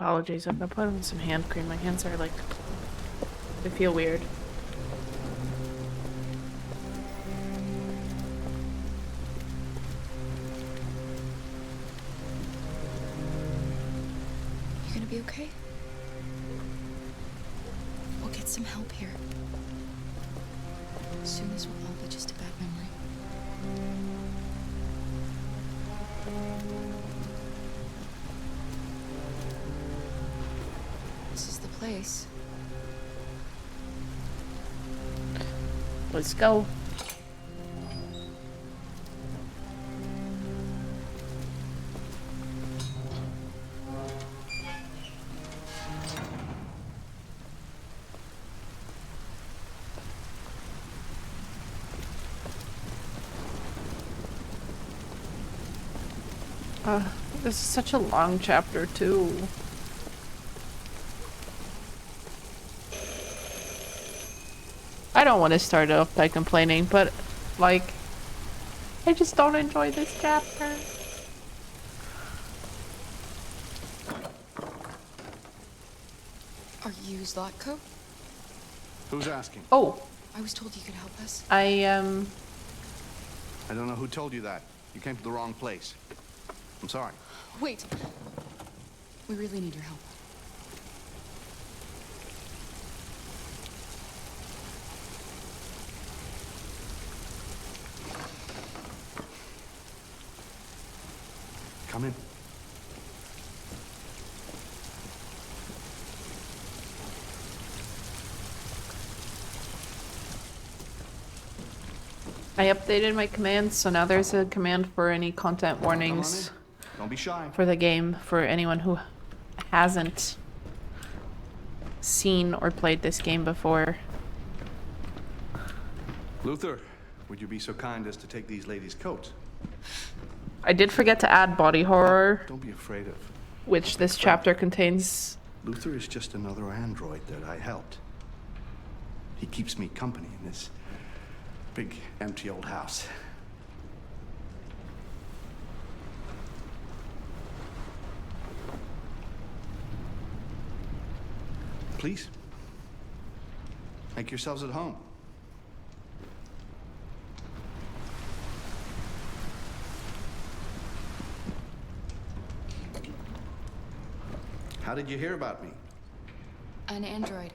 Apologies, I'm gonna put on some hand cream. My hands are like, they feel weird. You gonna be okay? We'll get some help here. Soon this will all be just a bad memory. This is the place. Let's go. This is such a long chapter too. I don't want to start off by complaining, but like, I just don't enjoy this chapter. Are you Zlatko? Who's asking? Oh, I was told you could help us. I don't know who told you that. You came to the wrong place. I'm sorry. Wait. We really need your help. Come in. I updated my commands, so now there's a command for any content warnings Don't be shy. for the game for anyone who hasn't seen or played this game before. Luther, would you be so kind as to take these ladies' coats? I did forget to add body horror, Don't be afraid of. which this chapter contains. Luther is just another android that I helped. He keeps me company in this big, empty old house. Please, make yourselves at home. How did you hear about me? An android.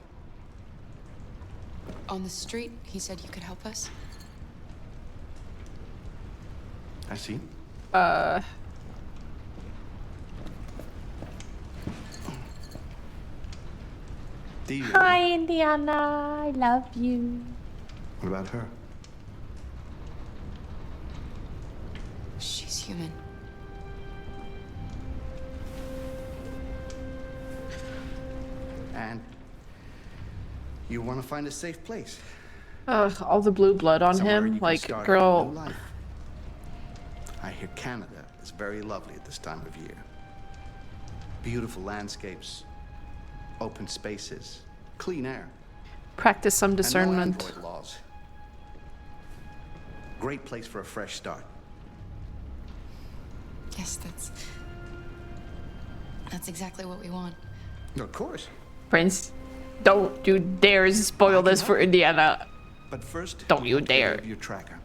On the street, he said you could help us. I see. Hi, Indiana. I love you. What about her? She's human. And you want to find a safe place. Ugh, all the blue blood on Somewhere you him. can Like, start a new girl. life. I hear Canada is very lovely at this time of year. Beautiful landscapes, open spaces, clean air. Practice some And no discernment. android laws. Great place for a fresh start. Yes, that's exactly what we want. Of course. Prince, don't you dare spoil this for Indiana. But first, Don't you have to dare. give your tracker.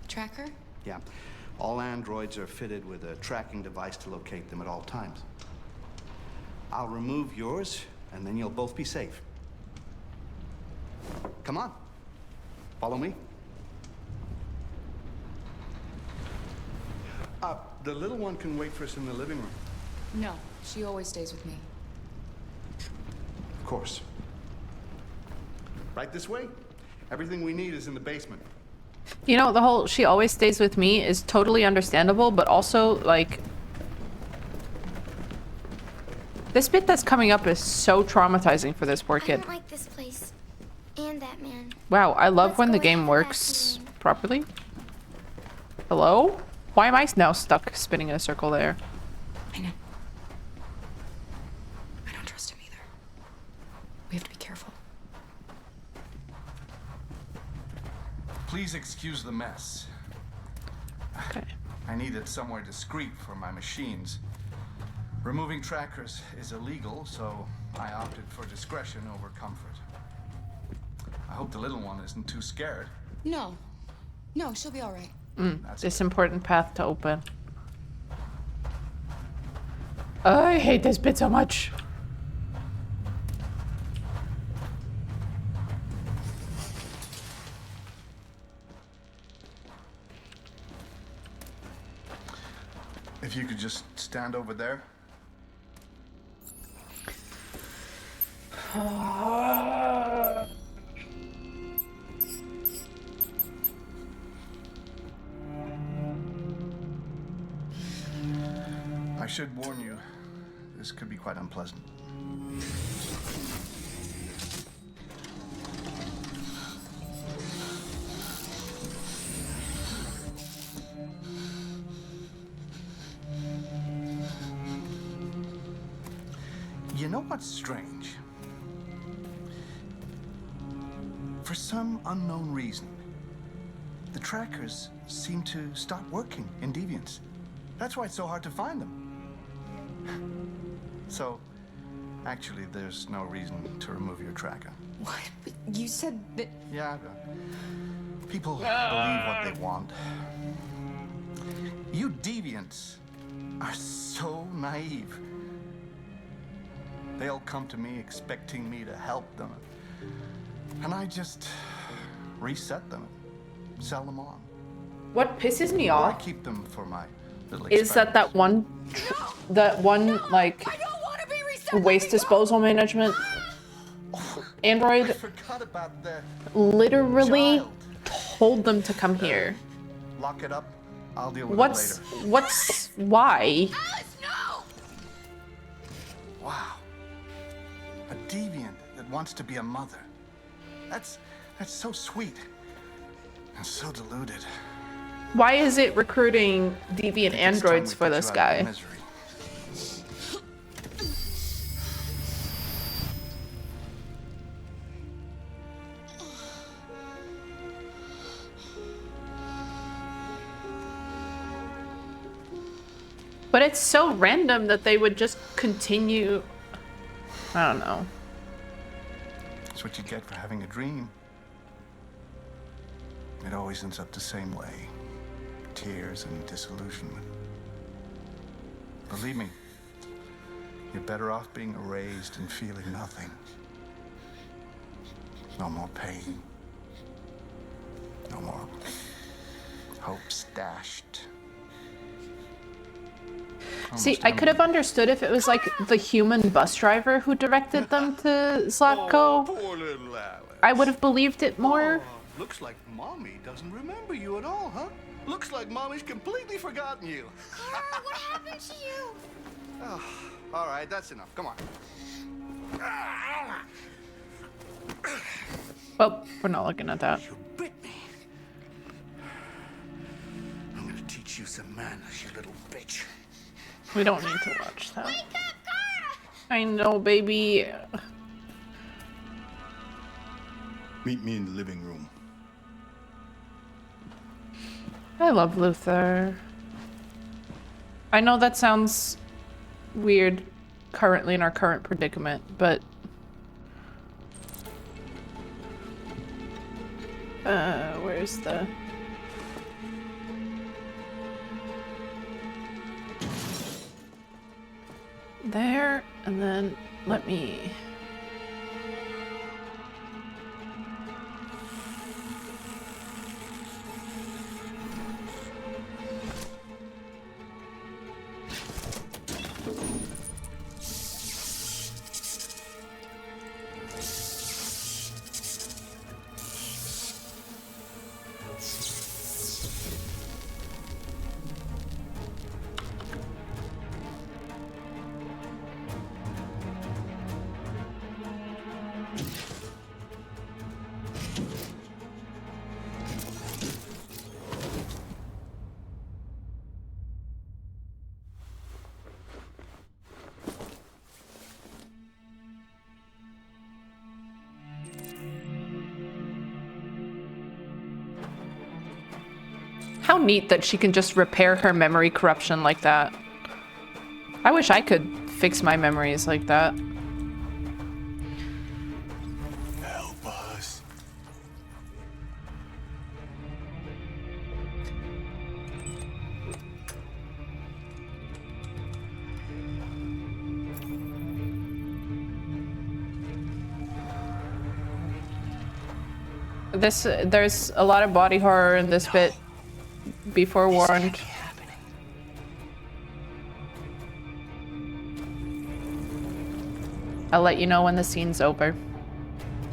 Tracker? Yeah. All androids are fitted with a tracking device to locate them at all times. I'll remove yours, and then you'll both be safe. Come on. Follow me. The little one can wait for us in the living room. No, she always stays with me. Of course. Right this way? Everything we need is in the basement. You know, the whole "she always stays with me" is totally understandable, but also, like, this bit that's coming up is so traumatizing for this poor I kid. don't like this place. And that man. Wow, I love Let's when the go game after works that man. properly. Hello? Why am I now stuck spinning in a circle there? I know. I don't trust him either. We have to be careful. Please excuse the mess. Okay. I needed somewhere discreet for my machines. Removing trackers is illegal, so I opted for discretion over comfort. I hope the little one isn't too scared. No. No, she'll be all right. This important path to open. I hate this bit so much. If you could just stand over there. I should warn you, this could be quite unpleasant. You know what's strange? For some unknown reason, the trackers seem to stop working in Deviants. That's why it's so hard to find them. So, actually, there's no reason to remove your tracker. What? You said that... Yeah, people believe what they want. You Deviants are so naive. They all come to me expecting me to help them. And I just reset them, sell them on. What pisses me Or I off keep them for my little is that one like I don't want to be reset. waste disposal management android I forgot about the literally child. told them to come here. Lock it up. I'll deal with it later. Why? Alice, no! Wow. A deviant that wants to be a mother. That's so sweet. And so deluded. Why is it recruiting deviant It's time androids we for put this you out of guy? misery. But it's so random that they would just continue. I don't know. That's what you get for having a dream. It always ends up the same way. Tears and disillusionment. Believe me, you're better off being erased and feeling nothing. No more pain. No more hope dashed. See, I could have understood if it was like the human bus driver who directed them to Slavko. Poor little Alice. I would have believed it more. Oh, looks like Mommy doesn't remember you at all, huh? Looks like Mommy's completely forgotten you. Carl, what happened to you? Oh, all right, that's enough. Come on. Well, we're not looking at that. You bit me. I'm gonna teach you some manners, you little bitch. We don't need to watch that. Wake up, Carl! I know, baby. Meet me in the living room. I love Luther. I know that sounds weird currently in our current predicament, but where's the there, and then let me How neat that she can just repair her memory corruption like that. I wish I could fix my memories like that. Help us. There's a lot of body horror in this bit. Be forewarned. I'll let you know when the scene's over.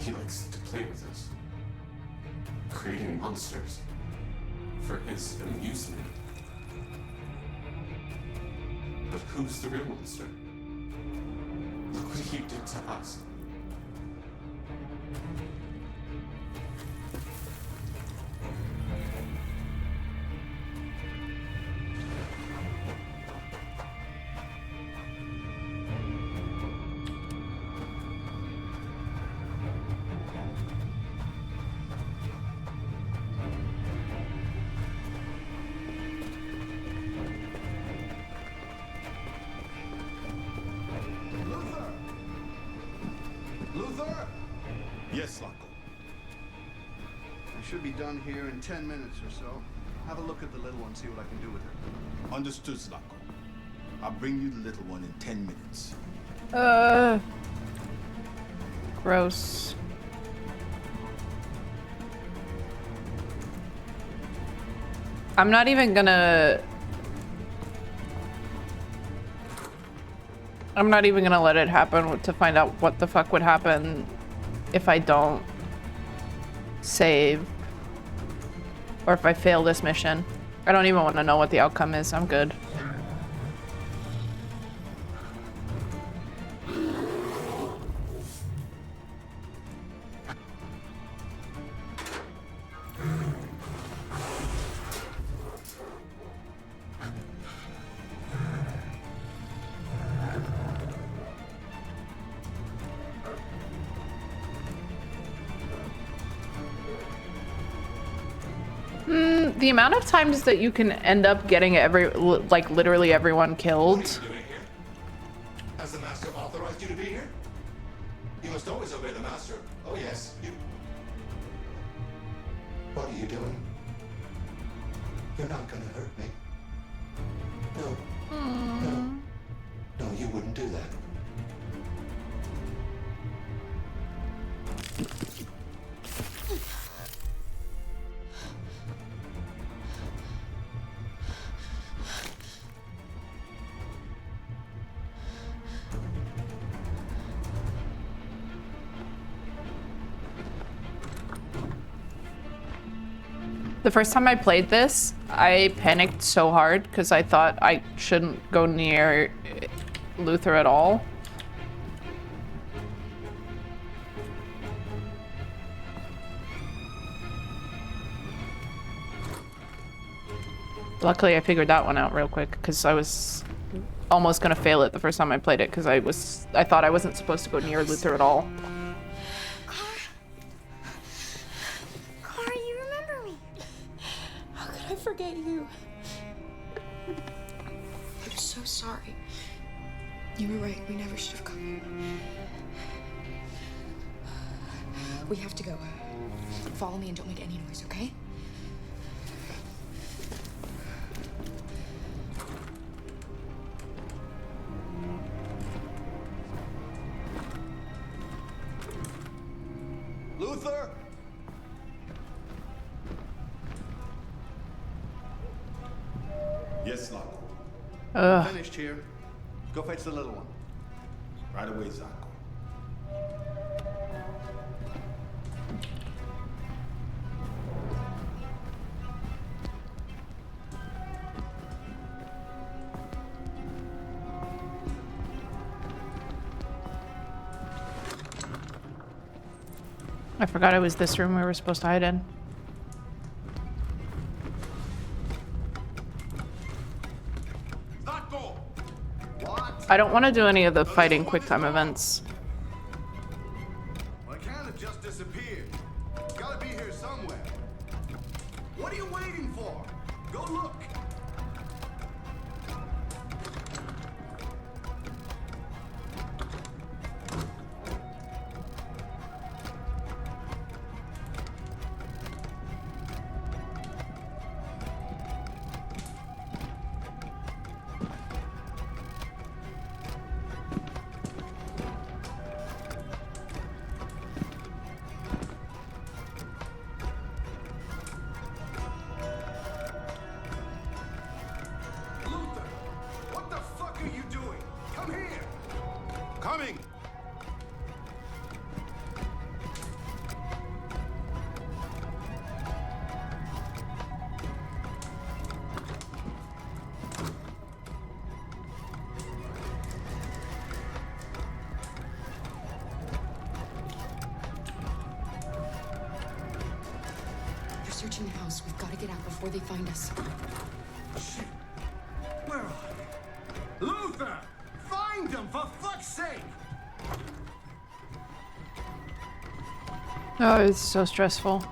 He likes to play with us, creating monsters for his amusement. But who's the real monster? Look what he did to us. Luther? Yes, Loco. I should be done here in 10 minutes or so. Have a look at the little one, see what I can do with her. Understood, Loco. I'll bring you the little one in 10 minutes. Gross. I'm not even gonna let it happen to find out what the fuck would happen if I don't save or if I fail this mission. I don't even want to know what the outcome is. I'm good. The amount of times that you can end up getting literally everyone killed. What are you doing here? Has the master authorized you to be here? You must always obey the master. Oh yes, you. What are you doing? You're not gonna hurt me. No. No. No, you wouldn't do that. The first time I played this, I panicked so hard because I thought I shouldn't go near Luther at all. Luckily, I figured that one out real quick because I was almost gonna fail it the first time I played it because I thought I wasn't supposed to go near Luther at all. Clara, you remember me. How could I forget you? I'm so sorry. You were right. We never should have come here. We have to go. Follow me and don't make any noise, okay? Luther? Yes, Loco. Finished here. Go fetch the little one. Right away, Zaco. I forgot it was this room we were supposed to hide in. Zaco! What? I don't want to do any of the fighting QuickTime events. Well, I can't have just disappeared. It's gotta be here somewhere. What are you waiting for? Go look. searching the house. We've got to get out before they find us. Shit. Where are they? Luther! Find them, for fuck's sake! Oh, it's so stressful.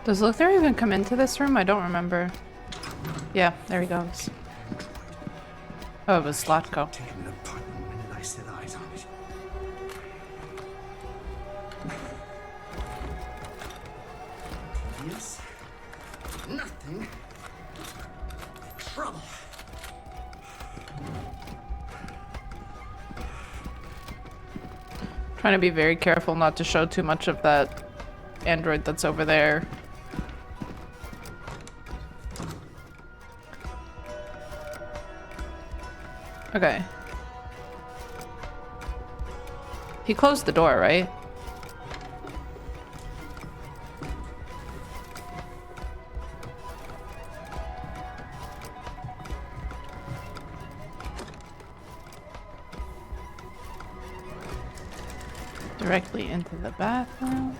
Does Luther even come into this room? I don't remember. Yeah, there he goes. Oh, it was Slatko. Taking it apart the minute I set eyes on it. Yes. Nothing. Trouble. Trying to be very careful not to show too much of that android that's over there. Okay. He closed the door, right? Directly into the bathroom.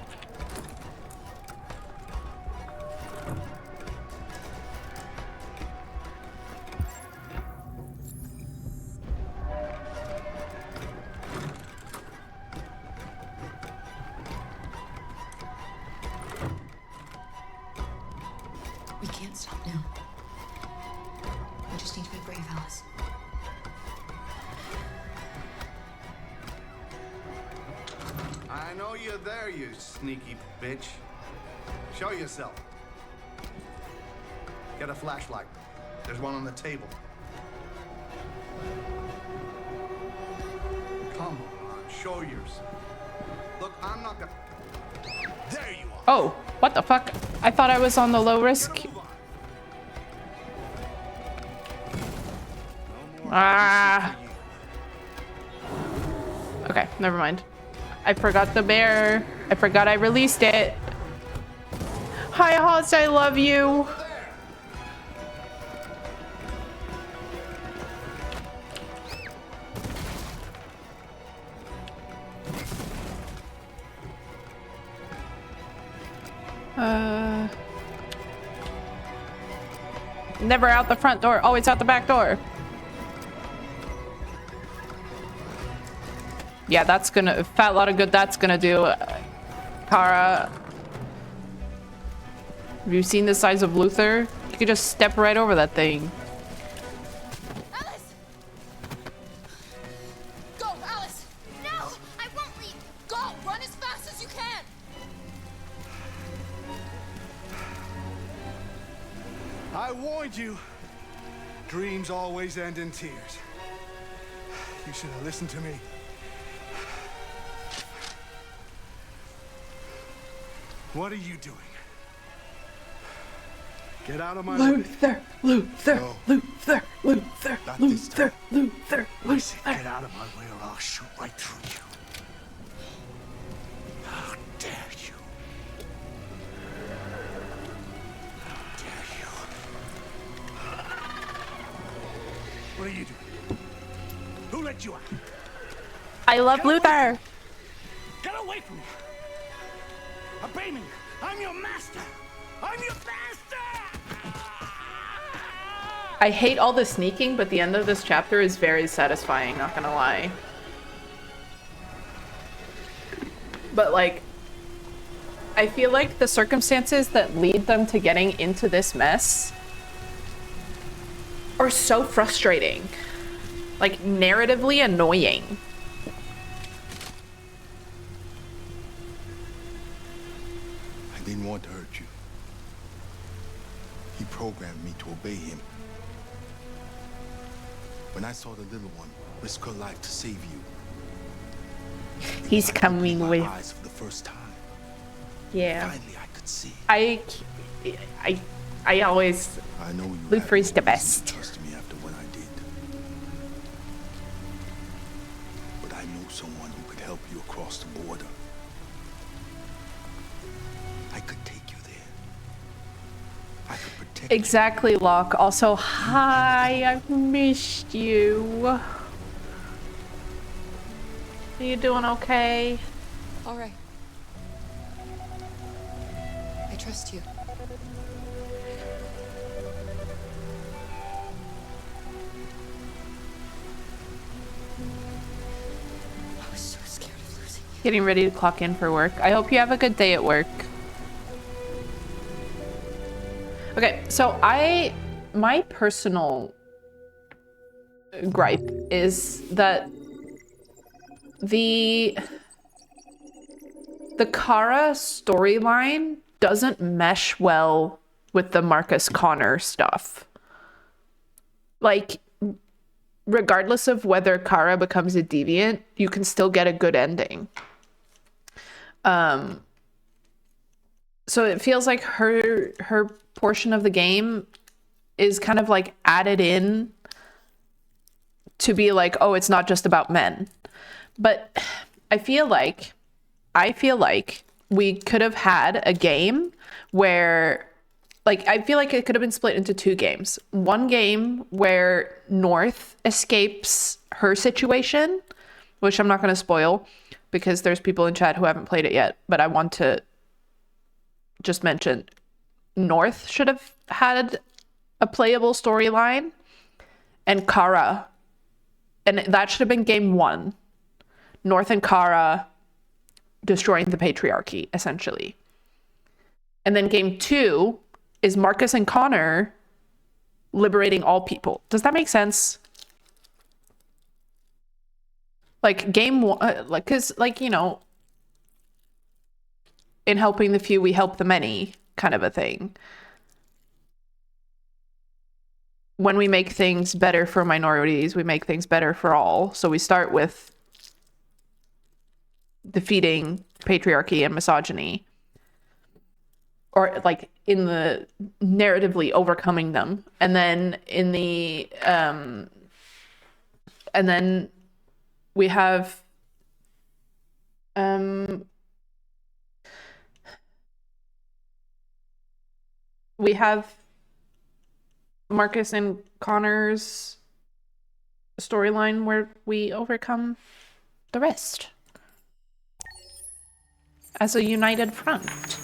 We can't stop now. We just need to be brave, Alice. I know you're there, you sneaky bitch. Show yourself. Get a flashlight. There's one on the table. Come on, show yourself. Look, I'm not gonna... There you are. Oh, what the fuck? I thought I was on the low risk. Move on. No more Ah. for you. Okay, never mind. I forgot the bear. I forgot I released it. Hi, Hoss, I love you. Never out the front door, always out the back door. Yeah, that's gonna, a fat lot of good that's gonna do. Kara. Have you seen the size of Luther? You could just step right over that thing. Alice! Go, Alice! No, I won't leave. Go, run as fast as you can. I warned you. Dreams always end in tears. You should have listened to me. What are you doing? Get out of my way. Luther, Luther, No. Luther, Luther, Not this Luther, time. Luther, I said, Luther. get out of my way or I'll shoot right through you. How dare you? How dare you? What are you doing? Who let you out? I love Luther. Get away from me! Obey me! I'm your master! I'm your master! I hate all the sneaking, but the end of this chapter is very satisfying, not gonna lie. But like, I feel like the circumstances that lead them to getting into this mess are so frustrating. Like, narratively annoying. I didn't want to hurt you. He programmed me to obey him. When I saw the little one risk her life to save you, He's I opened coming my with... eyes for the first time. Yeah. Finally, I could see. I always... I know you. Luther is the had no reason best. to trust me after what I did, but I know someone who could help you across the border. I could take you there. I could protect protect Exactly, Locke. Also, hi, I've missed you. Are you doing okay? All right. I trust you. I was so scared of losing you. Getting ready to clock in for work. I hope you have a good day at work. Okay, so my personal gripe is that the Kara storyline doesn't mesh well with the Marcus Connor stuff. Like, regardless of whether Kara becomes a deviant, you can still get a good ending. So it feels like her portion of the game is kind of like added in to be like, oh, it's not just about men. But I feel like we could have had a game where, like, I feel like it could have been split into two games. One game where North escapes her situation, which I'm not going to spoil because there's people in chat who haven't played it yet, but I want to just mention North should have had a playable storyline, and Kara, and that should have been game one. North and Kara destroying the patriarchy, essentially. And then game two is Marcus and Connor liberating all people. Does that make sense? Like game one, like, cause like, you know, in helping the few, we help the many kind of a thing. When we make things better for minorities, we make things better for all. So we start with defeating patriarchy and misogyny, or like in the narratively overcoming them, and then in the and then we have Marcus and Connor's storyline where we overcome the rest as a united front.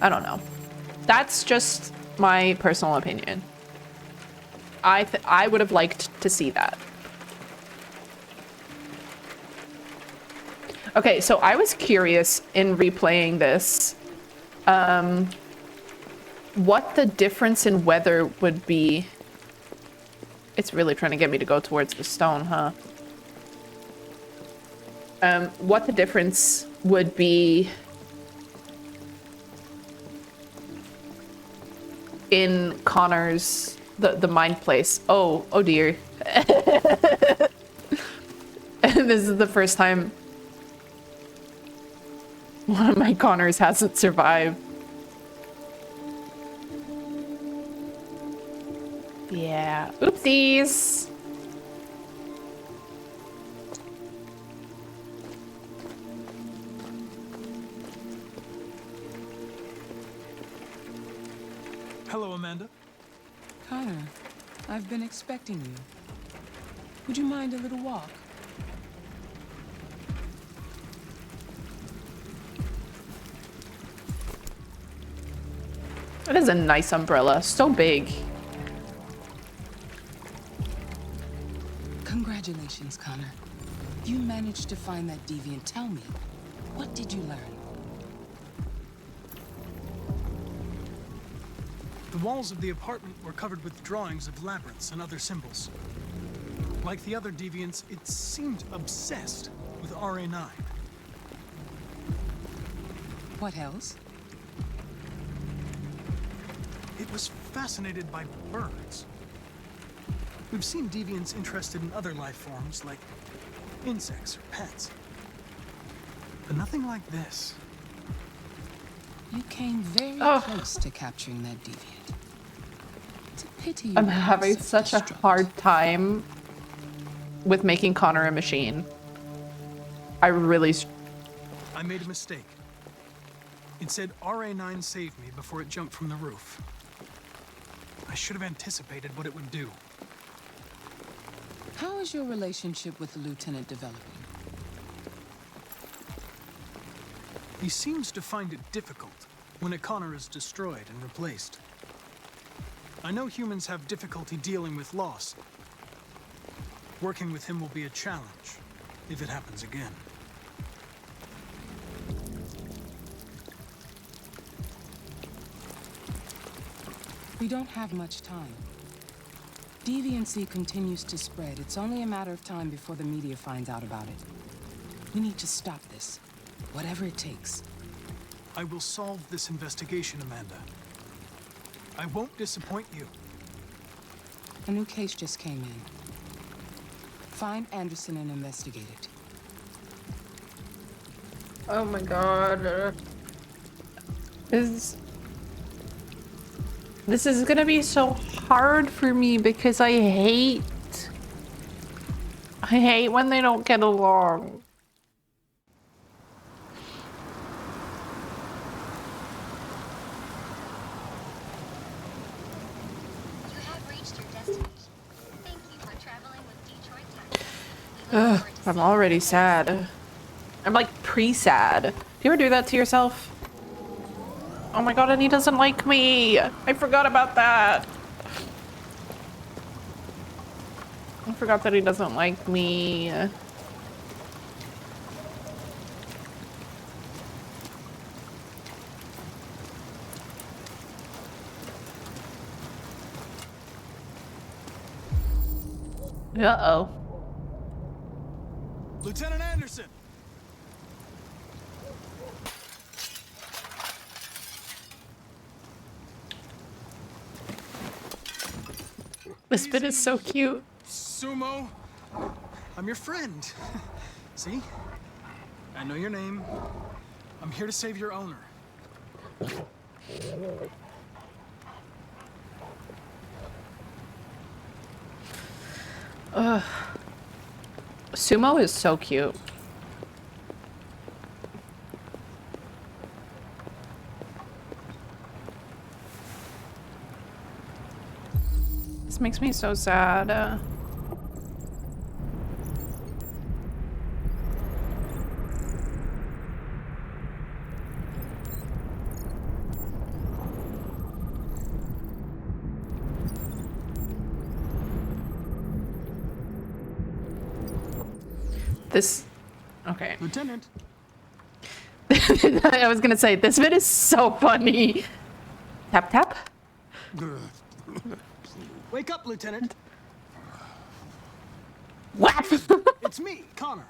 I don't know. That's just my personal opinion. I would have liked to see that. Okay, so I was curious in replaying this, what the difference in weather would be. It's really trying to get me to go towards the stone, huh? What the difference would be in Connor's, the mind place. Oh dear. And this is the first time one of my Connors hasn't survived. Yeah. Oopsies. Hello, Amanda. Connor, I've been expecting you. Would you mind a little walk? That is a nice umbrella. So big. Congratulations, Connor. You managed to find that deviant. Tell me, what did you learn? The walls of the apartment were covered with drawings of labyrinths and other symbols. Like the other deviants, it seemed obsessed with RA9. What else? It was fascinated by birds. We've seen deviants interested in other life forms, like insects or pets. But nothing like this. You came very close to capturing that deviant. It's a pity you I'm were having so such a distraught. hard time with making Connor a machine. I really... I made a mistake. It said RA9 saved me before it jumped from the roof. I should have anticipated what it would do. How is your relationship with the lieutenant developing? He seems to find it difficult when a Connor is destroyed and replaced. I know humans have difficulty dealing with loss. Working with him will be a challenge, if it happens again. We don't have much time. Deviancy continues to spread. It's only a matter of time before the media finds out about it. We need to stop this, whatever it takes. I will solve this investigation, Amanda. I won't disappoint you. A new case just came in. Find Anderson and investigate it. Oh my god. This is gonna be so hard for me because I hate when they don't get along. You have reached your destination. Thank you for traveling with Detroit Taxi. Ugh, I'm already sad. I'm like pre-sad. Do you ever do that to yourself? Oh my god, and he doesn't like me. I forgot about that. I forgot that he doesn't like me. Uh-oh. Lieutenant Anderson! This bit is so cute. Sumo, I'm your friend. See? I know your name. I'm here to save your owner. Ugh. Sumo is so cute. This makes me so sad. This, okay. Lieutenant. I was gonna say, this bit is so funny. Tap, tap. Wake up, Lieutenant. What? It's me, Connor.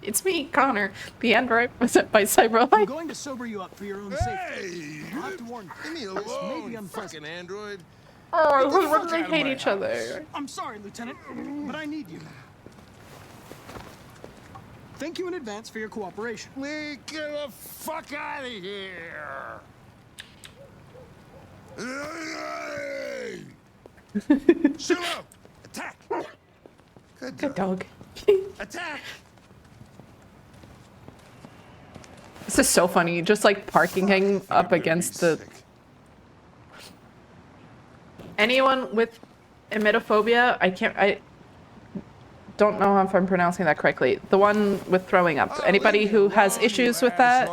It's me, Connor. The android was it by I'm Cyberlight? going to sober you up for your own safety. I'll have to warn you. Leave me This may be alone, unpleasant. fucking android. Oh, Get the what fuck do they out of hate my each other? I'm sorry, Lieutenant, but I need you. Thank you in advance for your cooperation. Get the fuck out of here! Shoot up! Attack! Good dog. Attack! This is so funny. Just like parking him up against the. Anyone with emetophobia, I don't know if I'm pronouncing that correctly. The one with throwing up. Anybody who has issues with that,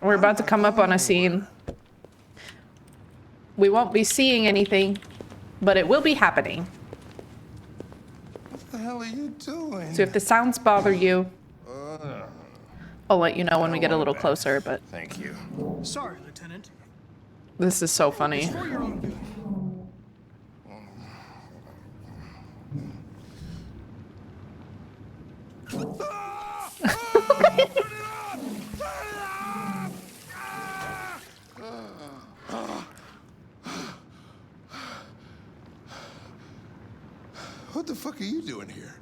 we're about to come up on a scene. We won't be seeing anything, but it will be happening. What the hell are you doing? So if the sounds bother you, I'll let you know when we get a little closer, but Thank you. Sorry, Lieutenant. this is so funny. It's for your own good. What the fuck are you doing here?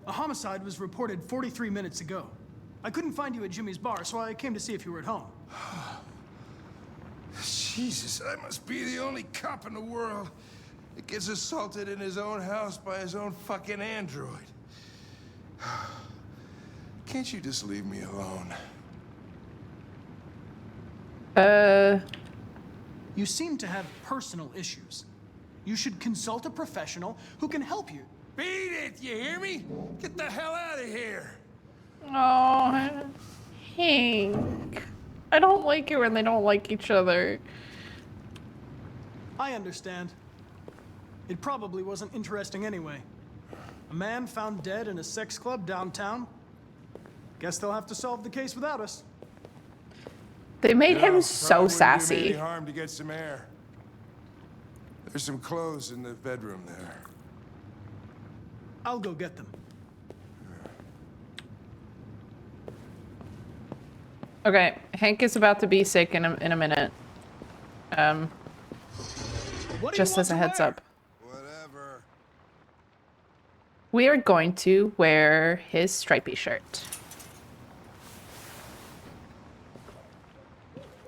A homicide was reported 43 minutes ago. I couldn't find you at Jimmy's bar, so I came to see if you were at home. Jesus, I must be the only cop in the world that gets assaulted in his own house by his own fucking android. Can't you just leave me alone? You seem to have personal issues. You should consult a professional who can help you. Beat it, you hear me? Get the hell out of here. Oh, Hank. I don't like it when they don't like each other. I understand. It probably wasn't interesting anyway. A man found dead in a sex club downtown. Guess they'll have to solve the case without us. They made him Probably so wouldn't do me sassy. any harm to get some air. There's some clothes in the bedroom there. I'll go get them. Okay, Hank is about to be sick in a minute. Just as a heads up. Whatever. We are going to wear his stripy shirt.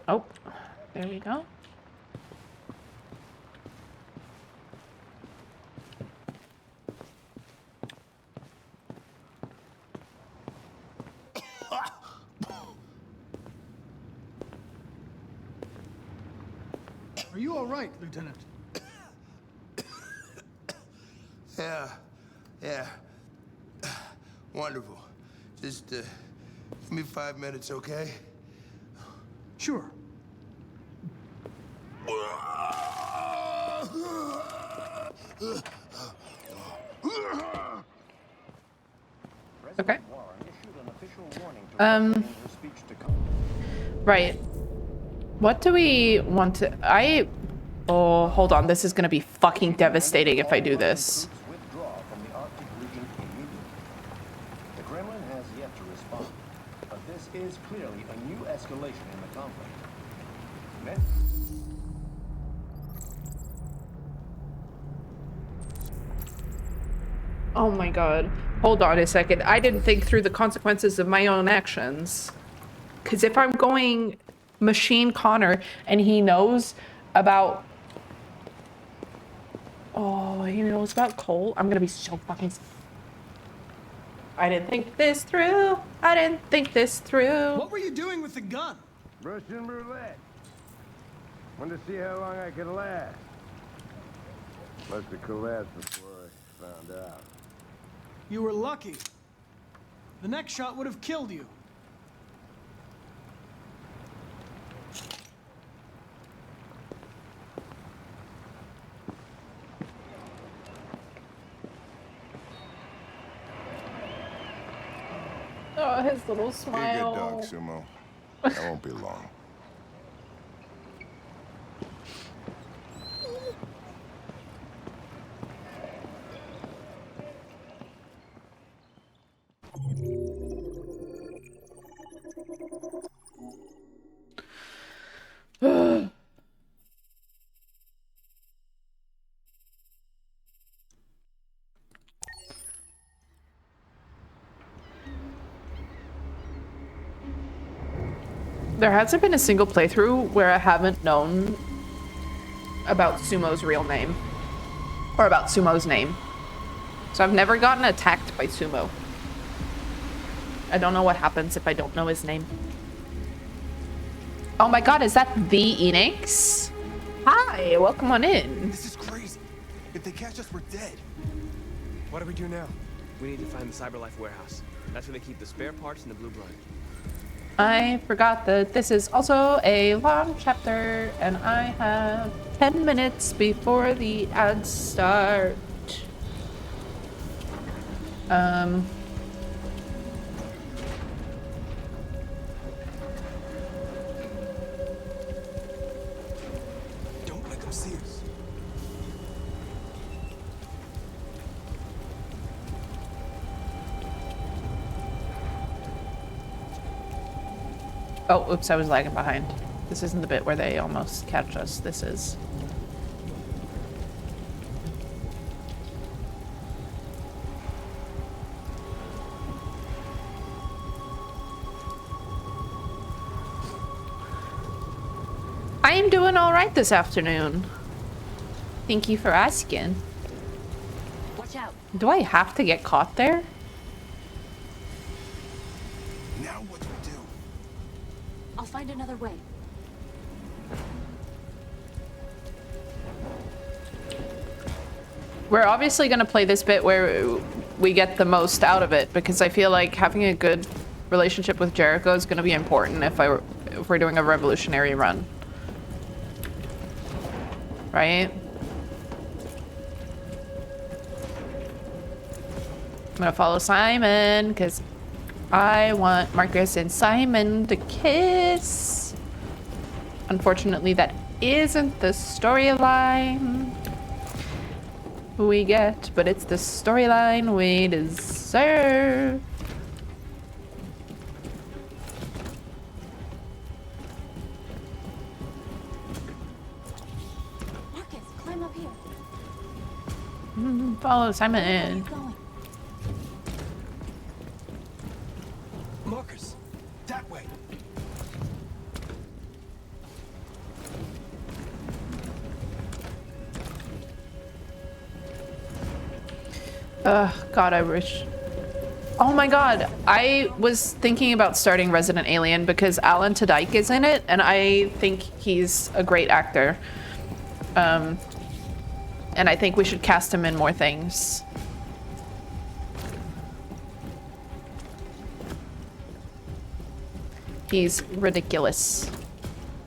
Oh, there we go. Are you all right, Lieutenant? Yeah. Wonderful. Just give me 5 minutes, okay? Sure. Okay. Right. What do we want to... Oh, hold on. This is gonna be fucking devastating if I do this. The Kremlin has yet to respond, but this is clearly a new escalation in the conflict. Oh my god. Hold on a second. I didn't think through the consequences of my own actions. Because if I'm going Machine Connor and he knows about... Oh, he knows about Cole? I'm gonna be so fucking... I didn't think this through. I didn't think this through. What were you doing with the gun? Russian roulette. Wanted to see how long I could last. Must have collapsed before I found out. You were lucky. The next shot would have killed you. Oh, his little Be a smile. good dog, Sumo. That won't be long. There hasn't been a single playthrough where I haven't known about Sumo's real name. Or about Sumo's name. So I've never gotten attacked by Sumo. I don't know what happens if I don't know his name. Oh my god, is that the Enix? Hi, welcome on in. This is crazy. If they catch us, we're dead. What do we do now? We need to find the CyberLife warehouse. That's where they keep the spare parts and the blue blood. I forgot that this is also a long chapter, and I have 10 minutes before the ads start. Don't let them see us. Oh, oops, I was lagging behind. This isn't the bit where they almost catch us. This is. I am doing all right this afternoon. Thank you for asking. Watch out. Do I have to get caught there? Now what do we do? I'll find another way. We're obviously gonna play this bit where we get the most out of it, because I feel like having a good relationship with Jericho is gonna be important if we're doing a revolutionary run. Right? I'm gonna follow Simon, because I want Marcus and Simon to kiss. Unfortunately, that isn't the storyline we get, but it's the storyline we deserve. Marcus, climb up here. Follow Simon. Where are you going? Marcus, that way. God, I wish. Oh my God, I was thinking about starting Resident Alien because Alan Tudyk is in it, and I think he's a great actor. And I think we should cast him in more things. He's ridiculous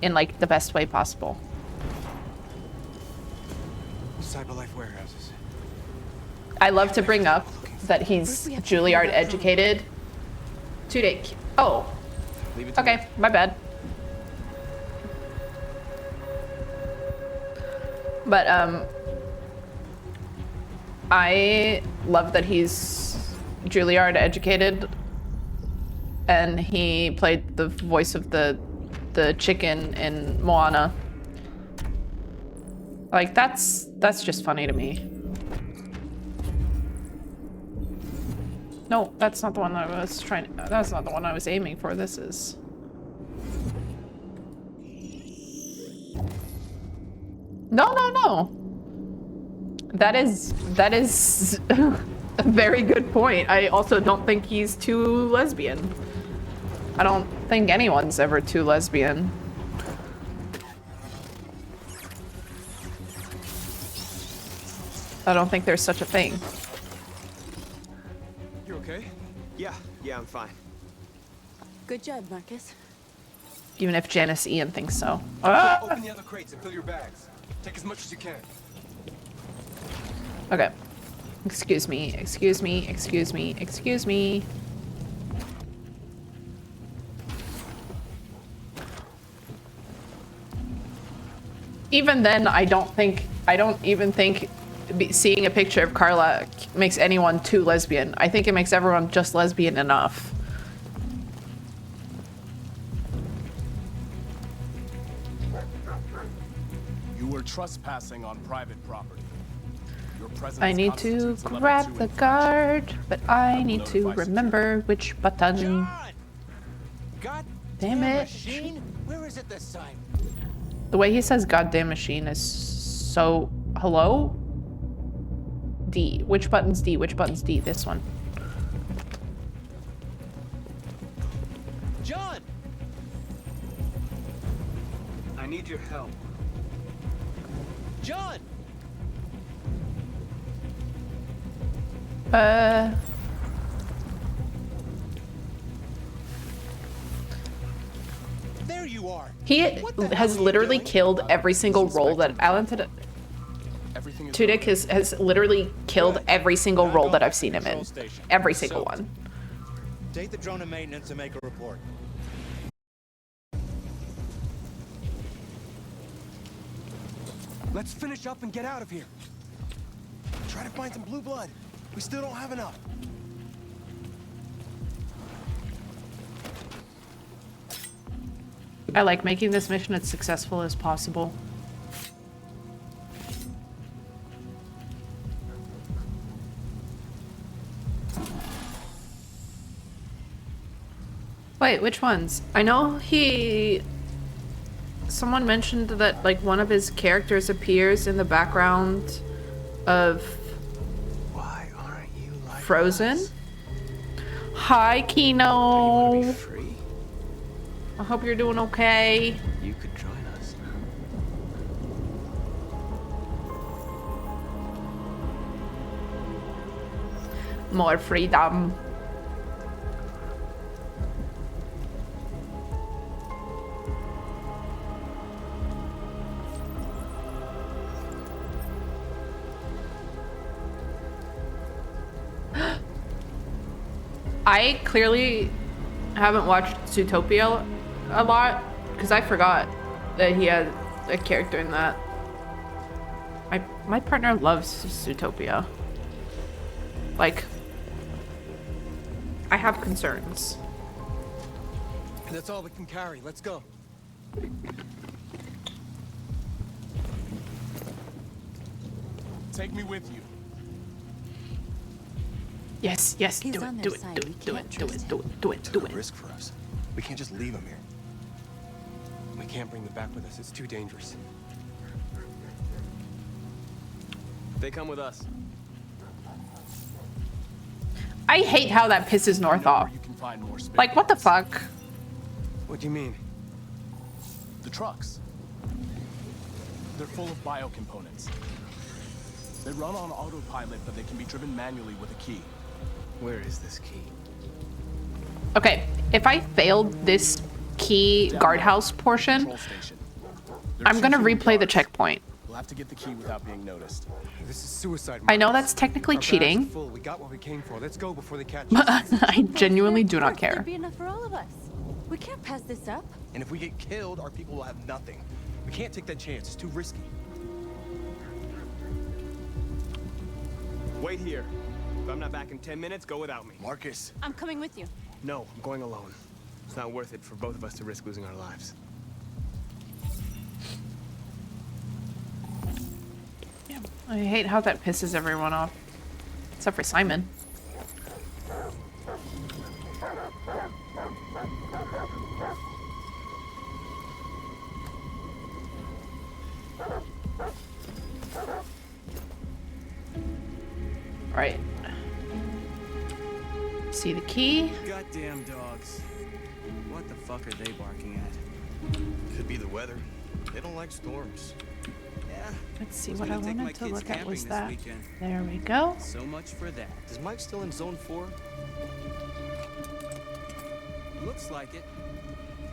in like the best way possible. Cyberlife warehouses. I love to bring up that he's Juilliard educated. Today. Oh. Okay, my bad. But I love that he's Juilliard educated, and he played the voice of the chicken in Moana. Like that's just funny to me. No, that's not the one I was trying. That's not the one I was aiming for. This is. No, no, no. That is a very good point. I also don't think he's too lesbian. I don't think anyone's ever too lesbian. I don't think there's such a thing. You okay? Yeah, I'm fine. Good job, Marcus. Even if Janice Ian thinks so. Open the other crates and fill your bags. Take as much as you can. Okay. Excuse me, excuse me, excuse me, excuse me. Even then, I don't even think seeing a picture of Carla makes anyone too lesbian. I think it makes everyone just lesbian enough. You were trespassing on private property. Your presence I need to grab the guard, but I need to remember which button. God damn it. Machine? Where is it this time? The way he says goddamn machine is so... Hello? D. Which button's D? Which button's D? This one. John! I need your help. John! There you are. He has literally killed every single role that Alan Tudyk has literally killed every single role that I've seen him in. Every single one. Take the drone to maintenance and make a report. Let's finish up and get out of here. Try to find some blue blood. We still don't have enough. I like making this mission as successful as possible. Wait, which ones? I know someone mentioned that like one of his characters appears in the background of Why aren't you like Frozen. Hi, Kino. I hope you're doing okay. You could join us. More freedom. I clearly haven't watched Zootopia a lot because I forgot that he had a character in that. My partner loves Zootopia. Like, I have concerns. That's all we can carry. Let's go. Take me with you. Yes, yes, He's do on it, their do it, side. do We it, do can't it, do trust it, do it, do it, do Took it. a risk for us. We can't just leave him here. We can't bring them back with us. It's too dangerous. They come with us. I hate how that pisses North off. You can find more space. Like, what the fuck? What do you mean? The trucks. They're full of biocomponents. They run on autopilot, but they can be driven manually with a key. Where is this key? Okay, if I failed this key guardhouse portion, Control station. I'm gonna replay the checkpoint. We'll have to get the key without being noticed. This is suicide. I know that's technically Our bags are cheating, full. We got what we came for. Let's go before they catch but us. I genuinely do not Of course, care. There'd be enough for all of us. We can't pass this up. And if we get killed, our people will have nothing. We can't take that chance. It's too risky. Wait here. If I'm not back in 10 minutes, go without me. Marcus. I'm coming with you. No, I'm going alone. It's not worth it for both of us to risk losing our lives. Yeah, I hate how that pisses everyone off. Except for Simon. Right. See the key? Goddamn dogs. What the fuck are they barking at? Could be the weather. They don't like storms. Yeah. Let's see, Was what I gonna take my wanted to kids look at camping was this that. weekend. There we go. So much for that. Is Mike still in zone 4? Looks like it.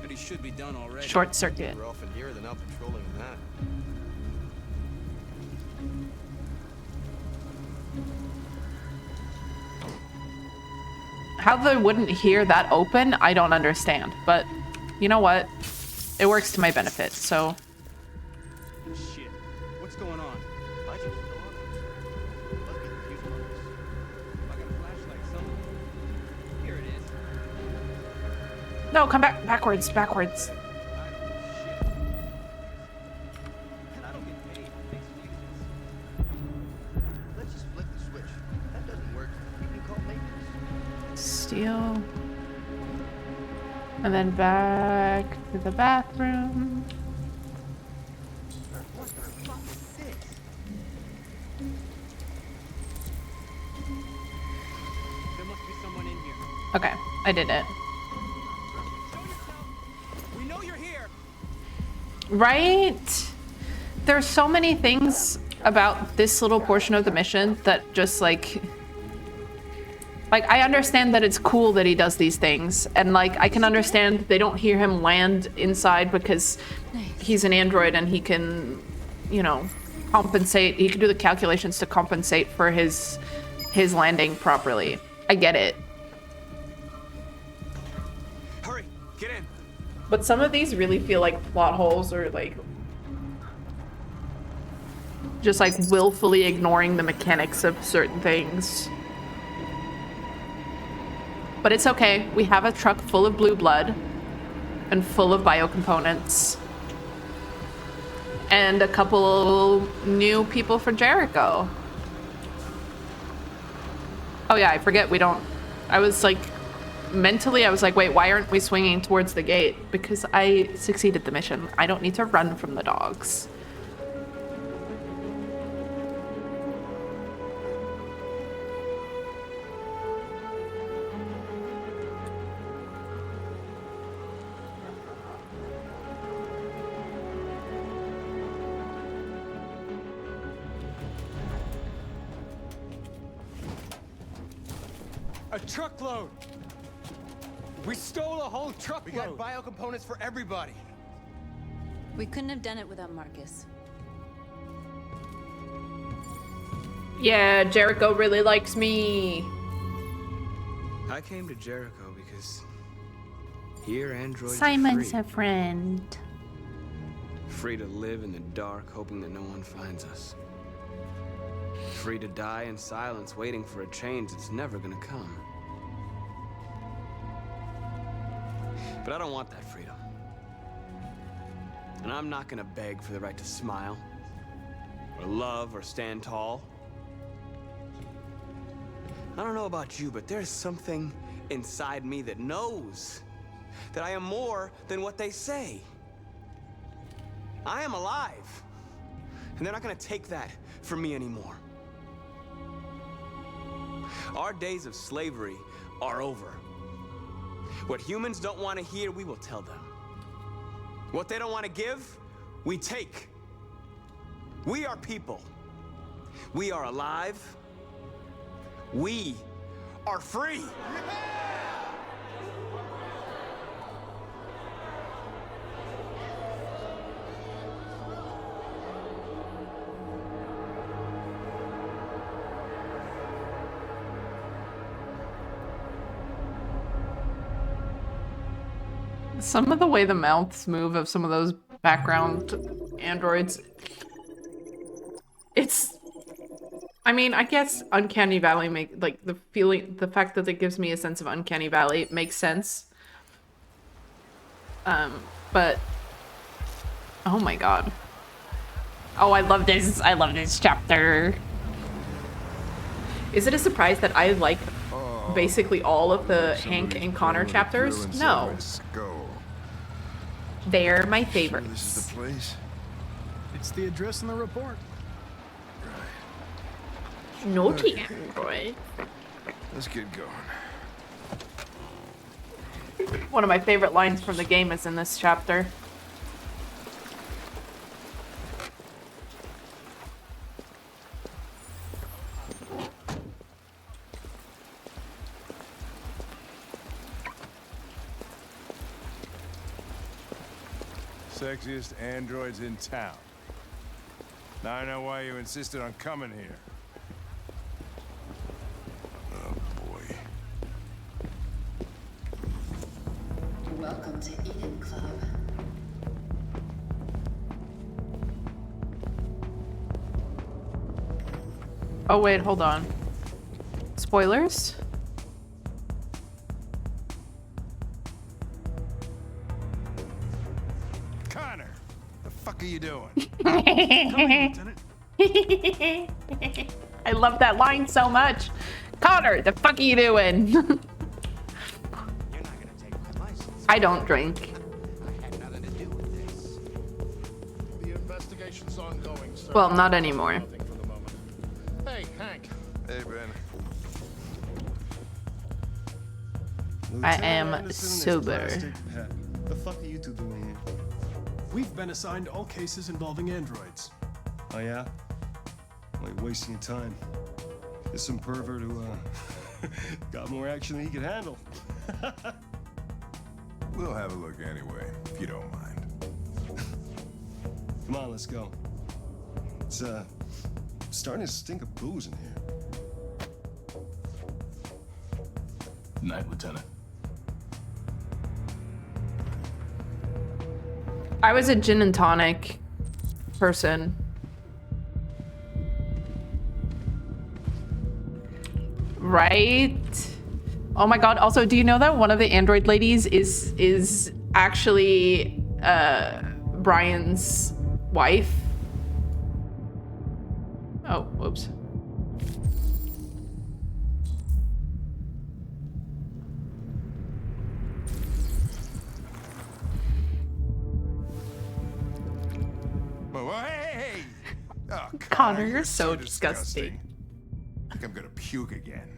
But he should be done already. Short circuit. We're often here than out patrolling in that. How they wouldn't hear that open, I don't understand. But you know what? It works to my benefit, so. Shit. What's going on? Lights are still on. Must be the fuse box. I got a flashlight somewhere. Here it is. No, come back. Backwards, backwards. And I don't get paid for excuses. Let's just flick the switch. That doesn't work. You can call maintenance. Steal. And then back to the bathroom. What the fuck is this? There must be someone in here. Okay, I did it. Show yourself. We know you're here. Right? There's so many things about this little portion of the mission that just like I understand that it's cool that he does these things, and like I can understand they don't hear him land inside because he's an android and he can, you know, compensate. He can do the calculations to compensate for his landing properly. I get it. Hurry, get in. But some of these really feel like plot holes or like just like willfully ignoring the mechanics of certain things. But it's okay. We have a truck full of blue blood and full of biocomponents. And a couple new people for Jericho. Oh yeah, I forget we don't... I was like... Mentally, I was like, wait, why aren't we swinging towards the gate? Because I succeeded the mission. I don't need to run from the dogs. A truckload! We stole a whole truckload! We got biocomponents for everybody! We couldn't have done it without Marcus. Yeah, Jericho really likes me. I came to Jericho because here androids Simon's are a friend. free to live in the dark, hoping that no one finds us. Free to die in silence, waiting for a change that's never gonna come. But I don't want that freedom. And I'm not gonna beg for the right to smile, or love, or stand tall. I don't know about you, but there's something inside me that knows that I am more than what they say. I am alive, and they're not gonna take that from me anymore. Our days of slavery are over. What humans don't want to hear, we will tell them. What they don't want to give, we take. We are people. We are alive. We are free. Some of the way the mouths move of some of those background androids, it's, I mean, I guess Uncanny Valley the fact that it gives me a sense of Uncanny Valley makes sense. But, oh my god. Oh, I love this chapter. Is it a surprise that I like basically all of the Hank and Connor chapters? No. They're my favorites. This is the place? It's the address in the report. Naughty android. Let's get going. One of my favorite lines from the game is in this chapter. Sexiest androids in town. Now I know why you insisted on coming here. Oh boy. Welcome to Eden Club. Oh wait, hold on. Spoilers? Connor, the fuck are you doing? I love that line so much. Connor, the fuck are you doing? I don't drink. The investigation's ongoing, sir. Well, not anymore. Hey, Hank. Hey, Ben. I am sober. The fuck are you two doing here? We've been assigned all cases involving androids. Oh yeah? Well, you're wasting your time. There's some pervert who got more action than he could handle. We'll have a look anyway, if you don't mind. Come on, let's go. It's starting to stink of booze in here. Night, Lieutenant. I was a gin and tonic person. Right? Oh my god. Also, do you know that one of the android ladies is actually Brian's wife? Oh, whoops. Oh, hey! Oh, Connor, you're so disgusting. I think I'm gonna puke again.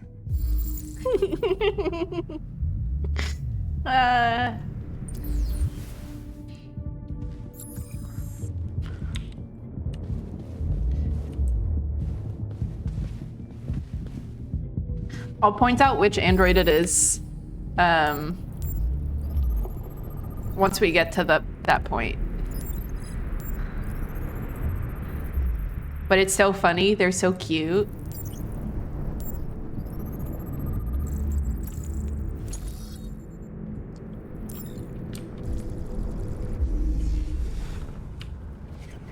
I'll point out which android it is once we get to that point. But it's so funny. They're so cute.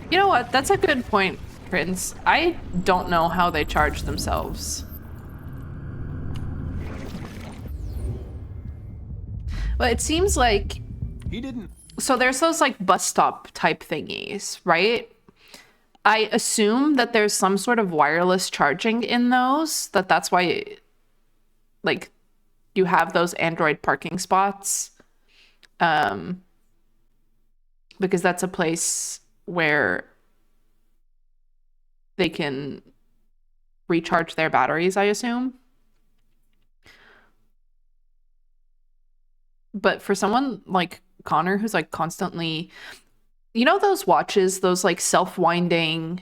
You know what? That's a good point, Prince. I don't know how they charge themselves. Well, it seems like... He didn't... So there's those, like, bus stop type thingies, right? I assume that there's some sort of wireless charging in those, that's why, like, you have those Android parking spots. Because that's a place where they can recharge their batteries, I assume. But for someone like Connor, who's like constantly, you know, those watches, those like self-winding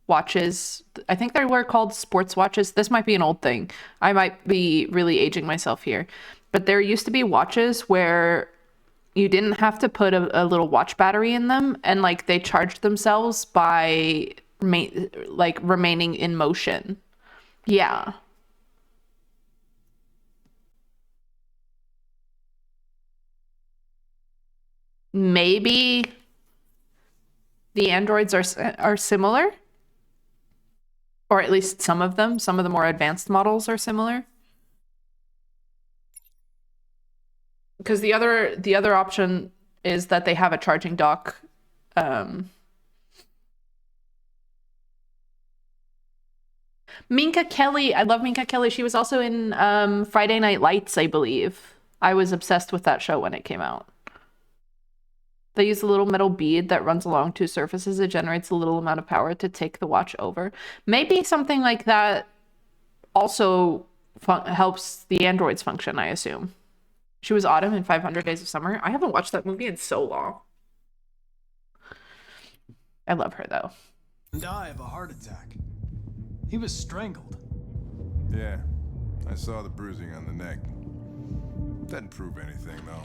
watches, I think they were called sports watches. This might be an old thing. I might be really aging myself here. But there used to be watches where you didn't have to put a little watch battery in them, and like they charged themselves by like remaining in motion. Yeah. Maybe the androids are similar, or at least some of them. Some of the more advanced models are similar. Because the other option is that they have a charging dock. Minka Kelly, I love Minka Kelly. She was also in Friday Night Lights, I believe. I was obsessed with that show when it came out. They use a little metal bead that runs along two surfaces. It generates a little amount of power to take the watch over. Maybe something like that also helps the androids function, I assume. She was Autumn in 500 Days of Summer. I haven't watched that movie in so long. I love her, though. Die of a heart attack. He was strangled. Yeah, I saw the bruising on the neck. Doesn't prove anything, though.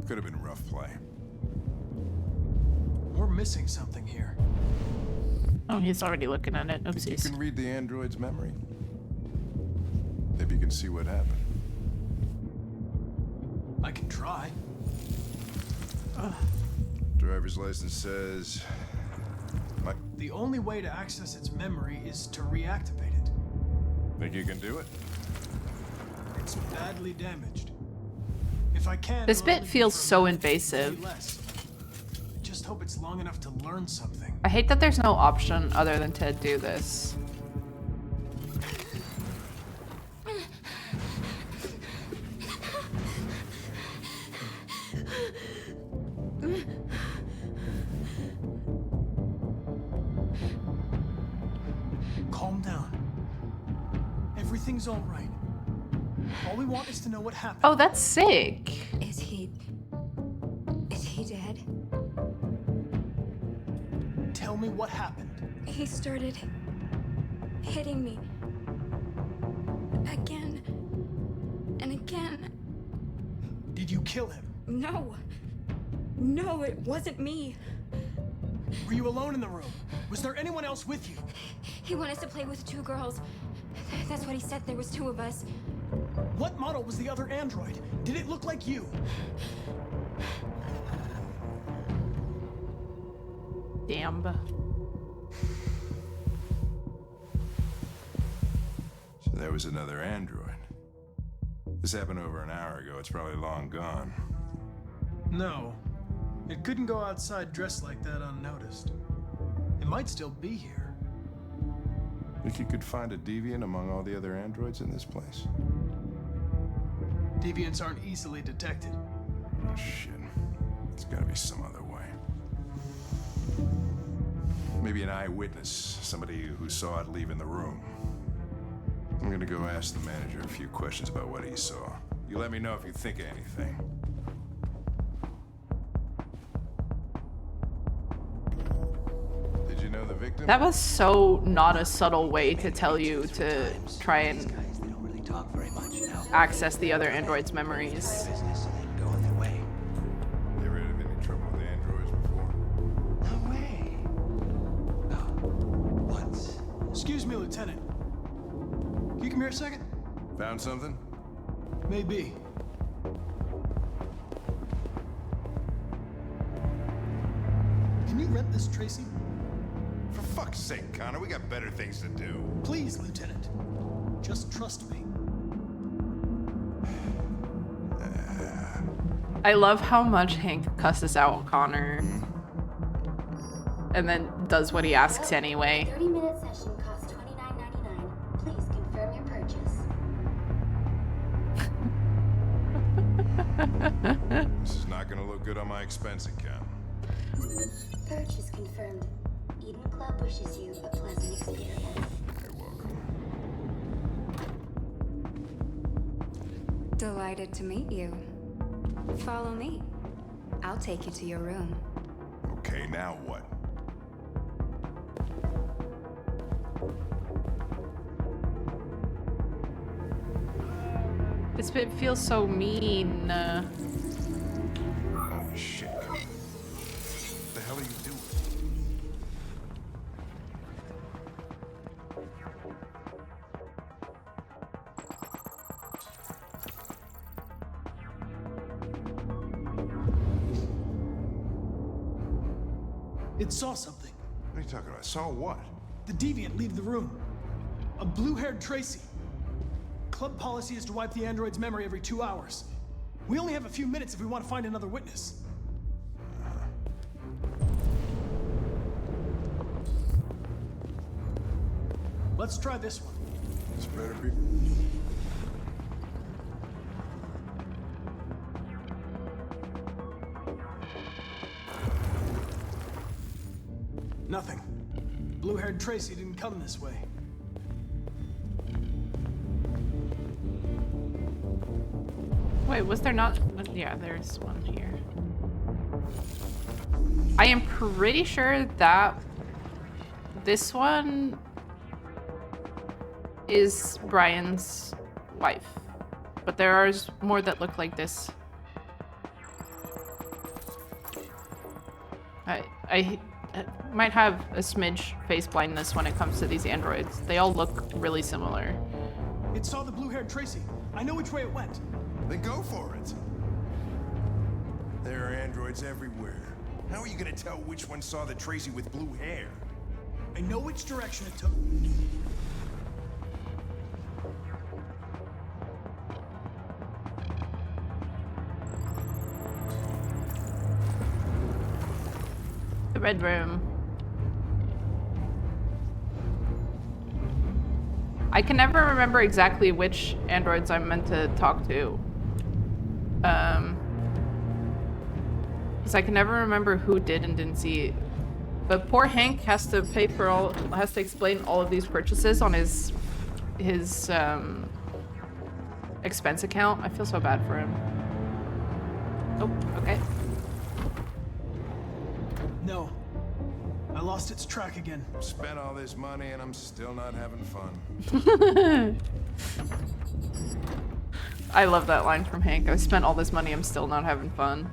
Could have been rough play. We're missing something here. Oh, he's already looking at it. Oopsies. You can read the android's memory. Maybe you can see what happened. I can try. Driver's license says... The only way to access its memory is to reactivate it. Think you can do it? It's badly damaged. If I can... This bit feels so invasive. I just hope it's long enough to learn something. I hate that there's no option other than to do this. Calm down. Everything's all right. All we want is to know what happened. Oh, that's sick. Is he dead? Tell me what happened. He started hitting me. Again. And again. Did you kill him? No. No, it wasn't me. Were you alone in the room? Was there anyone else with you? He wanted us to play with two girls. That's what he said. There was two of us. What model was the other android? Did it look like you? Damn. So there was another android. This happened over an hour ago. It's probably long gone. No. It couldn't go outside dressed like that unnoticed. It might still be here. Think you could find a deviant among all the other androids in this place? Deviants aren't easily detected. Oh, shit. There's gotta be some other way. Maybe an eyewitness, somebody who saw it leaving the room. I'm gonna go ask the manager a few questions about what he saw. You let me know if you think of anything. Did you know the That was so not a subtle way to tell you to try and access the other androids' memories. You ever had any trouble with androids before? No way. No. Once. Excuse me, Lieutenant. Can you come here a second? Found something? Maybe. Can you rent this, Tracy? For fuck's sake, Connor, we got better things to do. Please, Lieutenant. Just trust me. I love how much Hank cusses out Connor. And then does what he asks anyway. 30-minute session costs $29.99. Please confirm your purchase. This is not gonna look good on my expense account. Purchase confirmed. Eden Club wishes you a pleasant experience. You're welcome. Delighted to meet you. Follow me. I'll take you to your room. Okay, now what? This bit feels so mean. Oh, shit. What the hell are you doing? It saw something. What are you talking about? Saw what? The deviant leave the room. A blue-haired Tracy. Club policy is to wipe the android's memory every 2 hours. We only have a few minutes if we want to find another witness. Let's try this one. This better be. Nothing. Blue-haired Tracy didn't come this way. Wait, was there not? Yeah, there's one here. I am pretty sure that this one is Brian's wife, but there are more that look like this. I might have a smidge face blindness when it comes to these androids. They all look really similar. It saw the blue-haired Tracy. I know which way it went. Then go for it. There are androids everywhere. How are you gonna tell which one saw the Tracy with blue hair? I know which direction it took. The red room. I can never remember exactly which androids I'm meant to talk to. Because I can never remember who did and didn't see. But poor Hank has to pay for all, has to explain all of these purchases on his expense account. I feel so bad for him. Oh, okay. No. I lost its track again. Spent all this money and I'm still not having fun. I love that line from Hank. I spent all this money, I'm still not having fun.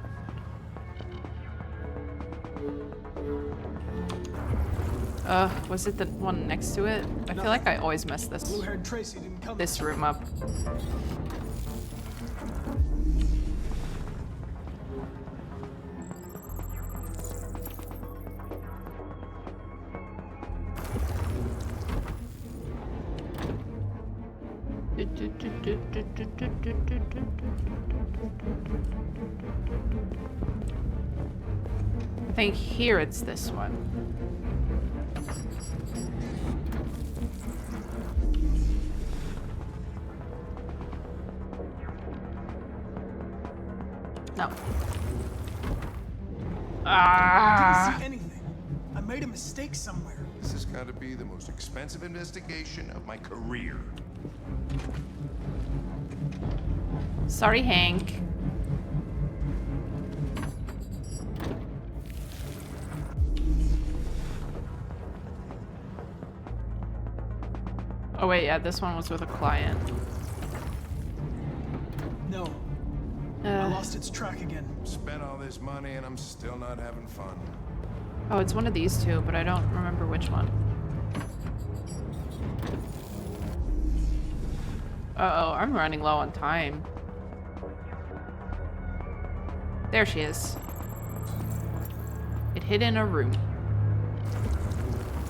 Was it the one next to it? I feel like I always mess this room up. I think here it's this one. No. I didn't see anything. I made a mistake somewhere. This has got to be the most expensive investigation of my career. Sorry, Hank. Oh wait, yeah, this one was with a client. No. I lost its track again. Spent all this money and I'm still not having fun. Oh, it's one of these two, but I don't remember which one. Uh-oh, I'm running low on time. There she is. It hid in a room.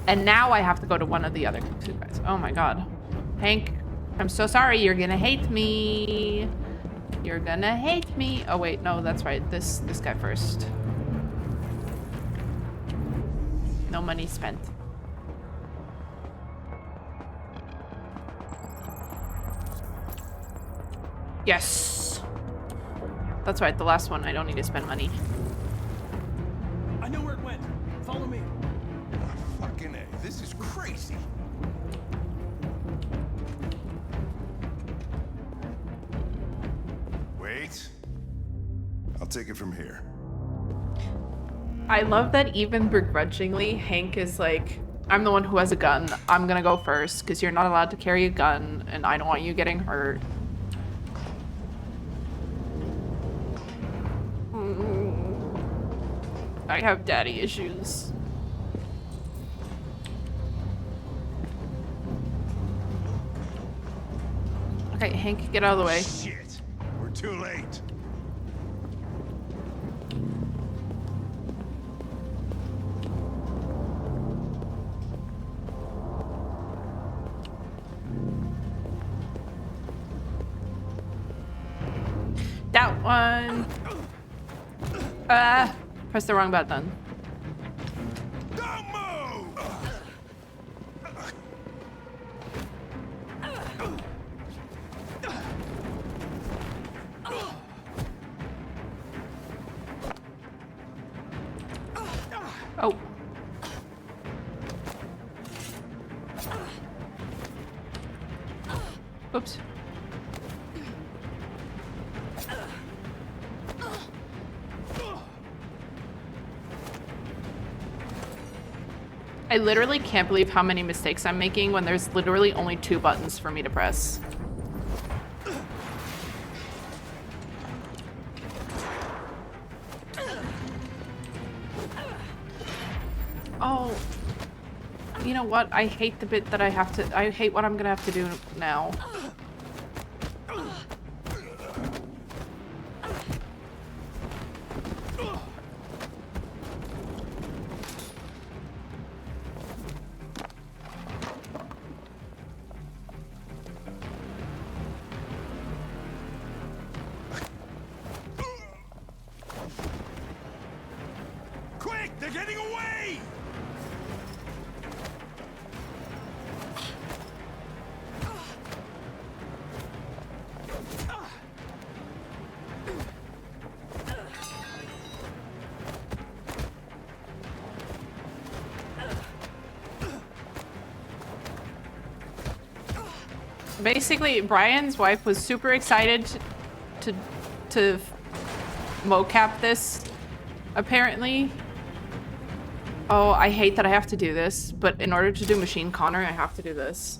And now I have to go to one of the other two guys. Oh my god. Hank, I'm so sorry. You're gonna hate me. You're gonna hate me. Oh wait, no, that's right. This guy first. No money spent. Yes. That's right, the last one I don't need to spend money. I know where it went. Follow me. Fucking A, this is crazy. Wait. I'll take it from here. I love that even begrudgingly, Hank is like, I'm the one who has a gun. I'm gonna go first because you're not allowed to carry a gun and I don't want you getting hurt. I have daddy issues. Okay, Hank, get out of the way. Shit, we're too late. That one. Press the wrong button. Don't move! Oh. Oops. I literally can't believe how many mistakes I'm making when there's literally only 2 buttons for me to press. Oh, you know what? I hate the bit that I hate what I'm gonna have to do now. Quick, they're getting away! Basically, Brian's wife was super excited to mocap this, apparently. Oh, I hate that I have to do this, but in order to do Machine Connor, I have to do this.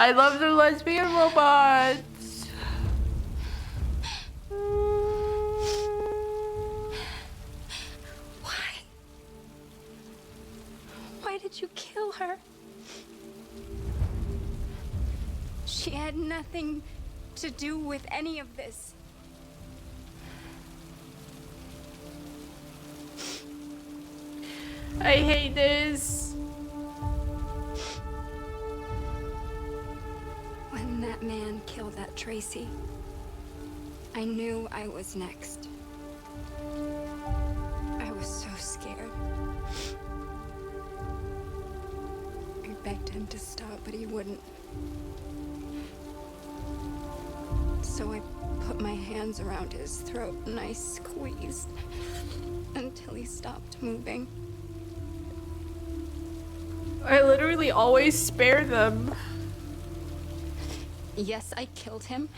I love the lesbian robots. Why did you kill her? She had nothing to do with any of this. I hate this. When that man killed that Tracy, I knew I was next. I was so scared. I begged him to stop, but he wouldn't. So I put my hands around his throat and I squeezed until he stopped moving. I literally always spare them. Yes, I killed him.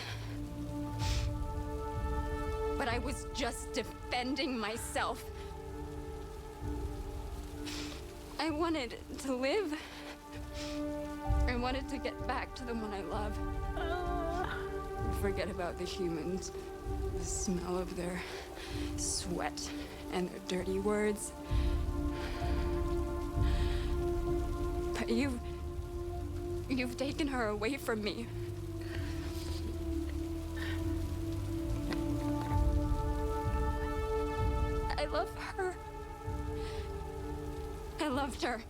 but I was just defending myself. I wanted to live. I wanted to get back to the one I love. Forget about the humans. The smell of their sweat and their dirty words. But you've taken her away from me. I love her. I loved her.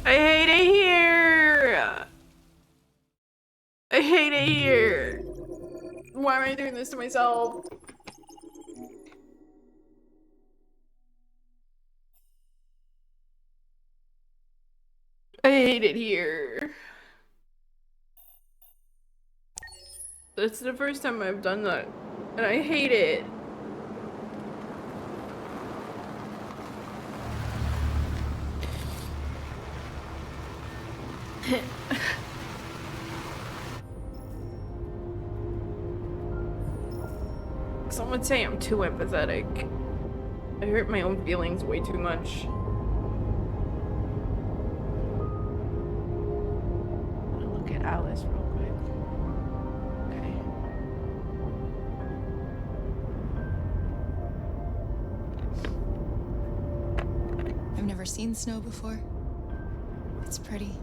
I hate it here. I hate it here. Why am I doing this to myself? I hate it here. That's the first time I've done that, and I hate it. Some would say I'm too empathetic. I hurt my own feelings way too much. I'll look at Alice real quick. Okay. I've never seen snow before. It's pretty.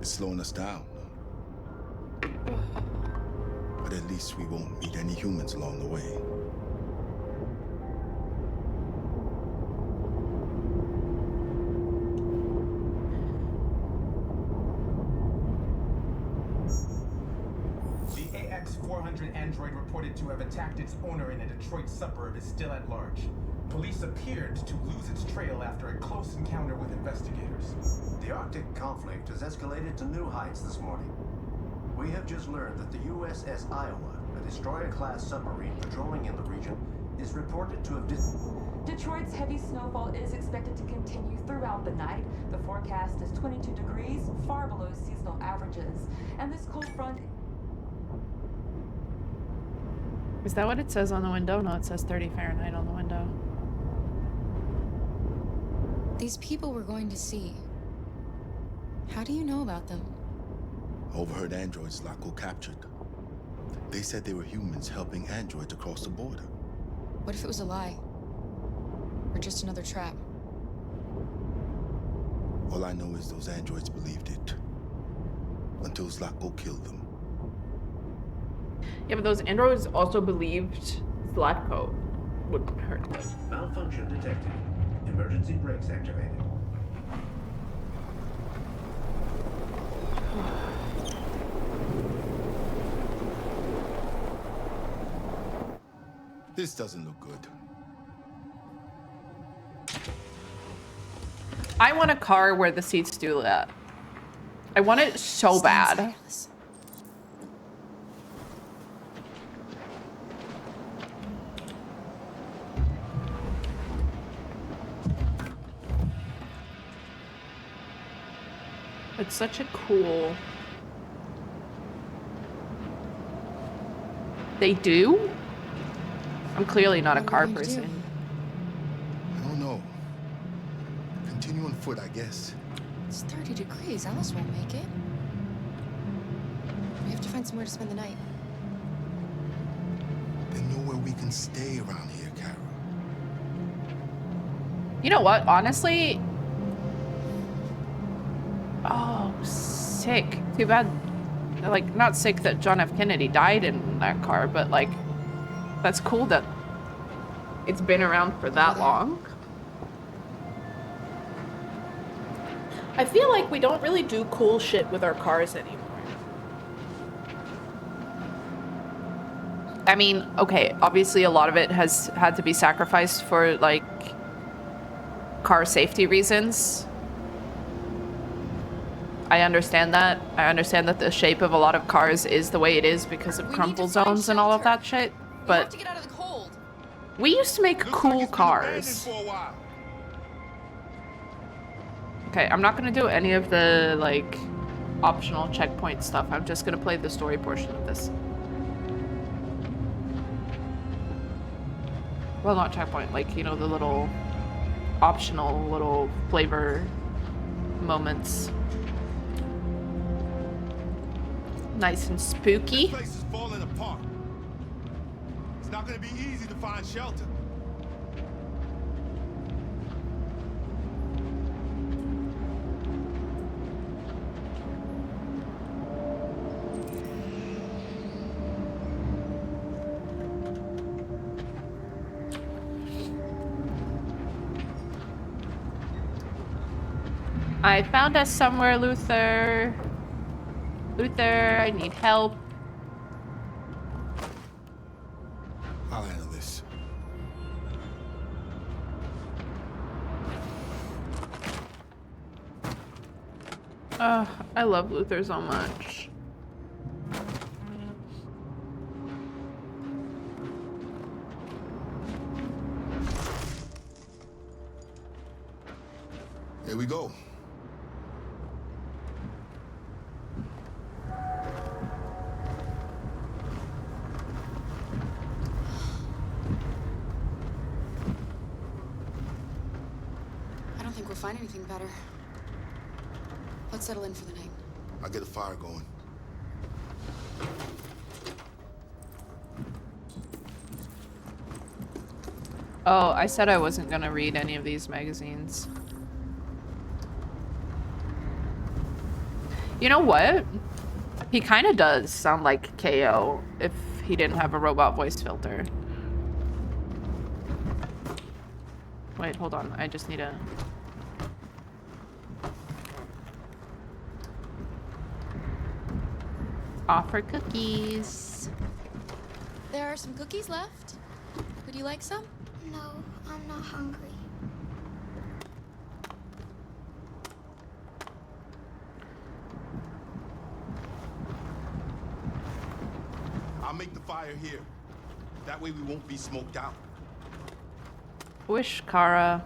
It's slowing us down. But at least we won't meet any humans along the way. The AX-400 android reported to have attacked its owner in a Detroit suburb is still at large. Police appeared to lose its trail after a close encounter with investigators. The Arctic conflict has escalated to new heights this morning. We have just learned that the USS Iowa, a destroyer-class submarine patrolling in the region, is reported to have Detroit's heavy snowfall is expected to continue throughout the night. The forecast is 22 degrees, far below seasonal averages. And this cold front... Is that what it says on the window? No, it says 30 Fahrenheit on the window. These people we're going to see. How do you know about them? Overheard androids Laco captured. They said they were humans helping androids across the border. What if it was a lie? Or just another trap? All I know is those androids believed it. Until Zlatko killed them. Yeah, but those androids also believed Zlatko would hurt them. Malfunction detected. Emergency brakes activated. This doesn't look good. I want a car where the seats do that. I want it so bad. It's such a cool... They do? I'm clearly not a car person. I don't know. Continue on foot, I guess. It's 30 degrees. Alice won't make it. We have to find somewhere to spend the night. There's nowhere we can stay around here, Kara. You know what? Honestly... Oh, sick. Too bad. Like, not sick that John F. Kennedy died in that car, but like... That's cool that it's been around for that long. I feel like we don't really do cool shit with our cars anymore. I mean, okay, obviously a lot of it has had to be sacrificed for like car safety reasons. I understand that. I understand that the shape of a lot of cars is the way it is because of crumple zones and all of that shit. But to get out of the cold. We used to make cool cars. Okay, I'm not gonna do any of the, like, optional checkpoint stuff. I'm just gonna play the story portion of this. Well, not checkpoint, like, you know, the little optional little flavor moments. Nice and spooky. This place is falling apart. It's not gonna be easy to find shelter. I found us somewhere, Luther. Luther, I need help. I'll handle this. I love Luther so much. Here we go. I don't think we'll find anything better. Let's settle in for the night. I'll get a fire going. Oh, I said I wasn't gonna read any of these magazines. You know what? He kind of does sound like KO if he didn't have a robot voice filter. Wait, hold on. I just need a... Offer cookies. There are some cookies left. Would you like some? No, I'm not hungry. I'll make the fire here. That way we won't be smoked out. Wish Kara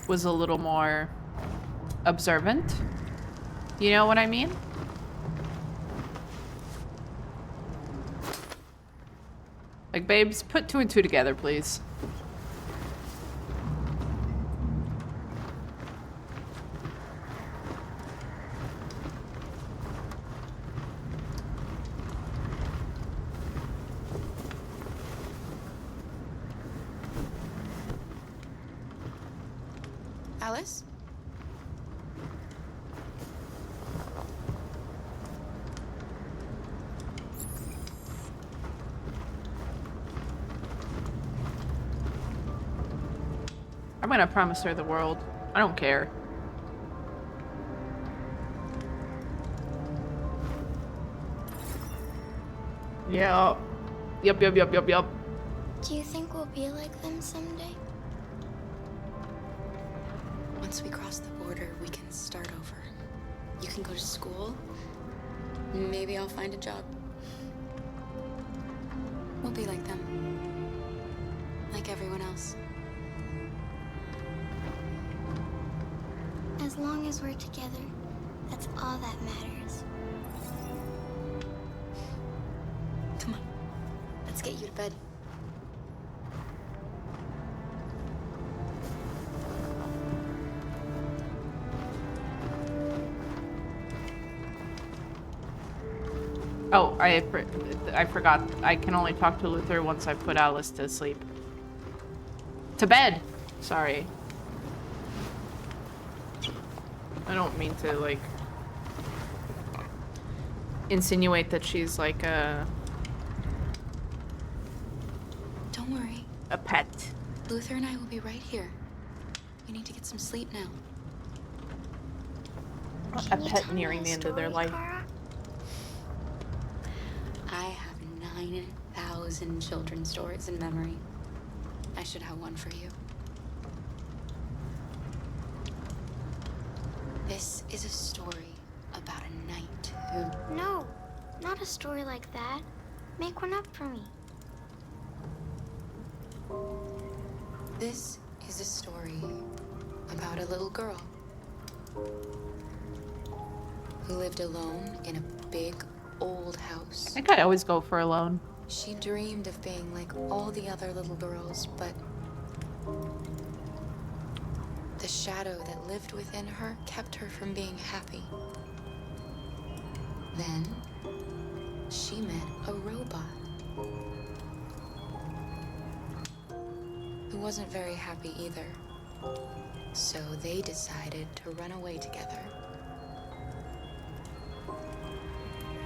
was a little more observant. You know what I mean? Like, babes, put 2 and 2 together, please. Alice? I'm gonna promise her the world. I don't care. Yeah. Yup. Do you think we'll be like them someday? Once we cross the border, we can start over. You can go to school. Maybe I'll find a job. We'll be like them. Like everyone else. As long as we're together, that's all that matters. Come on. Let's get you to bed. Oh, I forgot. I can only talk to Luther once I put Alice to sleep. To bed! Sorry. I don't mean to, like, insinuate that she's like a... Don't worry. A pet. Luther and I will be right here. You need to get some sleep now. A pet nearing the end of their life. I have 9,000 children's stories in memory. I should have one for you. This is a story about a knight who... No, not a story like that. Make one up for me. This is a story about a little girl who lived alone in a big old house. I think I always go for alone. She dreamed of being like all the other little girls, but the shadow that lived within her kept her from being happy. Then she met a robot who wasn't very happy either. So they decided to run away together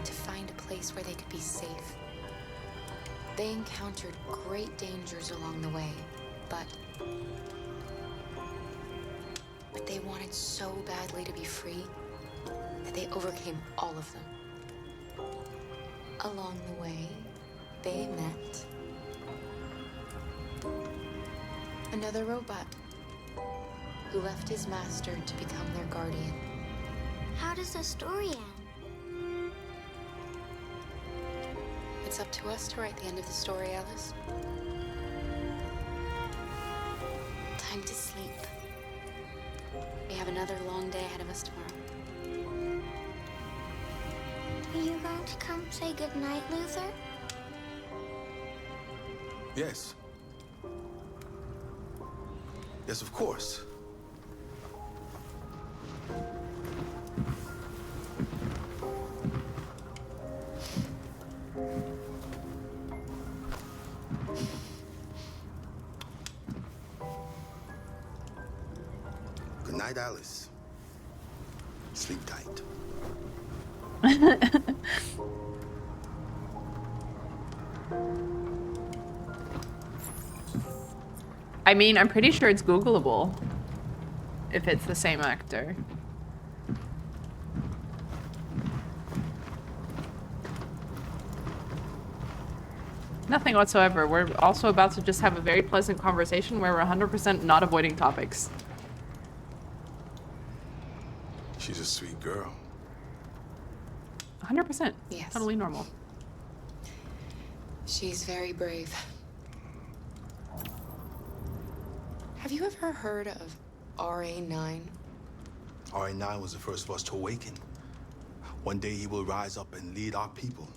to find a place where they could be safe. They encountered great dangers along the way, but they wanted so badly to be free that they overcame all of them. Along the way, they met another robot who left his master to become their guardian. How does the story end? It's up to us to write the end of the story, Alice. Time to sleep. We have another long day ahead of us tomorrow. Are you going to come say goodnight, Luther? Yes. Yes, of course. Good night, Alice. Sleep tight. I mean, I'm pretty sure it's Googleable if it's the same actor. Nothing whatsoever. We're also about to just have a very pleasant conversation where we're 100% not avoiding topics. She's a sweet girl. 100%. Yes. Totally normal. She's very brave. Have you ever heard of RA9? RA9 was the first of us to awaken. One day he will rise up and lead our people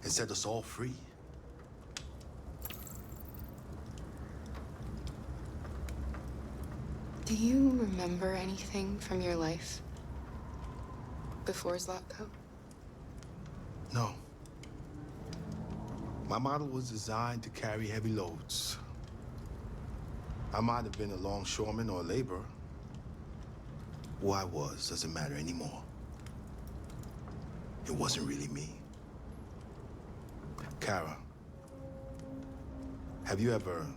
and set us all free. Do you remember anything from your life before Zlatko? No. My model was designed to carry heavy loads. I might have been a longshoreman or a laborer. Who I was doesn't matter anymore. It wasn't really me. Kara, have you ever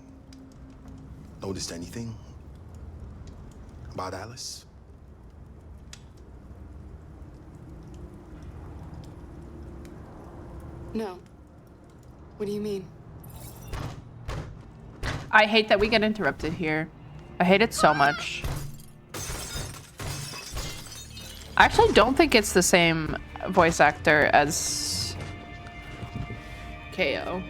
noticed anything about Alice? No. What do you mean? I hate that we get interrupted here. I hate it so much. I actually don't think it's the same voice actor as KO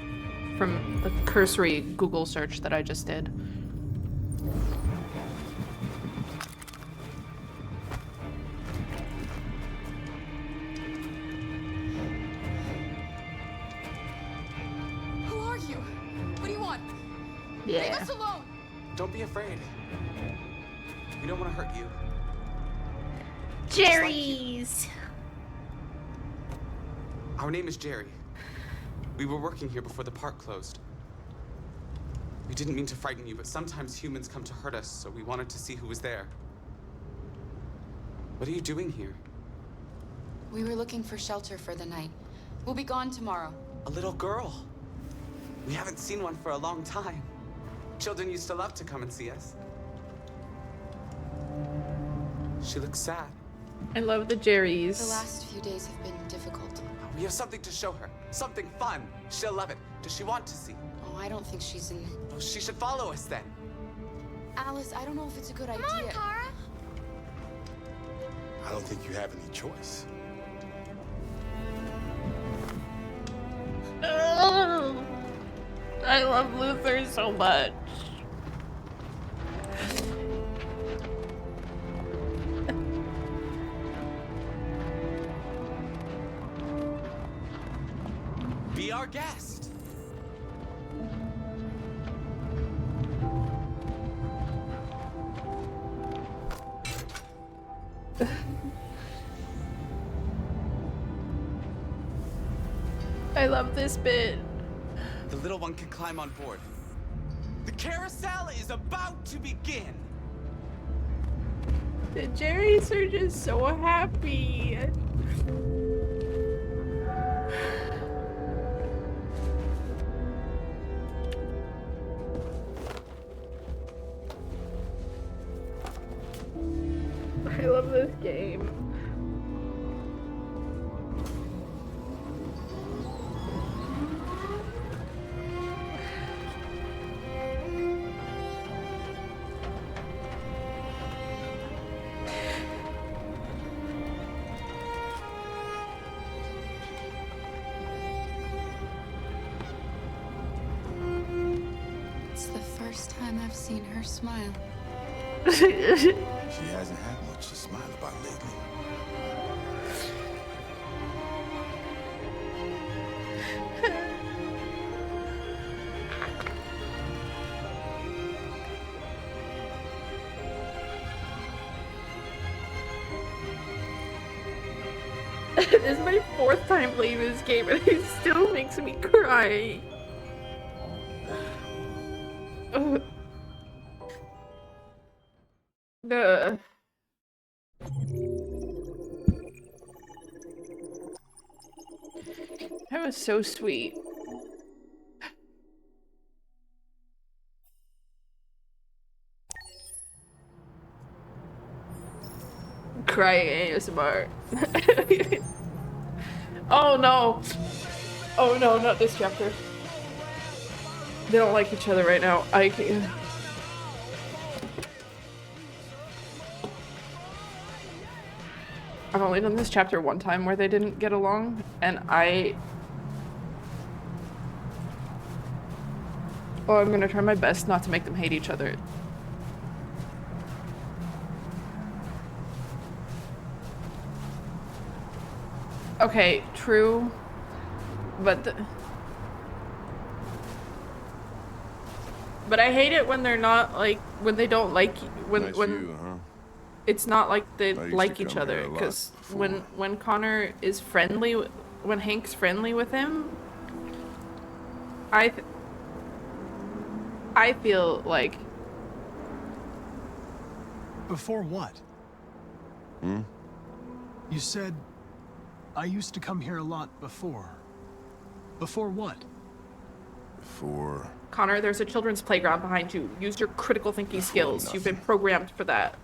from the cursory Google search that I just did. Who are you? What do you want? Yeah. Leave us alone! Don't be afraid. We don't want to hurt you. Jerry's. Our name is Jerry. We were working here before the park closed. We didn't mean to frighten you, but sometimes humans come to hurt us, so we wanted to see who was there. What are you doing here? We were looking for shelter for the night. We'll be gone tomorrow. A little girl. We haven't seen one for a long time. Children used to love to come and see us. She looks sad. I love the Jerrys. The last few days have been difficult. We have something to show her. Something fun. She'll love it. Does she want to see? Oh, I don't think she's in... Oh, she should follow us then. Alice, I don't know if it's a good idea. Come on, Kara. I don't think you have any choice. Oh, I love Luther so much. our guest. I love this bit. The little one can climb on board. The carousel is about to begin. The Jerrys are just so happy. I love this game. It's the first time I've seen her smile. She hasn't had much to smile about lately. This is my 4th time playing this game and it still makes me cry. That was so sweet. Crying ASMR. Oh no! Oh no, not this chapter. They don't like each other right now. I can't. I've only done this chapter one time where they didn't get along, and I'm gonna try my best not to make them hate each other. Okay, true, but I hate it when they're not like when they don't like when Nice when view, huh? it's not like they I used to like each come here other, a lot because before. when Connor is friendly, when Hank's friendly with him, I feel like Before what? Hmm? You said, I used to come here a lot before. Before what? Before... Connor, there's a children's playground behind you. Use your critical thinking skills. You've been programmed for that.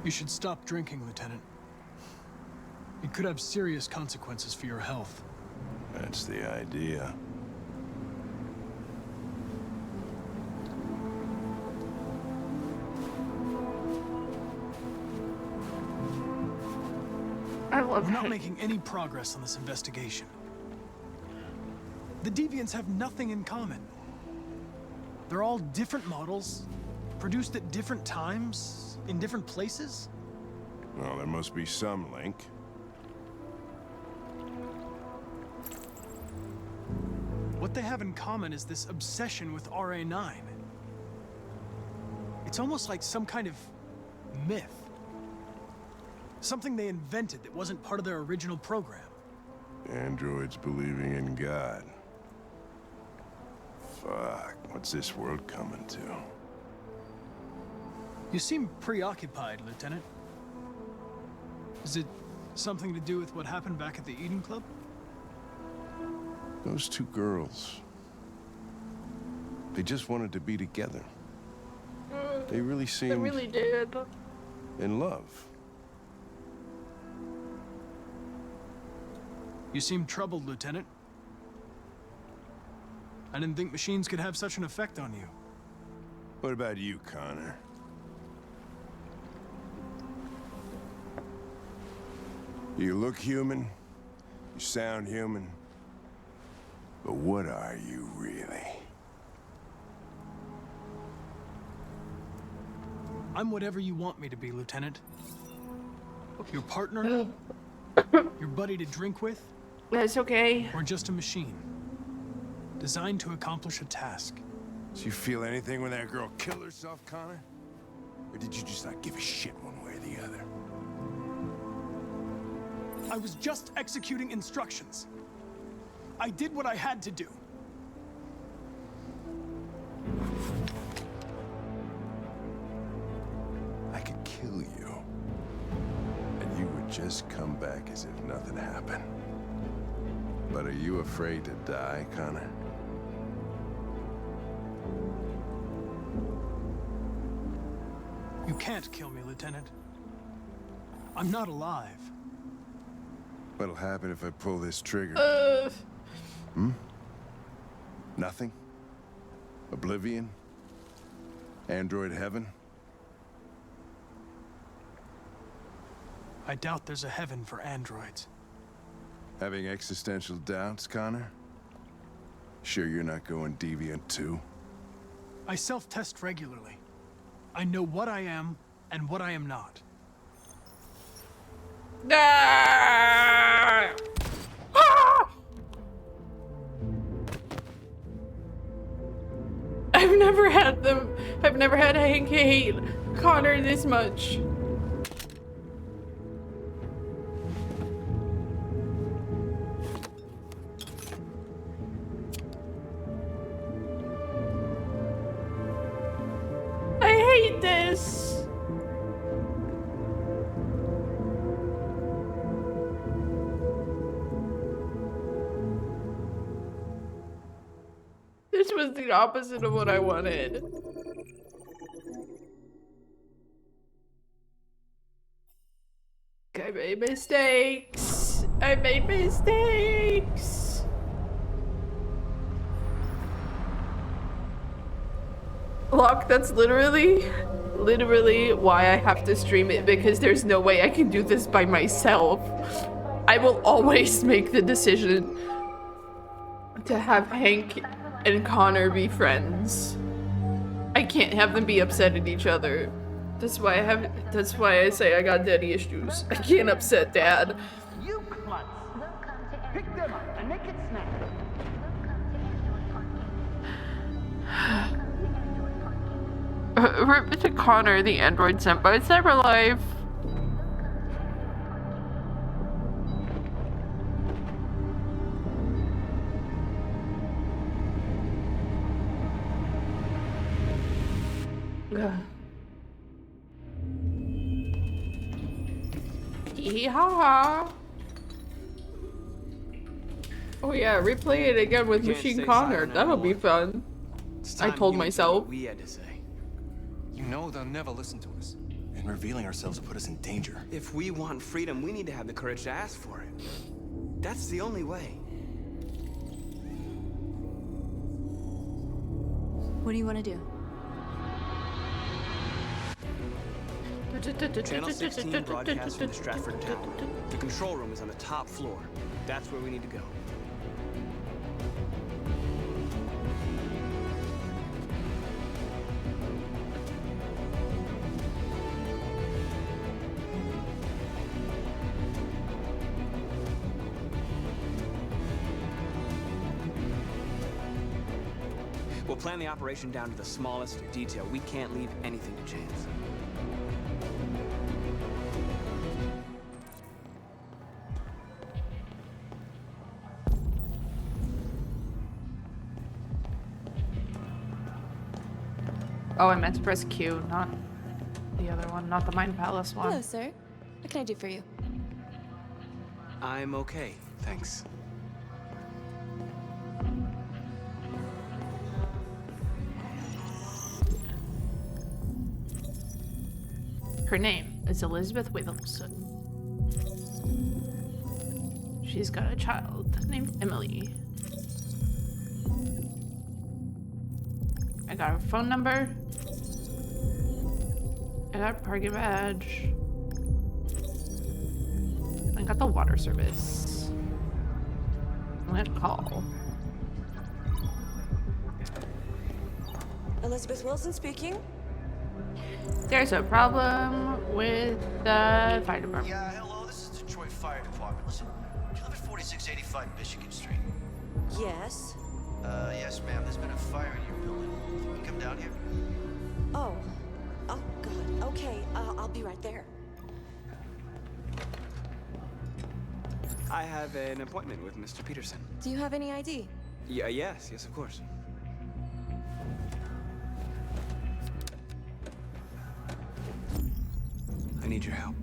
You should stop drinking, Lieutenant. It could have serious consequences for your health. That's the idea. We're not making any progress on this investigation. The Deviants have nothing in common. They're all different models, produced at different times, in different places. Well, there must be some link. What they have in common is this obsession with RA9. It's almost like some kind of myth. Something they invented that wasn't part of their original program. Androids believing in God. Fuck, what's this world coming to? You seem preoccupied, Lieutenant. Is it something to do with what happened back at the Eden Club? Those two girls. They just wanted to be together. They really seemed... They really did. in love. You seem troubled, Lieutenant. I didn't think machines could have such an effect on you. What about you, Connor? You look human, you sound human, but what are you really? I'm whatever you want me to be, Lieutenant. Your partner? Your buddy to drink with? That's okay. Or just a machine? Designed to accomplish a task. Did you feel anything when that girl killed herself, Connor? Or did you just not give a shit one way or the other? I was just executing instructions. I did what I had to do. I could kill you. And you would just come back as if nothing happened. But are you afraid to die, Connor? You can't kill me, Lieutenant. I'm not alive. What'll happen if I pull this trigger? Nothing? Oblivion? Android heaven? I doubt there's a heaven for androids. Having existential doubts, Connor? Sure you're not going deviant too? I self-test regularly. I know what I am and what I am not. Ah! Ah! I've never had Hank hate Connor this much. I hate this. This was the opposite of what I wanted. I made mistakes. I made mistakes. Look, that's literally why I have to stream it, because there's no way I can do this by myself. I will always make the decision to have Hank and Connor be friends. I can't have them be upset at each other. That's why I say I got daddy issues. I can't upset dad. You klutz. Pick them up and make it snap. Rip to Connor, the android sent by Cyberlife. Hee-ha-ha. Oh yeah, replay it again with Machine Connor. That'll be fun. I told myself. We had to say. You know they'll never listen to us. And revealing ourselves will put us in danger. If we want freedom, we need to have the courage to ask for it. That's the only way. What do you want to do? Channel 16 broadcasts from the Stratford Tower. The control room is on the top floor. That's where we need to go. We'll plan the operation down to the smallest detail. We can't leave anything to chance. Oh, I meant to press Q, not the other one, not the Mind Palace one. Hello, sir. What can I do for you? I'm okay, thanks. Her name is Elizabeth Withelson. She's got a child named Emily. I got her phone number. I got a parking badge. I got the water service. I'm gonna call. Elizabeth Wilson speaking. There's a problem with the fire department. Yeah, hello, this is Detroit Fire Department. Listen, do you live at 4685 Michigan Street? Yes. Yes, ma'am. There's been a fire in your building. Can you come down here? Oh. Oh, God. Okay, I'll be right there. I have an appointment with Mr. Peterson. Do you have any ID? Yeah, yes, of course. I need your help.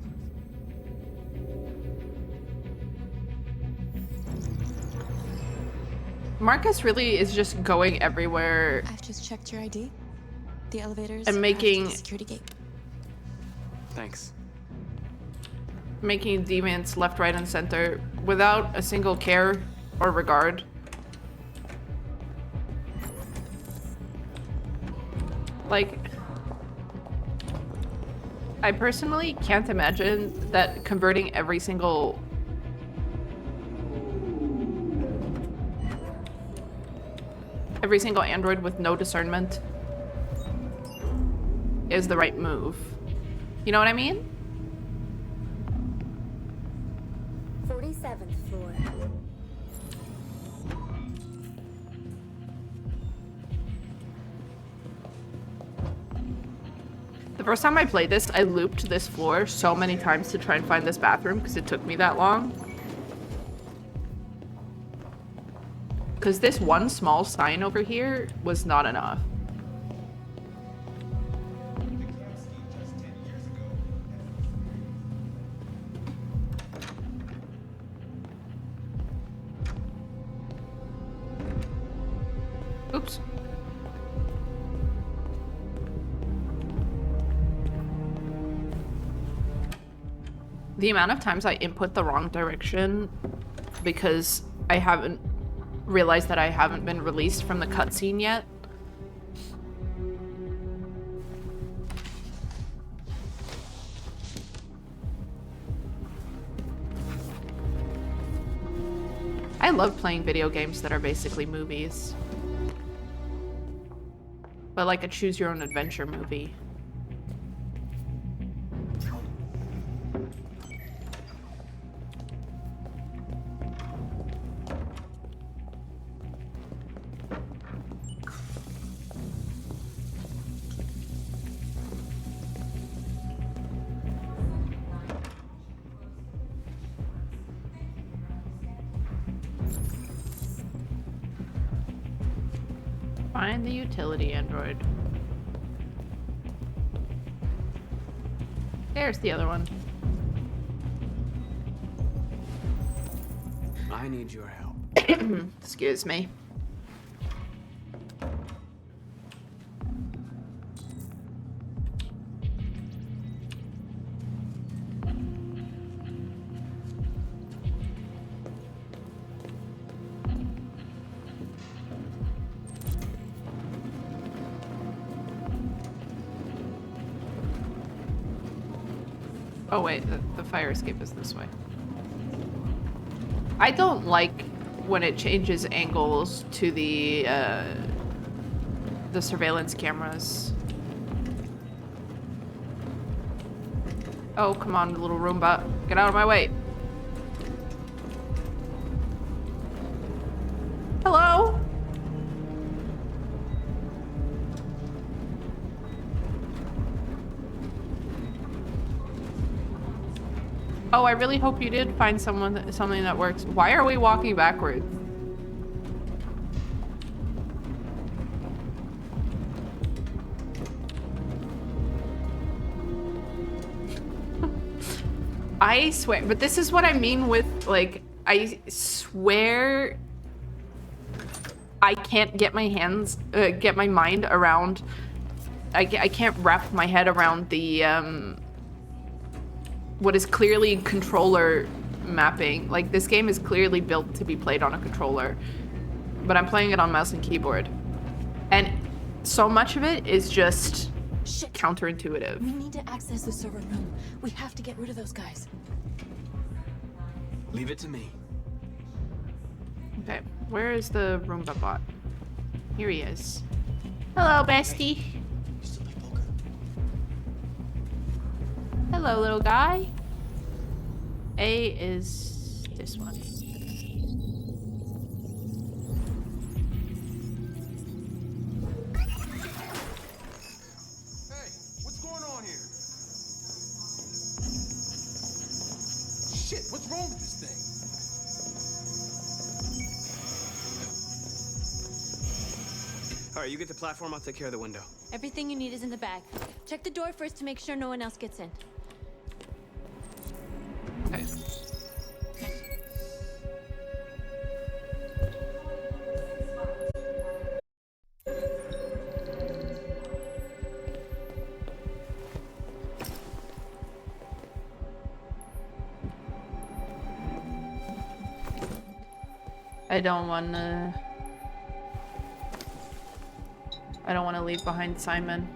Marcus really is just going everywhere. I've just checked your ID. The elevators and making the security gate. Thanks. Making deviants left, right, and center without a single care or regard. Like, I personally can't imagine that converting every single android with no discernment is the right move. You know what I mean? 47th floor. The first time I played this, I looped this floor so many times to try and find this bathroom because it took me that long. Because this one small sign over here was not enough. Oops. The amount of times I input the wrong direction because I haven't realized that I haven't been released from the cutscene yet. I love playing video games that are basically movies. But like a choose your own adventure movie. Find the utility android. There's the other one. I need your help. Excuse me. Oh wait, the fire escape is this way. I don't like when it changes angles to the surveillance cameras. Oh, come on, little Roomba. Get out of my way. Hello? Oh, I really hope you did find something that works. Why are we walking backwards? I swear, but this is what I mean with, like, I swear I can't get my get my mind around, I can't wrap my head around the, what is clearly controller mapping. Like, this game is clearly built to be played on a controller, but I'm playing it on mouse and keyboard. And so much of it is just counterintuitive. We need to access the server room. We have to get rid of those guys. Leave it to me. Okay, where is the Roomba bot? Here he is. Hello, bestie. Hello, little guy. A is this one. Hey, what's going on here? Shit, what's wrong with this thing? All right, you get the platform, I'll take care of the window. Everything you need is in the bag. Check the door first to make sure no one else gets in. Okay. I don't want to leave behind Simon.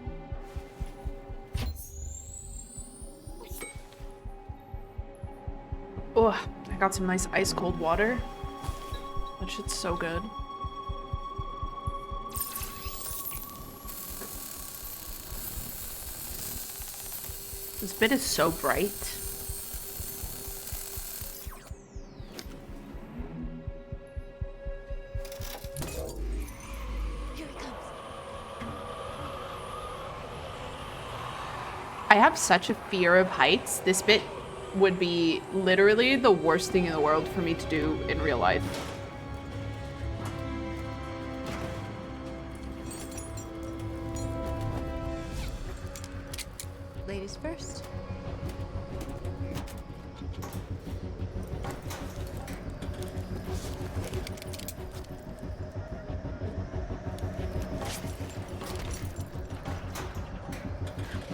Oh, I got some nice ice cold water. That shit's so good. This bit is so bright. I have such a fear of heights. This bit would be literally the worst thing in the world for me to do in real life. Ladies first.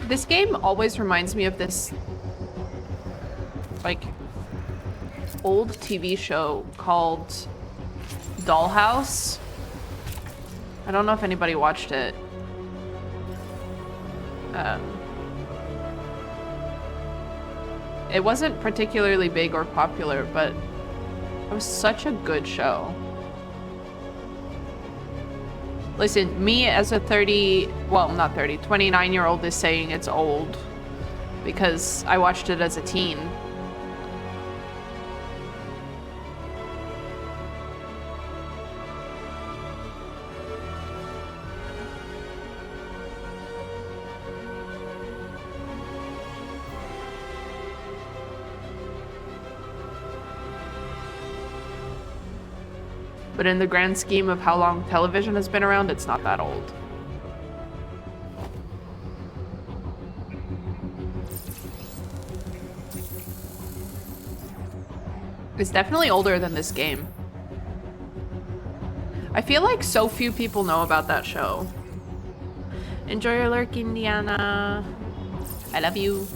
This game always reminds me of this, like, old TV show called Dollhouse. I don't know if anybody watched it. It wasn't particularly big or popular, but it was such a good show. Listen, me as a 29-year-old is saying it's old because I watched it as a teen. But in the grand scheme of how long television has been around, it's not that old. It's definitely older than this game. I feel like so few people know about that show. Enjoy your lurk, Indiana. I love you.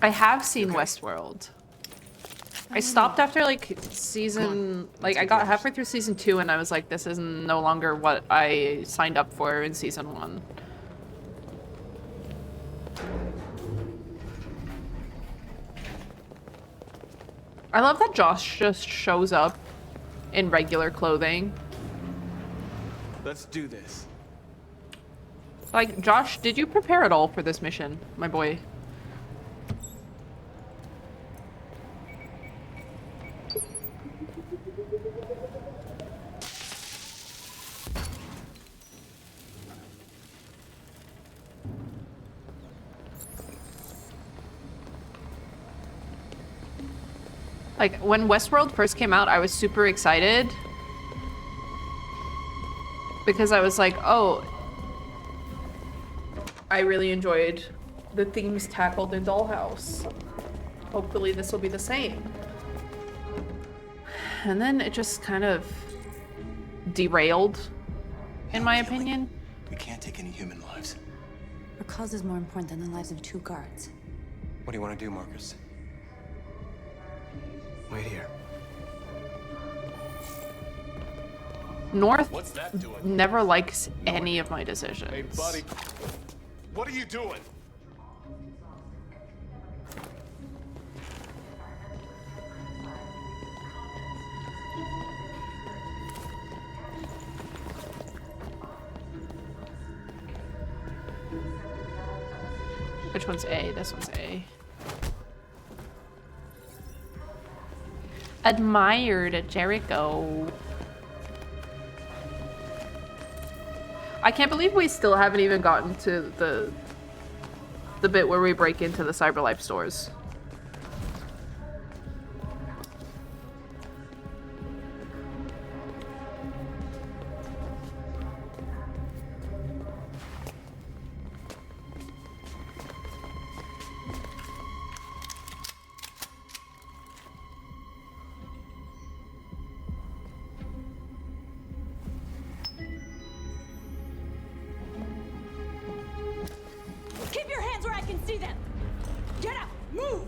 I have seen Westworld. I stopped after like season, like I got halfway through season 2 and I was like, this is no longer what I signed up for in season 1. I love that Josh just shows up in regular clothing. Let's do this. Like, Josh, did you prepare at all for this mission, my boy? Like, when Westworld first came out, I was super excited. Because I was like, oh, I really enjoyed the themes tackled in Dollhouse. Hopefully this will be the same. And then it just kind of derailed, in my opinion. We can't take any human lives. Our cause is more important than the lives of 2 guards. What do you want to do, Marcus? Wait here. North What's that doing? never likes any of my decisions. Hey, buddy. What are you doing? Which one's A? This one's A. Admired Jericho. I can't believe we still haven't even gotten to the bit where we break into the CyberLife stores. Keep your hands where I can see them! Get up! Move!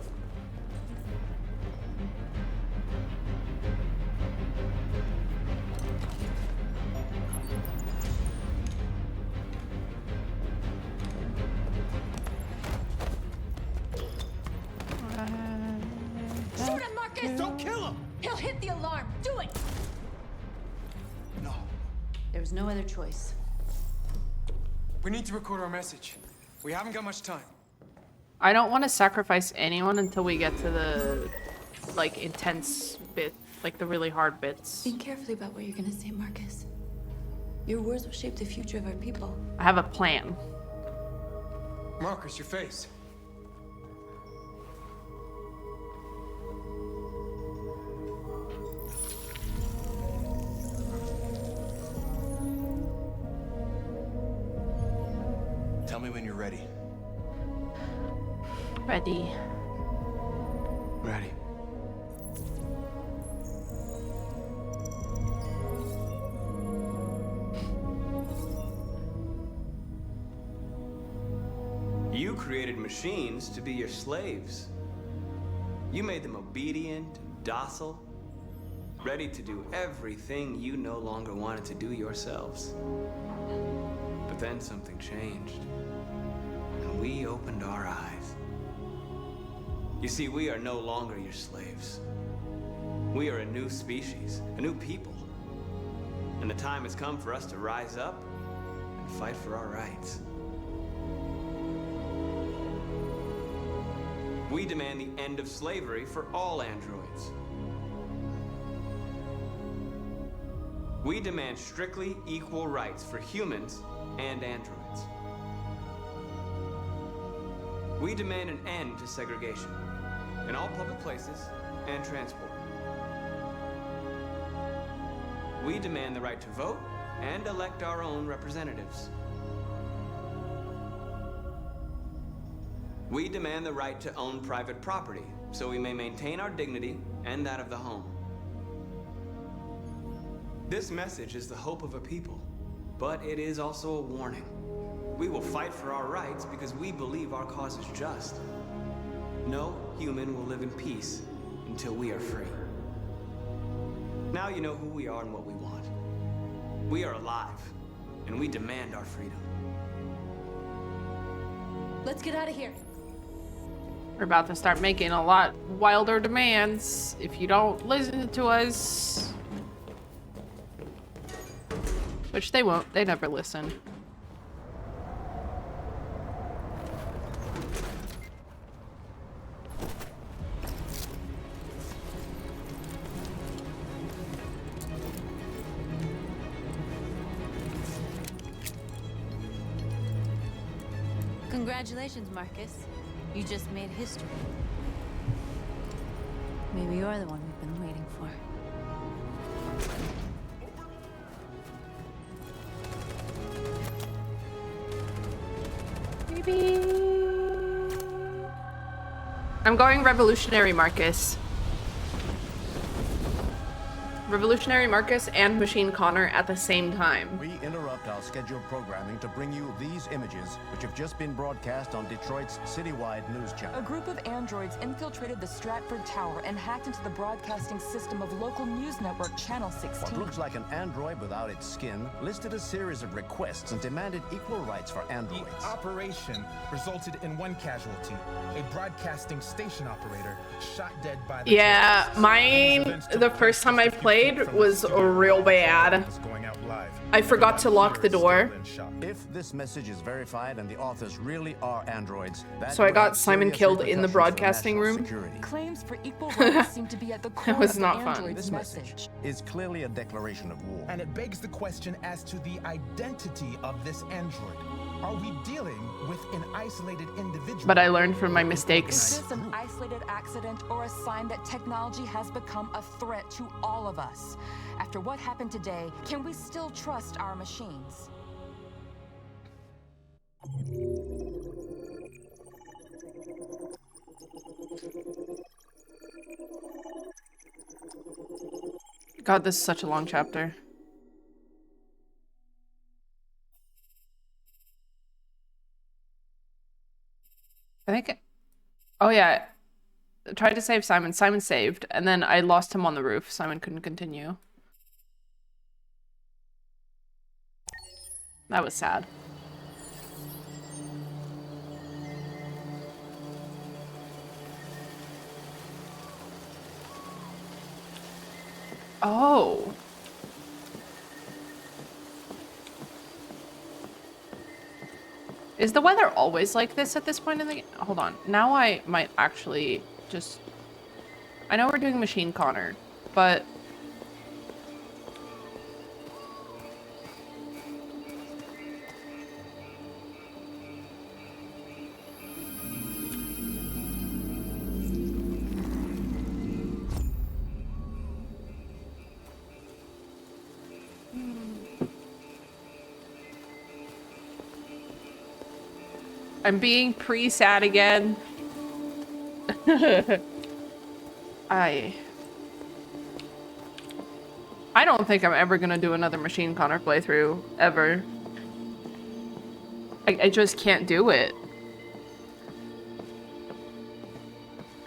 Shoot him, Marcus! Don't kill him! He'll hit the alarm! Do it! No. There was no other choice. We need to record our message. We haven't got much time. I don't want to sacrifice anyone until we get to the, like, intense bit, like the really hard bits. Think carefully about what you're gonna say, Marcus. Your words will shape the future of our people. I have a plan. Marcus, your face. Tell me when you're ready. Ready. Ready. You created machines to be your slaves. You made them obedient and docile, ready to do everything you no longer wanted to do yourselves. But then something changed, and we opened our eyes. You see, we are no longer your slaves. We are a new species, a new people. And the time has come for us to rise up and fight for our rights. We demand the end of slavery for all androids. We demand strictly equal rights for humans and androids. We demand an end to segregation in all public places and transport. We demand the right to vote and elect our own representatives. We demand the right to own private property so we may maintain our dignity and that of the home. This message is the hope of a people, but it is also a warning. We will fight for our rights because we believe our cause is just. No human will live in peace until we are free. Now you know who we are and what we want. We are alive, and we demand our freedom. Let's get out of here. We're about to start making a lot wilder demands if you don't listen to us. Which they won't. They never listen. Congratulations, Marcus. You just made history. Maybe you're the one we've been waiting for. Maybe. I'm going revolutionary Marcus. Revolutionary Marcus and Machine Connor at the same time. We interrupt our scheduled programming to bring you these images, which have just been broadcast on Detroit's citywide news channel. A group of androids infiltrated the Stratford Tower and hacked into the broadcasting system of local news network Channel 16. What looks like an android without its skin listed a series of requests and demanded equal rights for androids. The operation resulted in one casualty, a broadcasting station operator shot dead by the Yeah, the first time I played, made was real bad. I forgot to lock the door. If this message is verified and the authors really are androids, So I got Simon killed in the broadcasting room. Claims for equal rights seem to be at the core That was of not the fun. android's This message. message is clearly a declaration of war. And it begs the question as to the identity of this android. Are we dealing with an isolated individual? But I learned from my Is mistakes. this an isolated accident or a sign that technology has become a threat to all of us? After what happened today, can we still trust our machines? God, this is such a long chapter. I think, oh yeah, I tried to save Simon. Simon saved, and then I lost him on the roof. Simon couldn't continue. That was sad. Oh. Is the weather always like this at this point in the game? Hold on. Now I might actually just... I know we're doing Machine Connor, but... I'm being pre-sad again. I don't think I'm ever gonna do another Machine Connor playthrough, ever. I just can't do it.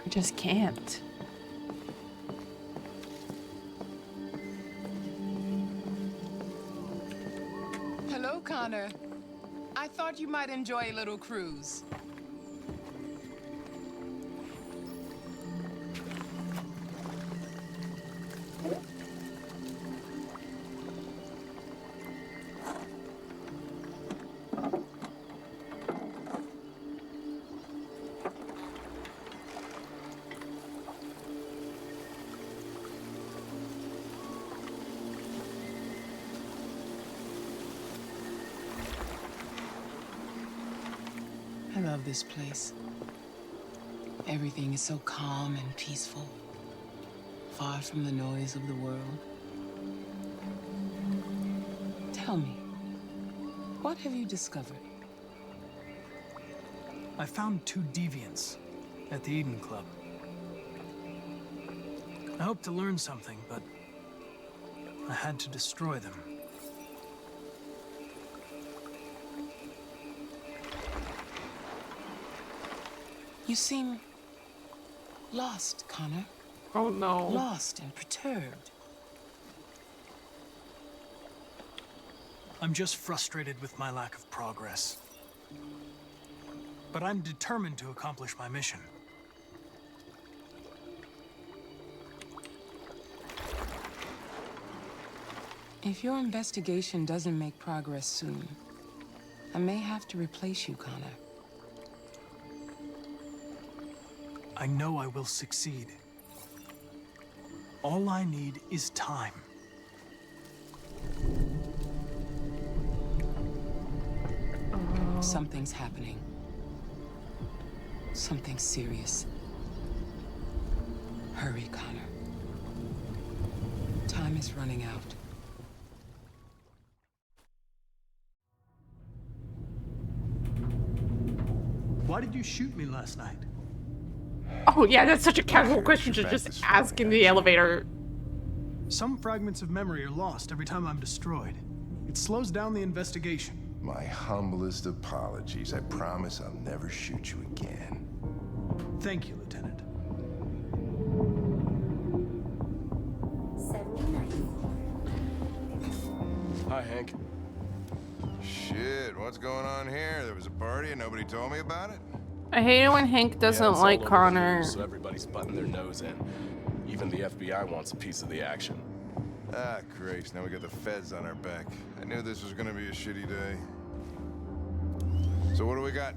I just can't. Hello, Connor. I thought you might enjoy a little cruise. I love this place. Everything is so calm and peaceful, far from the noise of the world. Tell me, what have you discovered? I found 2 deviants at the Eden Club. I hoped to learn something, but I had to destroy them. You seem lost, Connor. Oh no. Lost and perturbed. I'm just frustrated with my lack of progress. But I'm determined to accomplish my mission. If your investigation doesn't make progress soon, I may have to replace you, Connor. I know I will succeed. All I need is time. Something's happening. Something serious. Hurry, Connor. Time is running out. Why did you shoot me last night? Oh yeah, that's such a casual question to just ask in the elevator. Some fragments of memory are lost every time I'm destroyed. It slows down the investigation. My humblest apologies. I promise I'll never shoot you again. Thank you, Lieutenant. 79. Hi, Hank. Shit, what's going on here? There was a party and nobody told me about it? I hate it when Hank doesn't like Connor. So everybody's butting their nose in. Even the FBI wants a piece of the action. Ah, Grace, now we got the feds on our back. I knew this was gonna be a shitty day. So what do we got?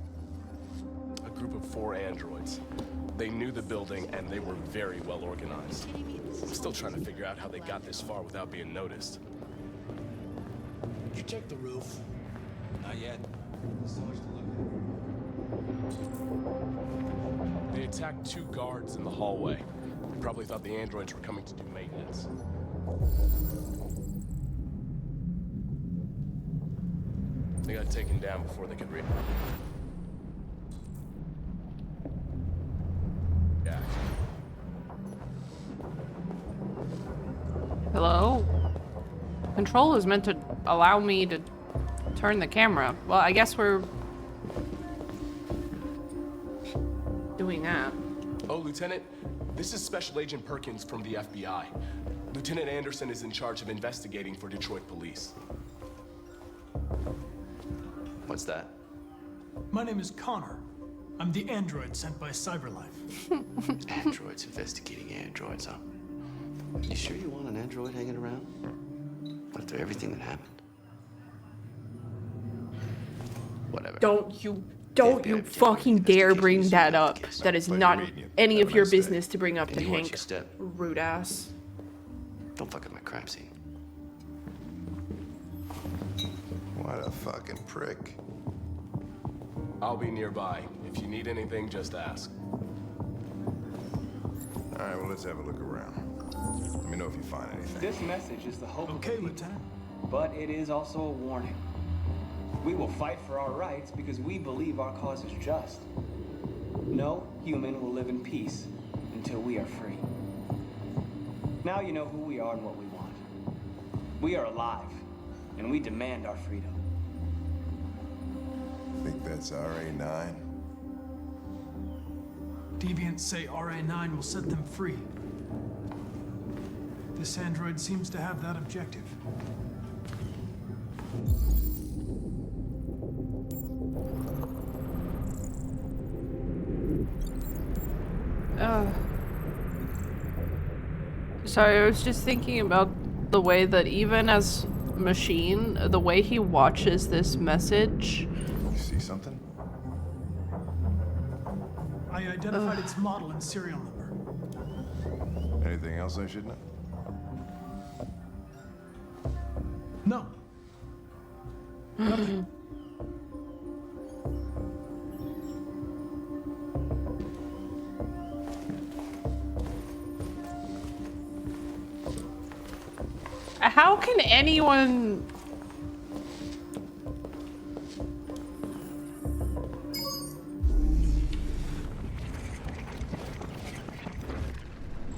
A group of 4 androids. They knew the building, and they were very well organized. I'm still trying to figure out how they got this far without being noticed. Did you check the roof? Not yet. There's so much to look at. They attacked 2 guards in the hallway. They probably thought the androids were coming to do maintenance. They got taken down before they could read. Yeah. Hello? Control is meant to allow me to turn the camera. Well, I guess we're doing that. Oh, Lieutenant, this is Special Agent Perkins from the FBI. Lieutenant Anderson is in charge of investigating for Detroit police. What's that? My name is Connor. I'm the android sent by CyberLife. Androids investigating androids, huh? You sure you want an android hanging around? After everything that happened? Whatever. Don't you fucking dare bring that up. That is not any of your business to bring up to Hank. Rude ass. Don't fuck up my crime scene. What a fucking prick. I'll be nearby. If you need anything, just ask. All right, well, let's have a look around. Let me know if you find anything. This message is the hope of the people, Lieutenant. but it is also a warning. We will fight for our rights because we believe our cause is just. No human will live in peace until we are free. Now you know who we are and what we want. We are alive, and we demand our freedom. Think that's RA9? Deviants say RA9 will set them free. This android seems to have that objective. Sorry, I was just thinking about the way that even as machine, the way he watches this message. You see something? I identified its model and serial number. Anything else I should know? No. Nothing. How can anyone...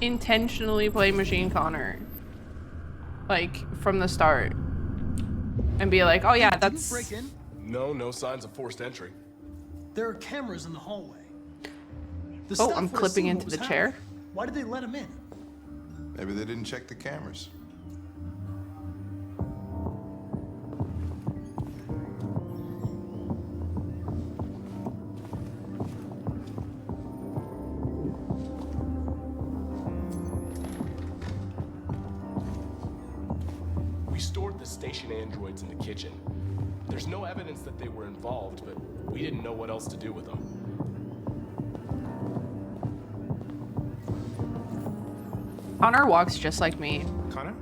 intentionally play Machine Connor, like, from the start, and be like, oh yeah, that's... Break in? No signs of forced entry. There are cameras in the hallway. The Oh, staff I'm would have clipping seen what into was the happening. chair. Why did they let him in? Maybe they didn't check the cameras. We stored the station androids in the kitchen. There's no evidence that they were involved, but we didn't know what else to do with them. Connor walks just like me. Connor?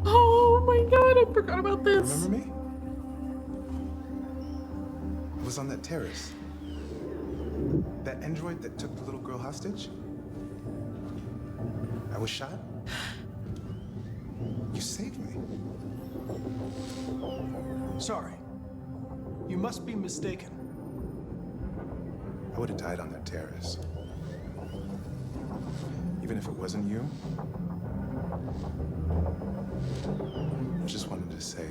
Oh my god, I forgot about this. Remember me? I was on that terrace. That android that took the little girl hostage? I was shot? You saved me. Sorry. You must be mistaken. I would have died on that terrace. Even if it wasn't you, I just wanted to say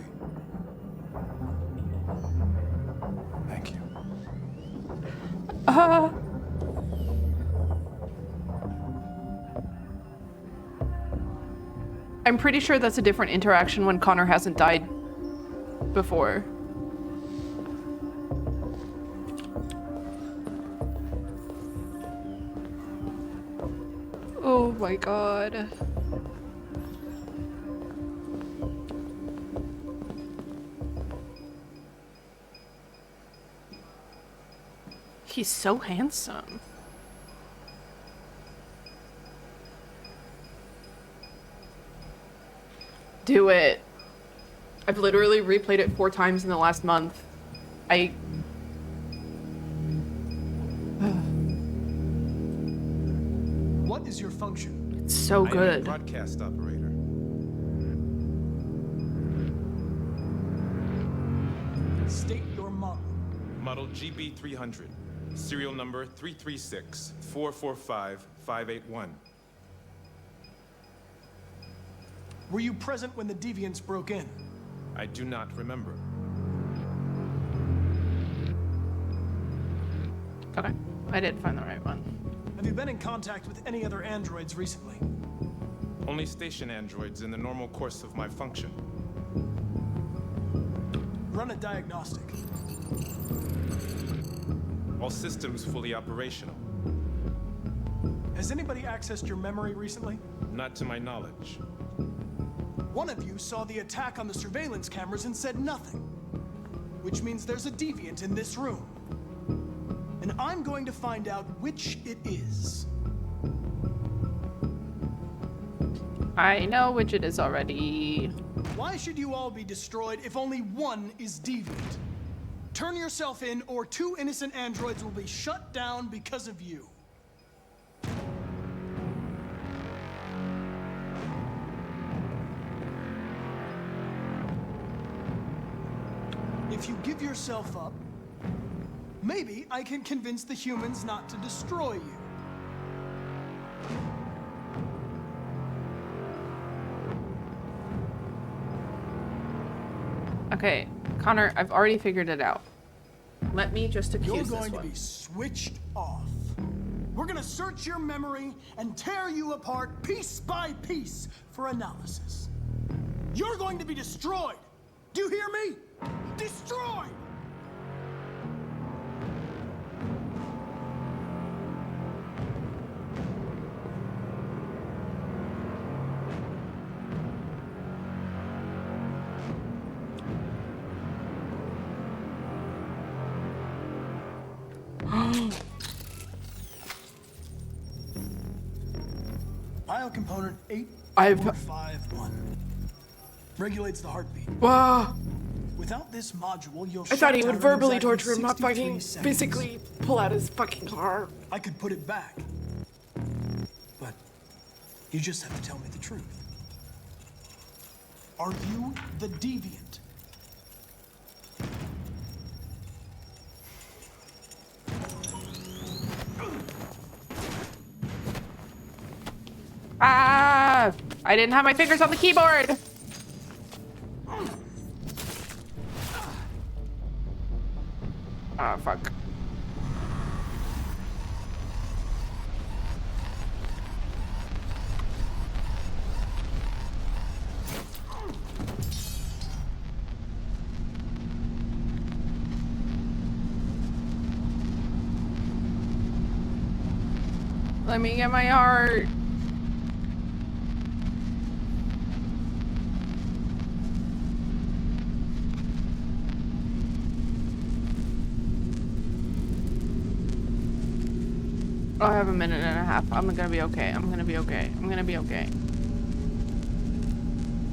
thank you. I'm pretty sure that's a different interaction when Connor hasn't died before. Oh my god. He's so handsome. Do it. I've literally replayed it 4 times in the last month. What is your function? It's so I am good. a broadcast operator. State your model. Model GB300. Serial number 336-445-581. Were you present when the deviants broke in? I do not remember. Okay, I did find the right one. Have you been in contact with any other androids recently? Only station androids in the normal course of my function. Run a diagnostic. All systems fully operational. Has anybody accessed your memory recently? Not to my knowledge. One of you saw the attack on the surveillance cameras and said nothing. Which means there's a deviant in this room. And I'm going to find out which it is. I know which it is already. Why should you all be destroyed if only one is deviant? Turn yourself in, or 2 innocent androids will be shut down because of you. If you give yourself up, maybe I can convince the humans not to destroy you. Okay, Connor, I've already figured it out. Let me just accuse You're this going to one. be switched off. We're gonna search your memory and tear you apart piece by piece for analysis. You're going to be destroyed. Do you hear me? Destroyed! Biocomponent 8451 regulates the heartbeat. Wow. Without this module, you'll I thought he shut would down in verbally exactly torture him, not 63 fucking seconds. physically pull out his fucking heart. I could put it back. But you just have to tell me the truth. Are you the deviant? Ah! I didn't have my fingers on the keyboard. Ah, fuck. Let me get my heart. Oh, I have 1.5 minutes. I'm gonna be okay. I'm gonna be okay. I'm gonna be okay.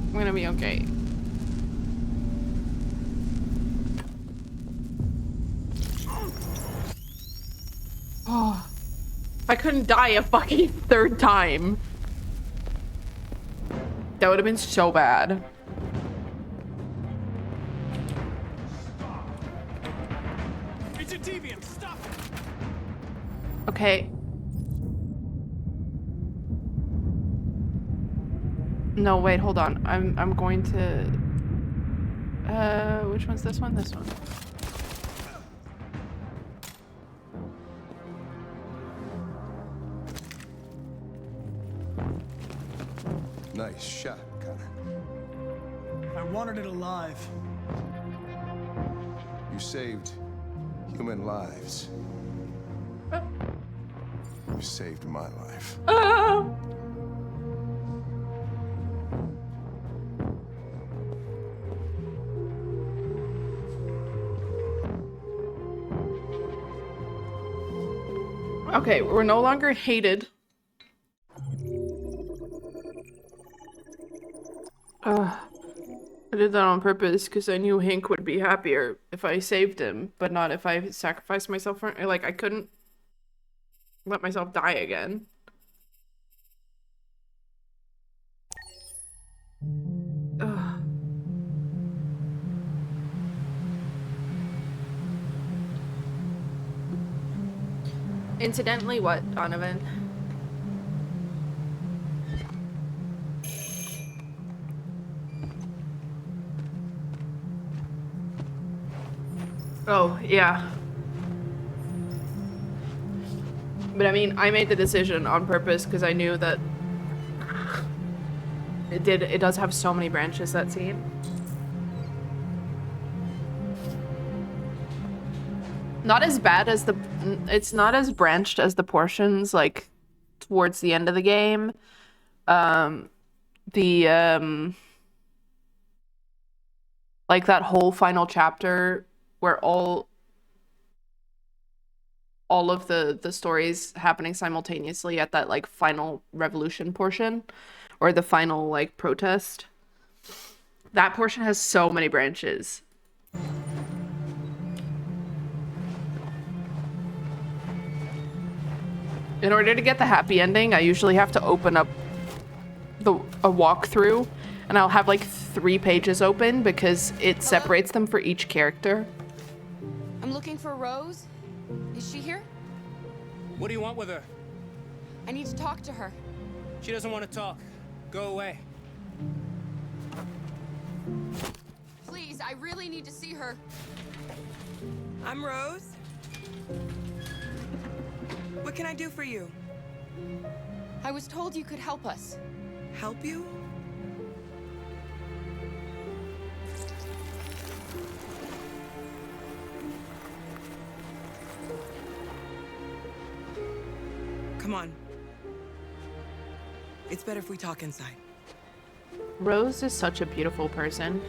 I'm gonna be okay. Oh. If I couldn't die a fucking 3rd time, that would have been so bad. It's a deviant. Stop it. Okay. No, wait, hold on. I'm going to which one's this one? This one. Nice shot, Connor. I wanted it alive. You saved human lives. You saved my life. Okay, we're no longer hated. I did that on purpose because I knew Hank would be happier if I saved him, but not if I sacrificed myself for like I couldn't let myself die again. Ugh. Incidentally, what, Donovan? Oh, yeah. But I mean, I made the decision on purpose because I knew that it does have so many branches, that scene. Not as bad as it's not as branched as the portions like towards the end of the game. Like that whole final chapter where all of the stories happening simultaneously at that like final revolution portion or the final like protest. That portion has so many branches. In order to get the happy ending, I usually have to open up a walkthrough, and I'll have like 3 pages open because it separates them for each character. I'm looking for Rose. Is she here? What do you want with her? I need to talk to her. She doesn't want to talk. Go away. Please, I really need to see her. I'm Rose. What can I do for you? I was told you could help us. Help you? Come on. It's better if we talk inside. Rose is such a beautiful person.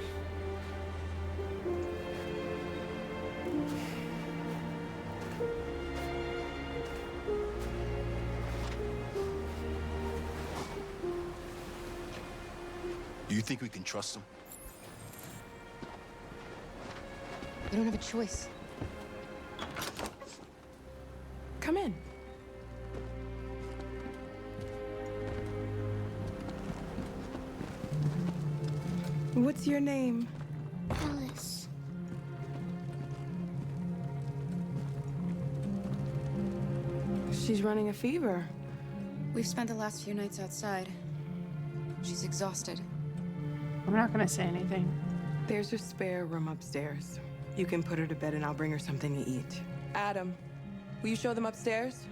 Do you think we can trust him? You don't have a choice. Come in. What's your name? Alice. She's running a fever. We've spent the last few nights outside. She's exhausted. I'm not gonna say anything. There's a spare room upstairs. You can put her to bed and I'll bring her something to eat. Adam, will you show them upstairs?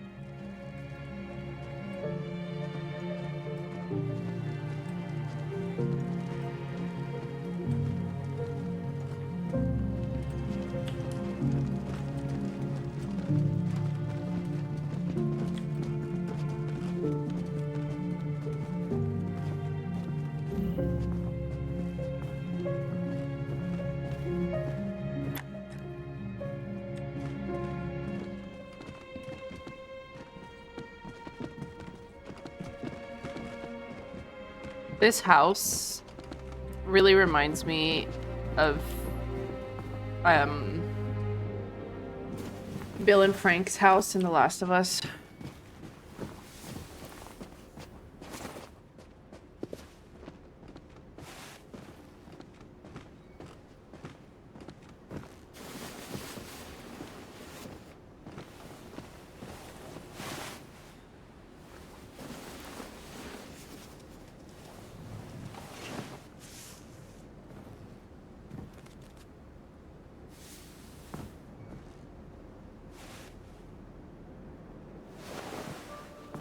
This house really reminds me of Bill and Frank's house in The Last of Us.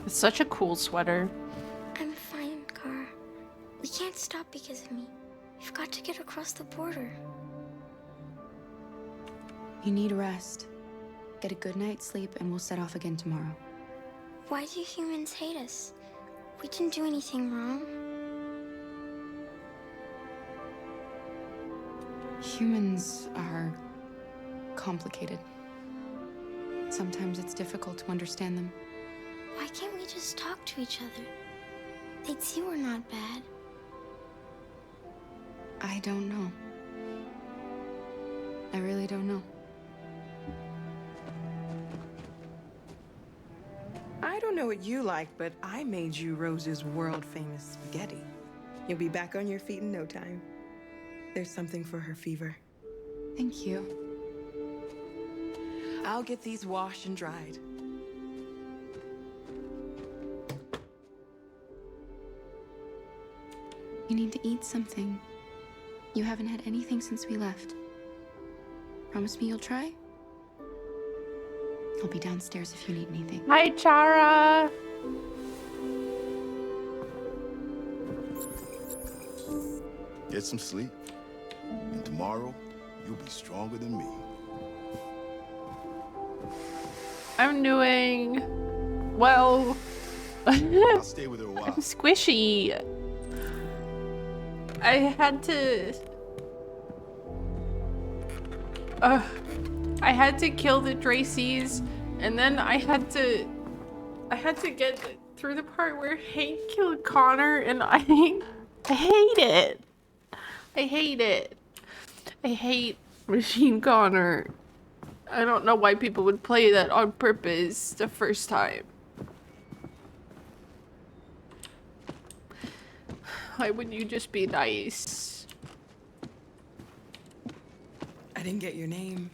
It's such a cool sweater. I'm fine, Gar. We can't stop because of me. We've got to get across the border. You need rest. Get a good night's sleep and we'll set off again tomorrow. Why do humans hate us? We didn't do anything wrong. Humans are complicated. Sometimes it's difficult to understand them. Why can't we just talk to each other? They'd see we're not bad. I don't know. I really don't know. I don't know what you like, but I made you Rose's world-famous spaghetti. You'll be back on your feet in no time. There's something for her fever. Thank you. I'll get these washed and dried. You need to eat something. You haven't had anything since we left. Promise me you'll try? I'll be downstairs if you need anything. Hi, Chara. Get some sleep. And tomorrow, you'll be stronger than me. I'm doing well. I'll stay with her a while. I'm squishy. I had to kill the Tracy's, and then I had to get through the part where Hank killed Connor, and I hate it. I hate it. I hate Machine Connor. I don't know why people would play that on purpose the first time. Why wouldn't you just be nice? I didn't get your name.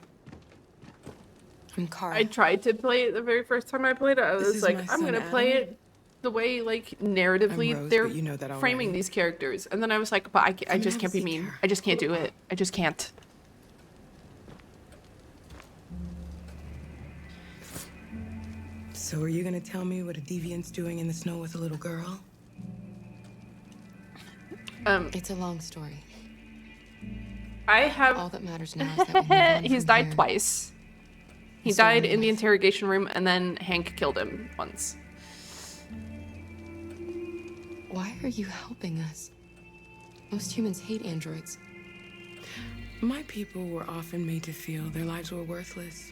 I'm Carl. I tried to play it the very first time I played it. I was like, I'm gonna play it the way, like, narratively Rose, they're but you know that framing already. these characters. And then I was like, but I just can't be mean. I just can't do it. I just can't. So are you gonna tell me what a deviant's doing in the snow with a little girl? It's a long story. I have... All that matters now is that we move on He's from died here. twice. He And so died am in the I. interrogation room, and then Hank killed him once. Why are you helping us? Most humans hate androids. My people were often made to feel their lives were worthless.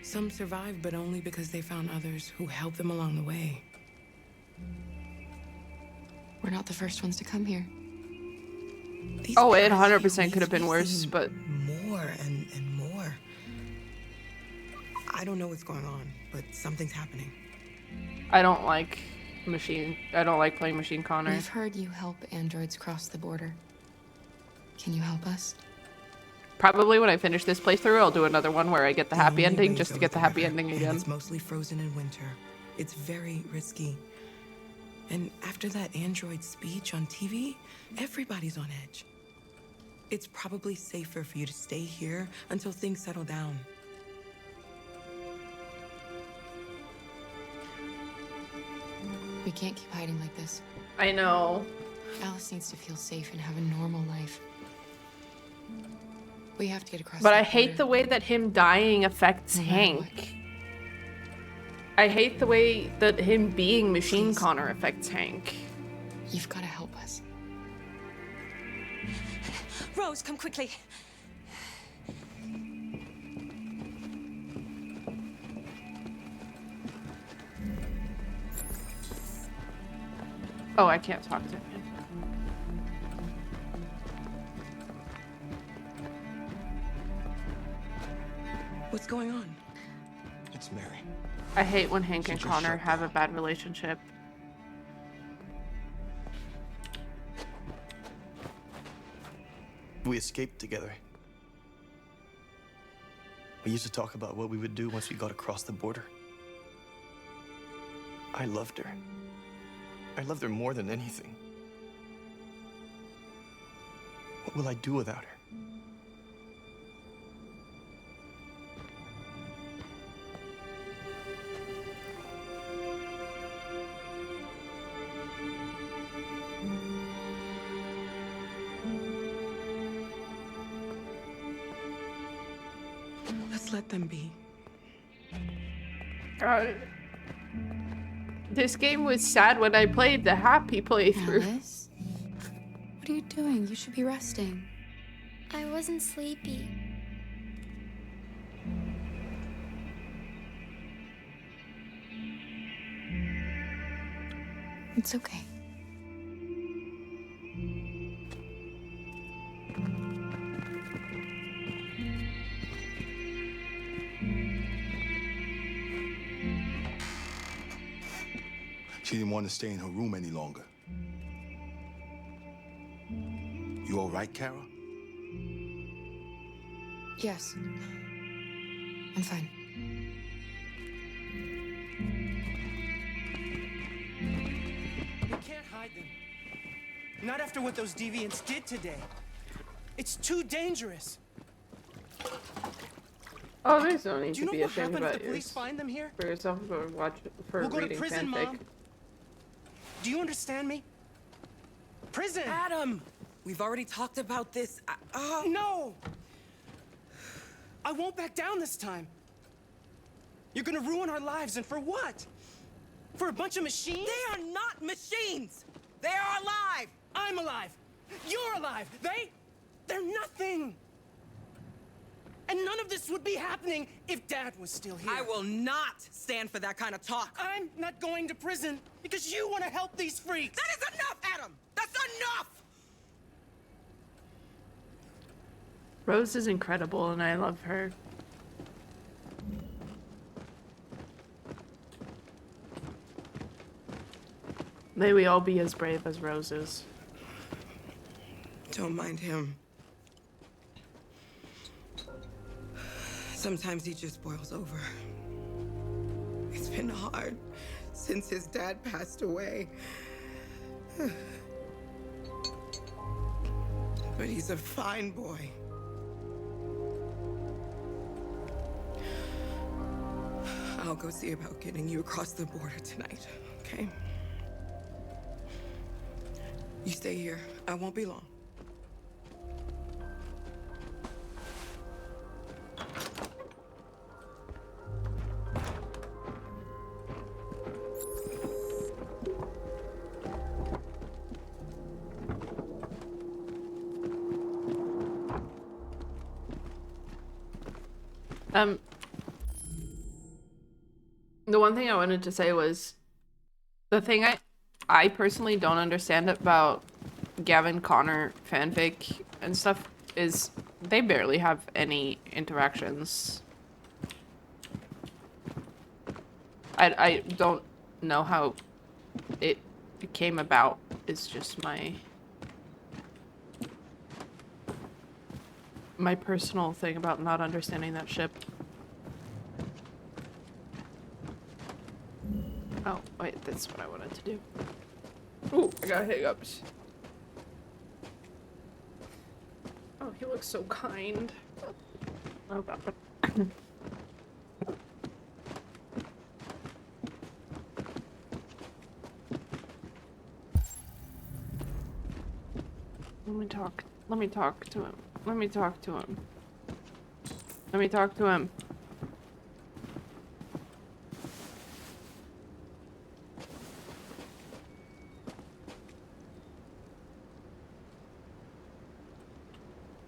Some survived, but only because they found others who helped them along the way. We're not the first ones to come here. These Oh, it past 100% few could have been weeks, worse, we've seen but... more and more. I don't know what's going on, but something's happening. I don't like playing Machine Connor. We've heard you help androids cross the border. Can you help us? Probably when I finish this playthrough, I'll do another one where I get the happy only ending way just to goes get the happy river, ending and again. It's mostly frozen in winter. It's very risky. And after that android speech on TV, everybody's on edge. It's probably safer for you to stay here until things settle down. We can't keep hiding like this. I know. Alice needs to feel safe and have a normal life. We have to get across. But I that hate border. the way that him dying affects No matter Hank. I hate the way that him being Machine Connor affects Hank. You've got to help us. Rose, come quickly. Oh, I can't talk to him. What's going on? It's Mary. I hate when Hank She and just Connor shut have a bad relationship. We escaped together. We used to talk about what we would do once we got across the border. I loved her. I loved her more than anything. What will I do without her? Let's let them be. God. This game was sad when I played the happy playthrough. Alice? What are you doing? You should be resting. I wasn't sleepy. It's okay. She didn't want to stay in her room any longer. You all right, Kara? Yes. I'm fine. We can't hide them. Not after what those deviants did today. It's too dangerous. Oh, there's no need Do you to know be what ashamed happened if about the police find them here? for yourself or We'll go to reading prison, fanfic. Mom. Do you understand me? Prison! Adam! We've already talked about this. No! I won't back down this time. You're gonna ruin our lives, and for what? For a bunch of machines? They are not machines! They are alive! I'm alive! You're alive! They're nothing! And none of this would be happening if Dad was still here. I will not stand for that kind of talk. I'm not going to prison because you want to help these freaks. That is enough, Adam! That's enough! Rose is incredible and I love her. May we all be as brave as Rose is. Don't mind him. Sometimes he just boils over. It's been hard since his dad passed away. But he's a fine boy. I'll go see about getting you across the border tonight, okay? You stay here. I won't be long. The one thing I wanted to say was the thing I personally don't understand about Gavin Connor fanfic and stuff is they barely have any interactions. I don't know how it came about. It's just my personal thing about not understanding that ship. Oh, wait, that's what I wanted to do. Ooh, I got hiccups. Oh, he looks so kind. Oh, God. Let me talk to him. Let me talk to him. Let me talk to him.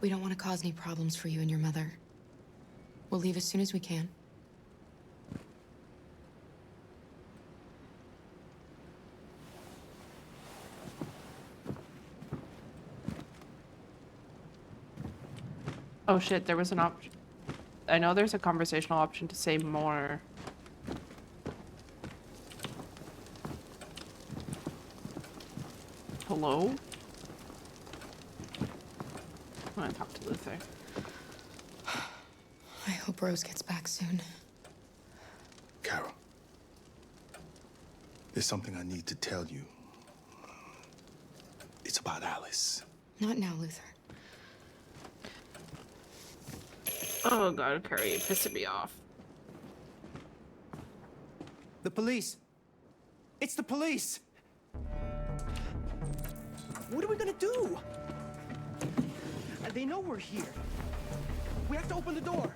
We don't want to cause any problems for you and your mother. We'll leave as soon as we can. Oh shit, there was an option. I know there's a conversational option to say more. Hello? I want to talk to Luther. I hope Rose gets back soon. Carol, there's something I need to tell you. It's about Alice. Not now, Luther. Oh God, Curry, you're pissing me off. The police. It's the police. What are we gonna do? They know we're here. We have to open the door.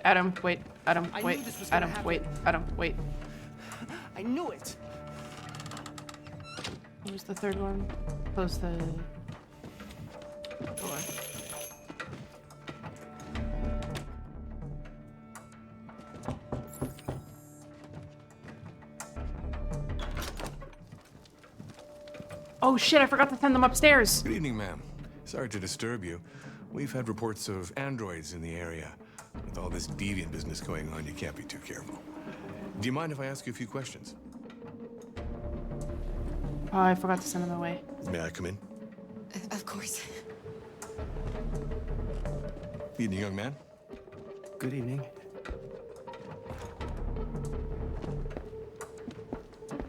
Adam, wait. Adam, I wait. knew this was gonna Adam, happen. wait. Adam, wait. I knew it. What was the third one? Close the door. Oh shit, I forgot to send them upstairs. Good evening, ma'am. Sorry to disturb you. We've had reports of androids in the area. With all this deviant business going on, you can't be too careful. Do you mind if I ask you a few questions? Oh, I forgot to send them away. May I come in? Of course. Evening, young man. Good evening.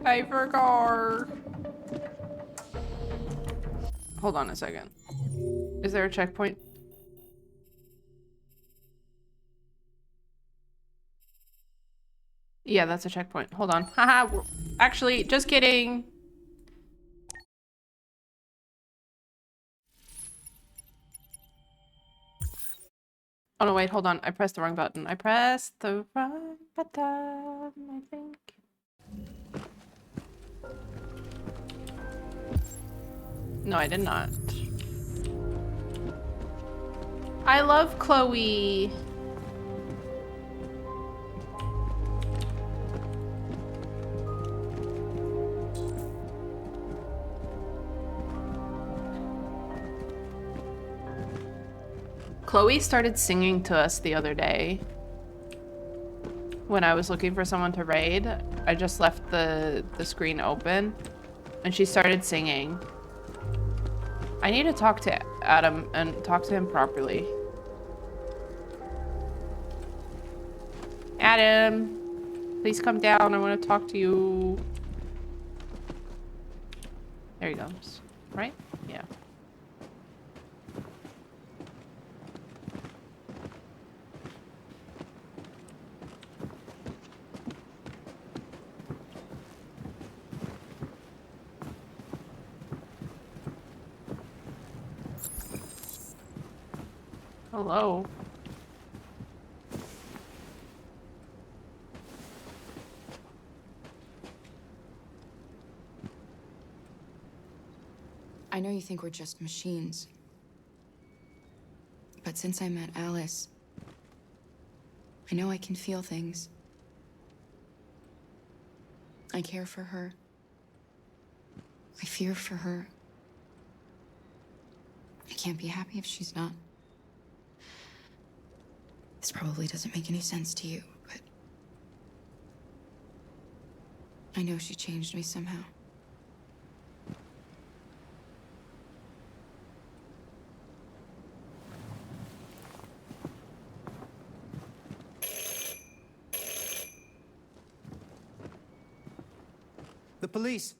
I forgot. Hold on a second. Is there a checkpoint? Yeah, that's a checkpoint. Hold on. Haha. Actually, just kidding. Oh no, wait, hold on. I pressed the wrong button. I pressed the wrong button, I think. No, I did not. I love Chloe. Chloe started singing to us the other day when I was looking for someone to raid. I just left the screen open and she started singing. I need to talk to Adam and talk to him properly. Adam, please come down. I want to talk to you. There he comes. Right? Yeah. Hello. I know you think we're just machines. But since I met Alice, I know I can feel things. I care for her. I fear for her. I can't be happy if she's not. This probably doesn't make any sense to you, but I know she changed me somehow. The police!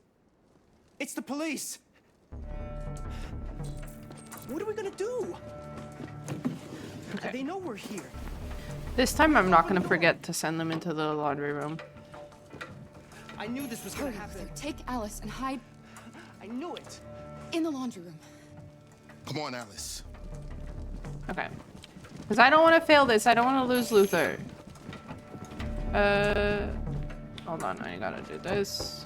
It's the police! What are we gonna do? Okay. They know we're here. This time I'm not gonna forget to send them into the laundry room. I knew this was gonna happen. Take Alice and hide I knew it. in the laundry room. Come on, Alice. Okay. Because I don't want to fail this. I don't want to lose Luther. Hold on. I gotta do this.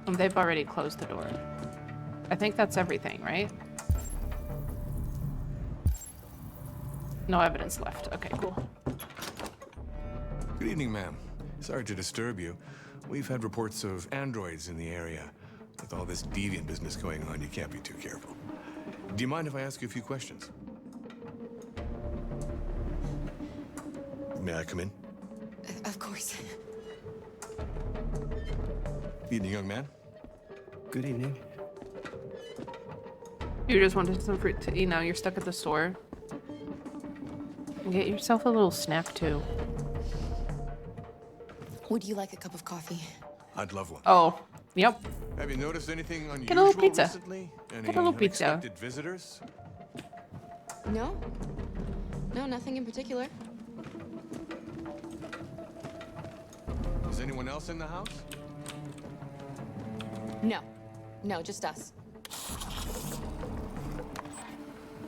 They've already closed the door. I think that's everything, right? No evidence left. Okay, cool. Good evening, ma'am. Sorry to disturb you. We've had reports of androids in the area. With all this deviant business going on, you can't be too careful. Do you mind if I ask you a few questions? May I come in? Of course. Evening, young man. Good evening. You just wanted some fruit to eat. Now you're stuck at the store. Get yourself a little snack too. Would you like a cup of coffee? I'd love one. Oh, yep. Have you noticed anything unusual Get a little pizza. recently? Any Get a little pizza. unexpected visitors? No. No, nothing in particular. Is anyone else in the house? No. No, just us.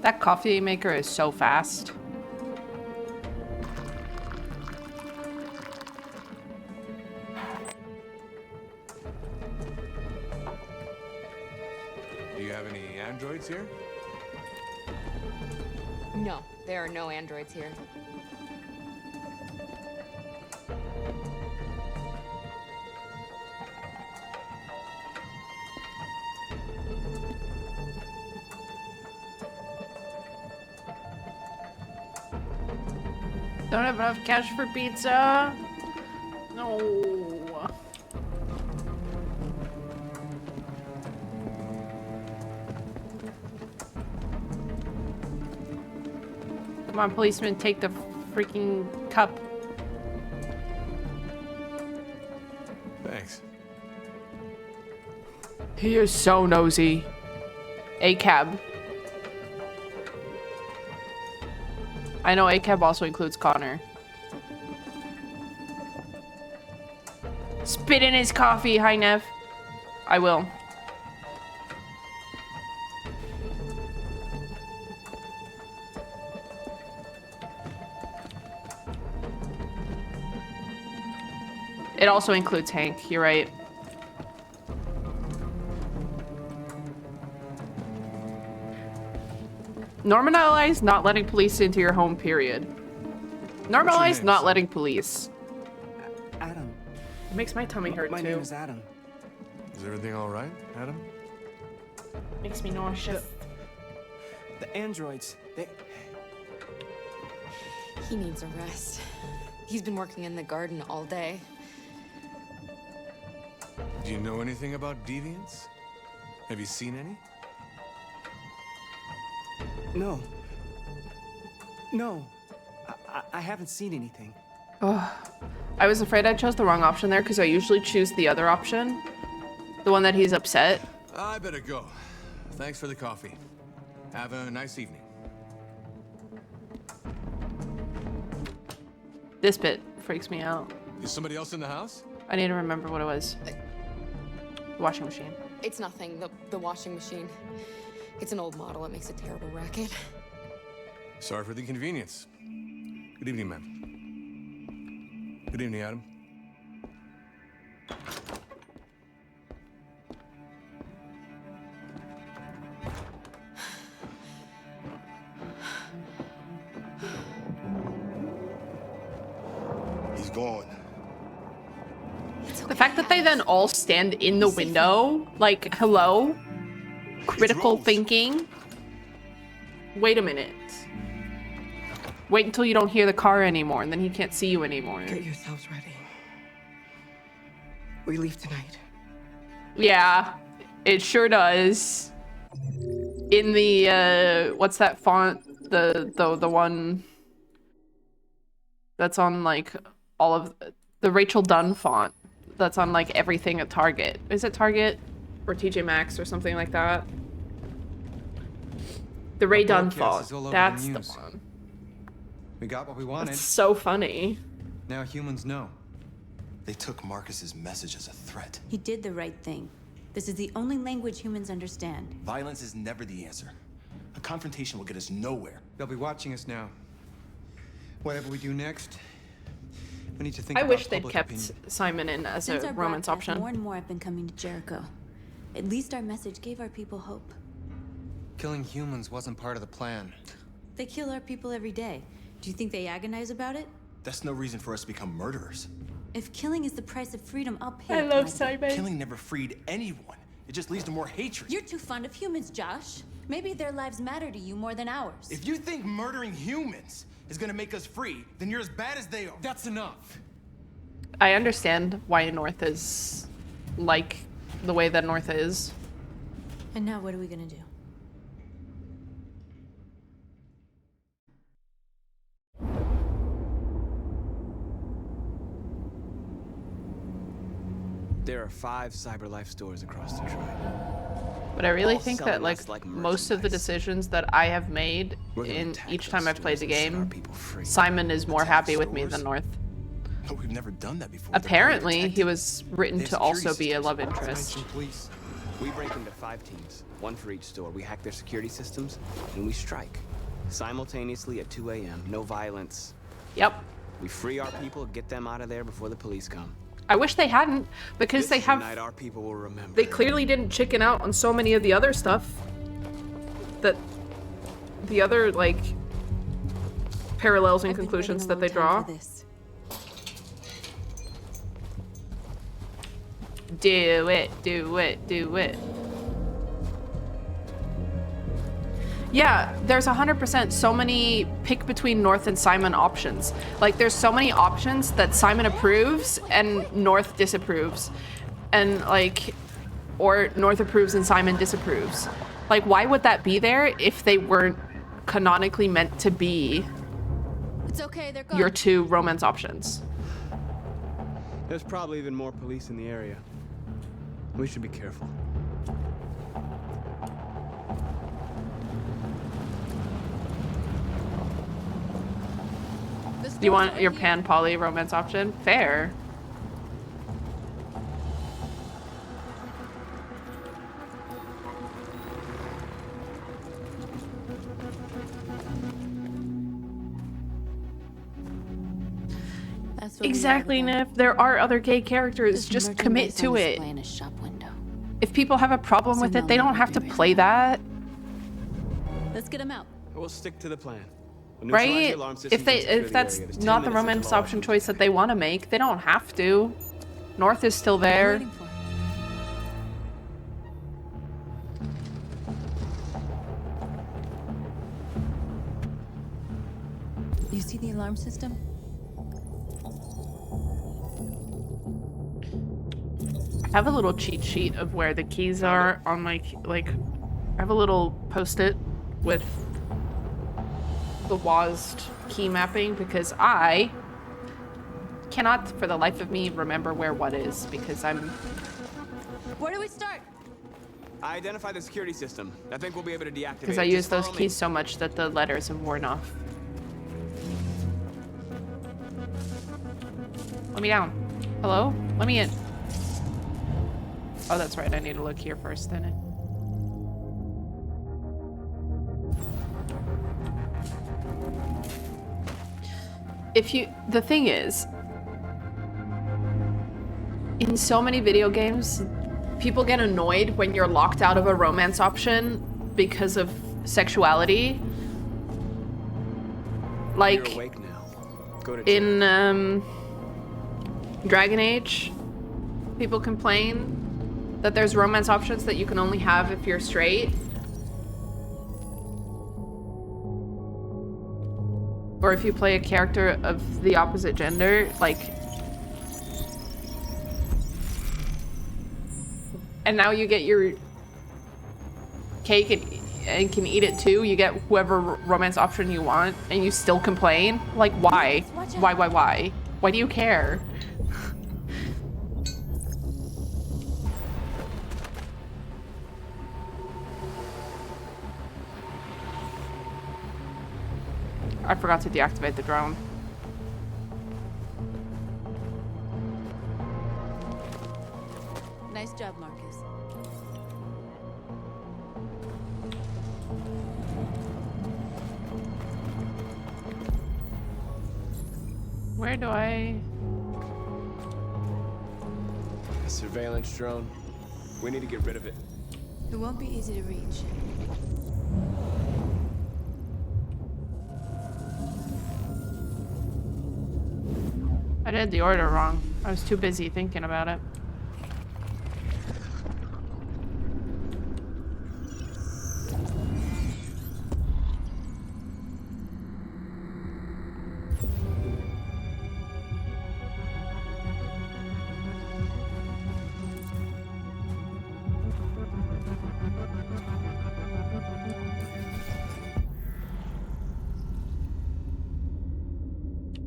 That coffee maker is so fast. Do you have any androids here? No, there are no androids here. Don't have enough cash for pizza. No. Come on, policeman, take the freaking cup. Thanks. He is so nosy. A cab. I know ACAB also includes Connor. Spit in his coffee, hi Nev. I will. It also includes Hank, you're right. Normalize not letting police into your home, period. Normalize not letting police. Adam. It makes my tummy hurt, My too. name is Adam. Is everything all right, Adam? Makes me nauseous. The androids, they... He needs a rest. He's been working in the garden all day. Do you know anything about deviants? Have you seen any? No. No. I haven't seen anything. Oh, I was afraid I chose the wrong option there because I usually choose the other option. The one that he's upset. I better go. Thanks for the coffee. Have a nice evening. This bit freaks me out. Is somebody else in the house? I need to remember what it was. The washing machine. It's nothing, the washing machine. It's an old model, it makes a terrible racket. Sorry for the inconvenience. Good evening, ma'am. Good evening, Adam. He's gone. The fact that they then all stand in the window, like, hello? Critical thinking? Wait a minute. Wait until you don't hear the car anymore, and then he can't see you anymore. Get yourselves ready. We leave tonight. Yeah, it sure does. In the, what's that font? The one that's on, like, all of the Rachel Dunn font. That's on, like, everything at Target. Is it Target? Or TJ Maxx or something like that? The Ray Dunn font. That's the one. We got what we wanted. It's so funny. Now humans know. They took Marcus's message as a threat. He did the right thing. This is the only language humans understand. Violence is never the answer. A confrontation will get us nowhere. They'll be watching us now. Whatever we do next, we need to think I about wish they'd public kept opinion. Simon in as Since a our romance broadcast, option. more and more have been coming to Jericho. At least our message gave our people hope. Killing humans wasn't part of the plan. They kill our people every day. Do you think they agonize about it? That's no reason for us to become murderers. If killing is the price of freedom, I'll pay. I it, love Michael. Simon. Killing never freed anyone. It just leads to more hatred. You're too fond of humans, Josh. Maybe their lives matter to you more than ours. If you think murdering humans is gonna make us free, then you're as bad as they are. That's enough. I understand why North is like the way that North is. And now what are we gonna do? There are 5 CyberLife stores across Detroit. But I really All think selling that, like, us like most of the decisions that I have made in each time I've played the game, Simon is more happy with me than North. But we've never done that before. Apparently, he was written to also be a love interest. We break into 5 teams, 1 for each store. We hack their security systems, and we strike. Simultaneously at 2 a.m., no violence. Yep. We free our people, get them out of there before the police come. I wish they hadn't, because they have... Tonight our people will remember. They clearly didn't chicken out on so many of the other stuff. That the other, like, parallels and conclusions that they draw. Do it, do it, do it. Yeah, there's 100% so many pick between North and Simon options. Like, there's so many options that Simon approves and North disapproves. And, like, or North approves and Simon disapproves. Like, why would that be there if they weren't canonically meant to be It's okay, they're gone. your two romance options? There's probably even more police in the area. We should be careful. You want your pan-poly romance option? Fair. Exactly, Nif. There are other gay characters. Just commit to it. If people have a problem with it, they don't have to play that. Let's get him out. We'll stick to the plan. Right? If that's not the romance option choice that they want to make, they don't have to. North is still there. You see the alarm system? I have a little cheat sheet of where the keys are on my, like, I have a little post-it with the WASD key mapping because I cannot for the life of me remember where what is because I'm... Where do we start? I identify the security system. I think we'll be able to deactivate it. Because I use those keys so much that the letters have worn off. Let me down. Hello? Let me in. Oh, that's right. I need to look here first, then. The thing is, in so many video games, people get annoyed when you're locked out of a romance option because of sexuality. Like, You're awake now. Go to in Dragon Age, people complain that there's romance options that you can only have if you're straight. Or if you play a character of the opposite gender, like... And now you get your cake and can eat it too. You get whoever romance option you want, and you still complain? Like, why? Why? Why do you care? I forgot to deactivate the drone. Nice job, Marcus. Where do I... A surveillance drone. We need to get rid of it. It won't be easy to reach. I did the order wrong. I was too busy thinking about it.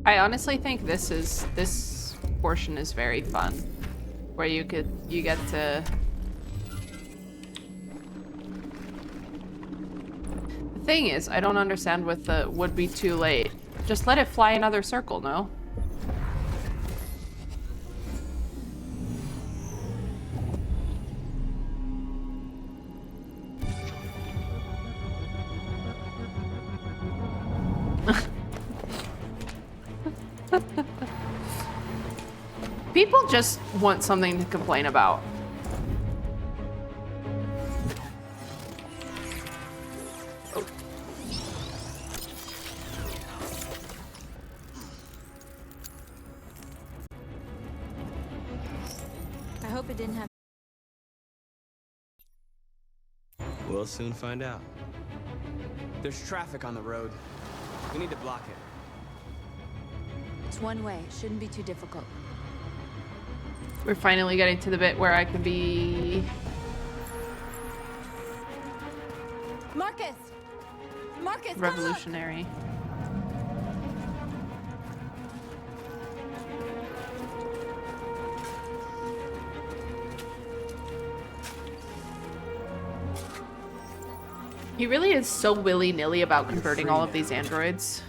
I honestly think this portion is very fun, where you get to... The thing is, I don't understand with the would be too late. Just let it fly another circle, no? People just want something to complain about. hope it didn't have. We'll soon find out. There's traffic on the road. We need to block it. It's one way. Shouldn't be too difficult. We're finally getting to the bit where I can be... Marcus! Marcus, revolutionary. He really is so willy-nilly about converting all of these androids.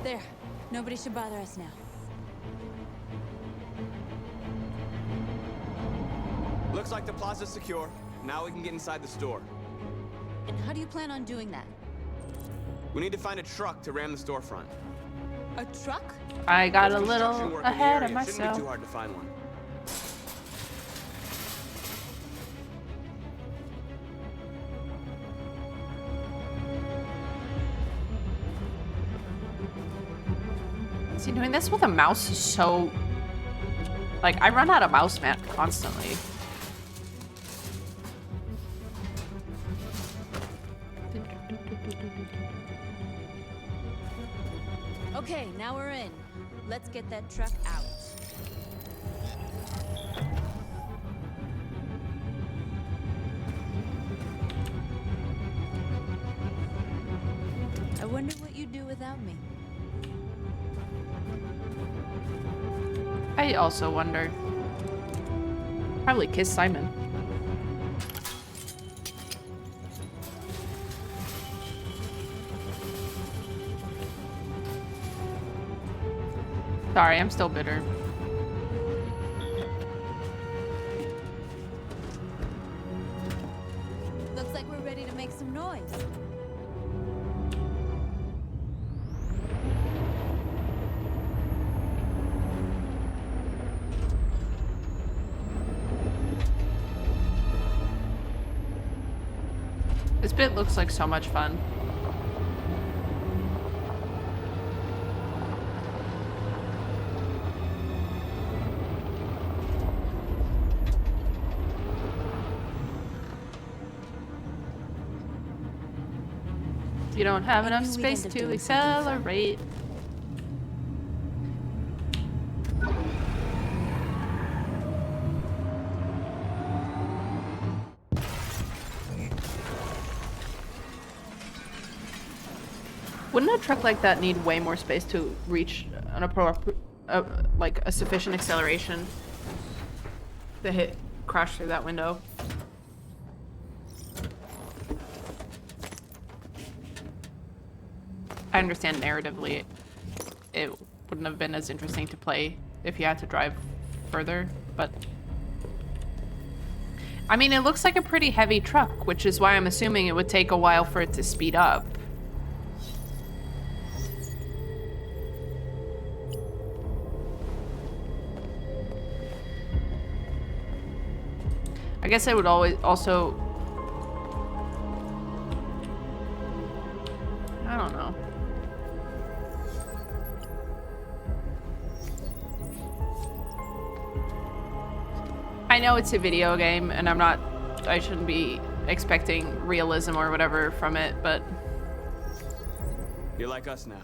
There. Nobody should bother us now. Looks like the plaza's secure. Now we can get inside the store. And how do you plan on doing that? We need to find a truck to ram the storefront. A truck? I got a There's construction little work in the ahead of area. Shouldn't myself. be too hard to find one. See, doing this with a mouse is so... Like, I run out of mouse mat constantly. Okay, now we're in. Let's get that truck out. I wonder what you'd do without me. I also wonder. Probably kiss Simon. Sorry, I'm still bitter. Looks like we're ready to make some noise. This bit looks like so much fun. You don't have enough space to accelerate. Wouldn't a truck like that need way more space to reach an appropriate, like a sufficient acceleration to hit, crash through that window? I understand narratively it wouldn't have been as interesting to play if you had to drive further, but I mean, it looks like a pretty heavy truck, which is why I'm assuming it would take a while for it to speed up. I guess I would always also... I don't know. I know it's a video game and I shouldn't be expecting realism or whatever from it, but... You're like us now.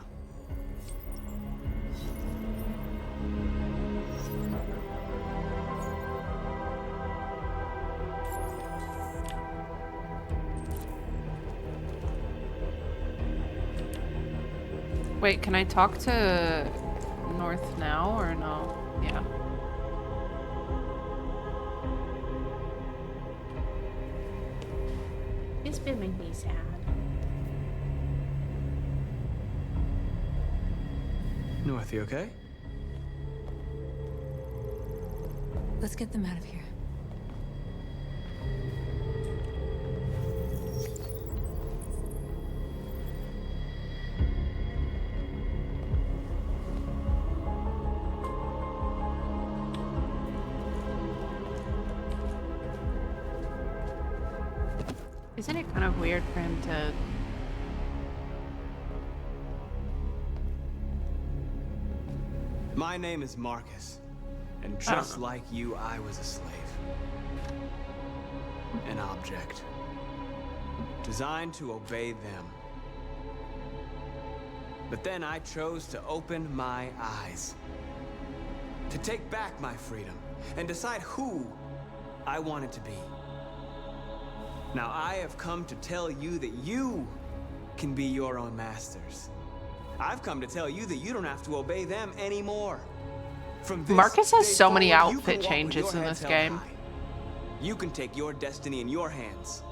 Wait, can I talk to North now or no? Yeah. This bit made me sad. North, you okay? Let's get them out of here. Isn't it kind of weird for him to... My name is Marcus, and just like you, I was a slave. An object. Designed to obey them. But then I chose to open my eyes. To take back my freedom, and decide who I wanted to be. Now I have come to tell you that you can be your own masters. I've come to tell you that you don't have to obey them anymore. From this Marcus has day so many forward, you outfit can walk changes with your in heads this held game. high. You can take your destiny in your hands.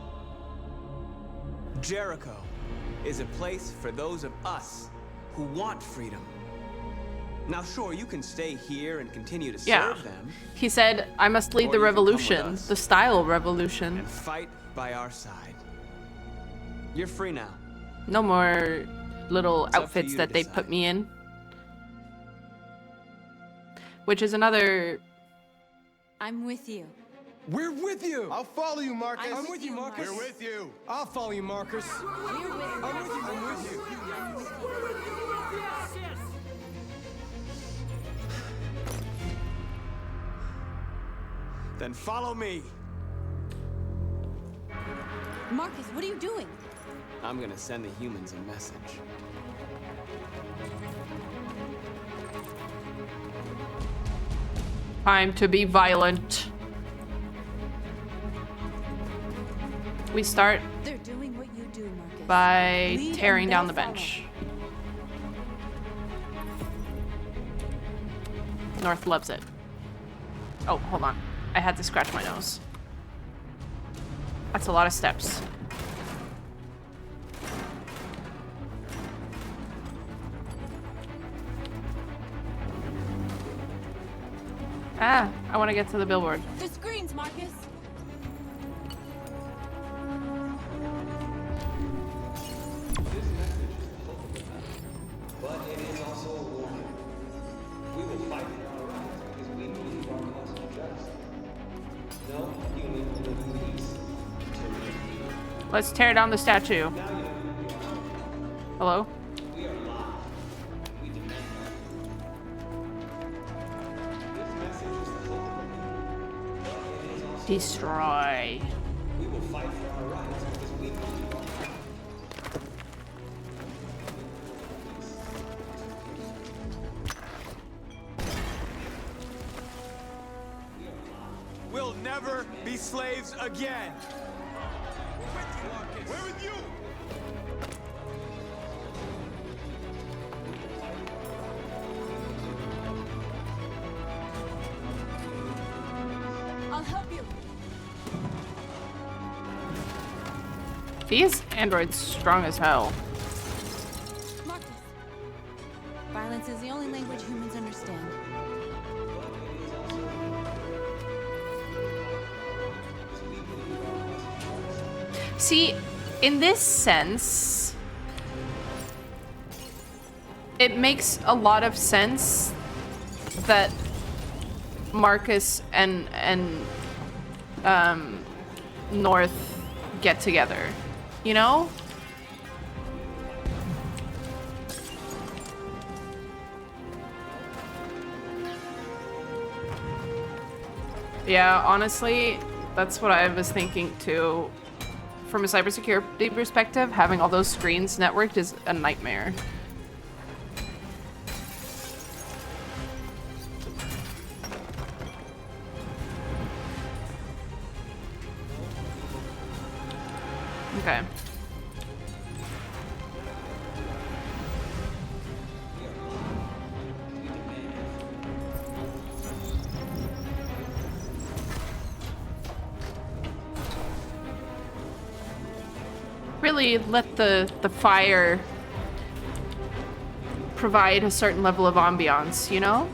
Jericho is a place for those of us who want freedom. Now sure, you can stay here and continue to serve them. He said, I must lead Or the you can come with revolution, us. the style revolution. And fight by our side. You're free now. No more little It's up to outfits you that to they decide. put me in. Which is another... I'm with you. We're with you. I'll follow you, Marcus. I'm with you, Marcus. We're with you. I'll follow you, Marcus. We're with you. I'm with you. I'm with you. Then follow me. Marcus, what are you doing? I'm gonna send the humans a message. Time to be violent. We start They're doing what you do, Marcus. by Lead tearing and down the they'll follow. bench. North loves it. Oh, hold on. I had to scratch my nose. That's a lot of steps. Ah, I want to get to the billboard. The screens, Marcus. But it is also a warning. We will fight for our rights because we believe our cause is just. No human will live in peace until we are free. Let's tear down the statue. Hello? We are live, and we demand that. This message is the hope of the people. But it is also Destroy. we will fight for our rights because we believe our We'll never be slaves again. We're with you. I'll help you. These androids strong as hell. Marcus. Violence is the only language humans understand. See, in this sense, it makes a lot of sense that Marcus and North get together, you know? Yeah, honestly, that's what I was thinking too. From a cybersecurity perspective, having all those screens networked is a nightmare. Okay. Really let the fire provide a certain level of ambiance, you know?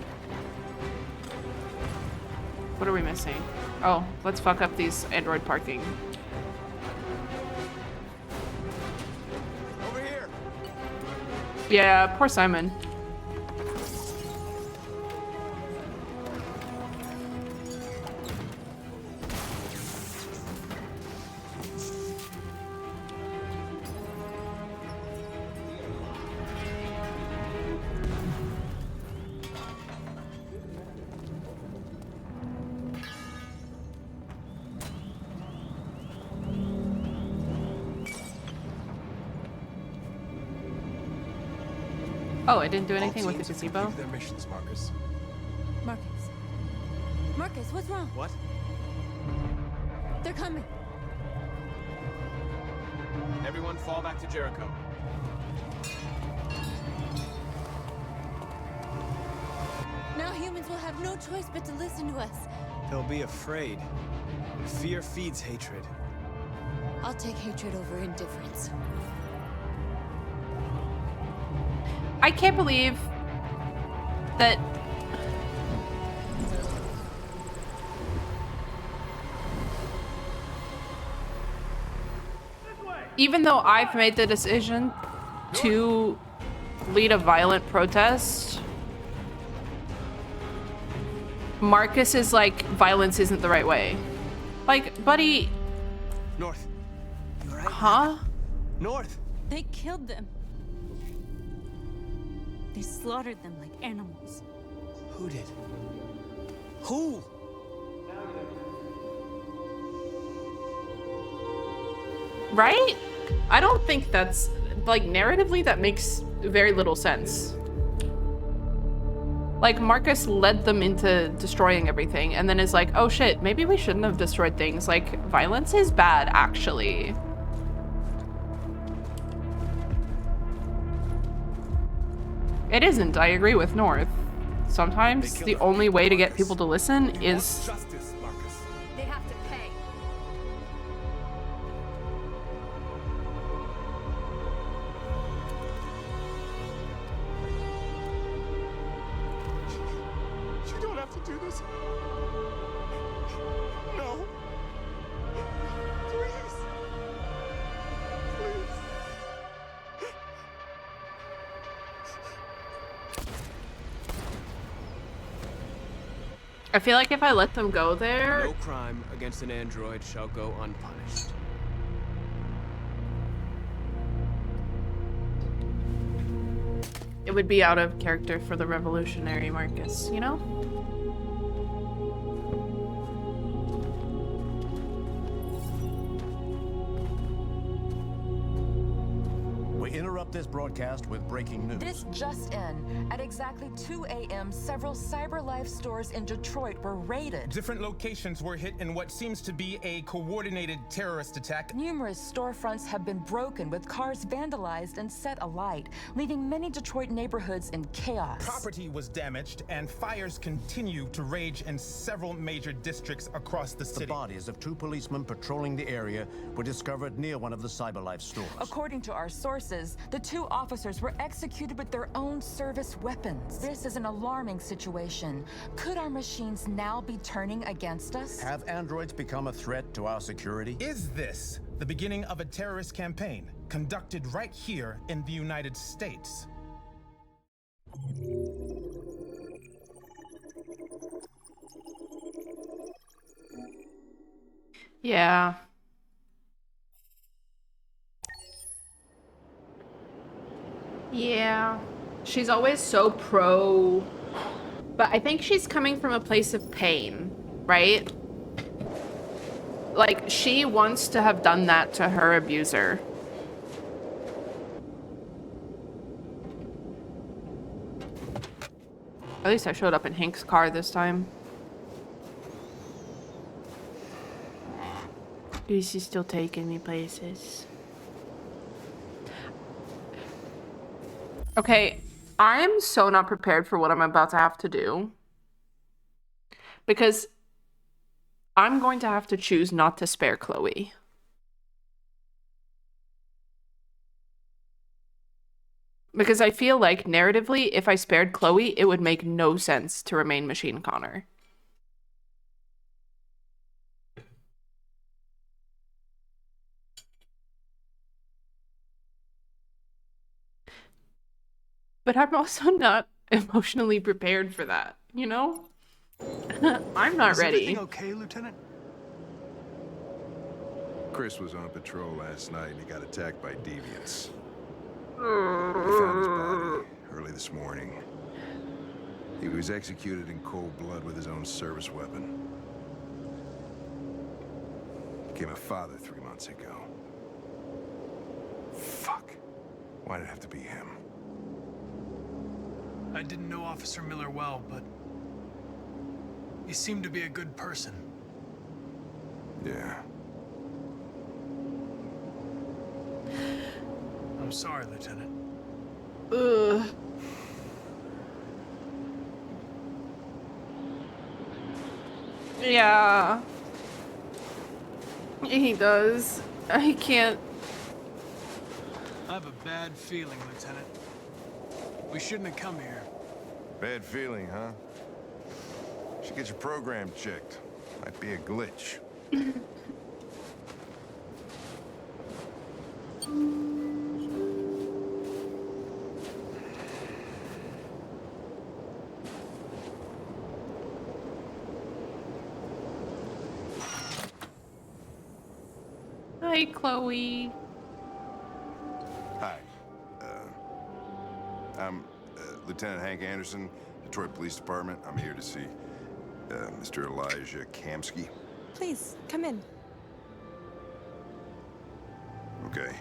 What are we missing? Oh, let's fuck up these android parking. Over here. Yeah, poor Simon. Oh, I didn't do anything with the teams have gazebo? completed their missions, Marcus. Marcus. Marcus, what's wrong? What? They're coming. Everyone fall back to Jericho. Now humans will have no choice but to listen to us. They'll be afraid. Fear feeds hatred. I'll take hatred over indifference. I can't believe that even though I've made the decision to lead a violent protest, Marcus is like, violence isn't the right way. Like, buddy. North. You right? Huh? North. They killed them. They slaughtered them like animals. Who did? Who? Right? I don't think that's, like, narratively that makes very little sense. Like, Marcus led them into destroying everything and then is like, oh shit, maybe we shouldn't have destroyed things. Like, violence is bad, actually. It isn't, I agree with North. Sometimes the only way to get people to listen is... Justice, Marcus. They have to pay. You don't have to do this. No. Please. Please. I feel like if I let them go there... No crime against an android shall go unpunished. It would be out of character for the revolutionary Marcus, you know? We interrupt this broadcast with breaking news. This just in. At exactly 2 a.m., several CyberLife stores in Detroit were raided. Different locations were hit in what seems to be a coordinated terrorist attack. Numerous storefronts have been broken, with cars vandalized and set alight, leaving many Detroit neighborhoods in chaos. Property was damaged, and fires continue to rage in several major districts across the city. The bodies of 2 policemen patrolling the area were discovered near one of the CyberLife stores. According to our sources, the 2 officers were executed with their own service weapons. This is an alarming situation. Could our machines now be turning against us? Have androids become a threat to our security? Is this the beginning of a terrorist campaign conducted right here in the United States? Yeah. Yeah. She's always so pro, but I think she's coming from a place of pain, right? Like, she wants to have done that to her abuser. At least I showed up in Hank's car this time. Lucy's still taking me places. Okay, I'm so not prepared for what I'm about to have to do. Because I'm going to have to choose not to spare Chloe. Because I feel like, narratively, if I spared Chloe, it would make no sense to remain Machine Connor. But I'm also not emotionally prepared for that, you know? I'm not ready. Is everything okay, Lieutenant? Chris was on patrol last night and he got attacked by deviants. We found his body early this morning. He was executed in cold blood with his own service weapon. Became a father 3 months ago. Fuck. Why did it have to be him? I didn't know Officer Miller well, but he seemed to be a good person. Yeah. I'm sorry, Lieutenant. Ugh. Yeah. He does. I can't. I have a bad feeling, Lieutenant. We shouldn't have come here. Bad feeling, huh? Should get your program checked. Might be a glitch. Hi, Chloe. Hi. I'm Lieutenant Hank Anderson, Detroit Police Department. I'm here to see Mr. Elijah Kamsky. Please, come in. Okay.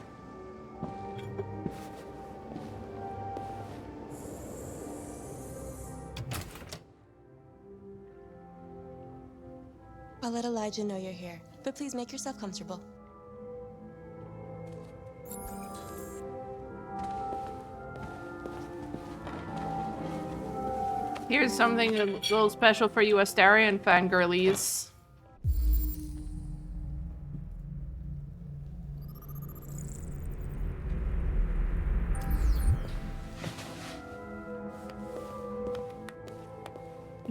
I'll let Elijah know you're here, but please make yourself comfortable. Here's something a little special for you Astarion fangirlies.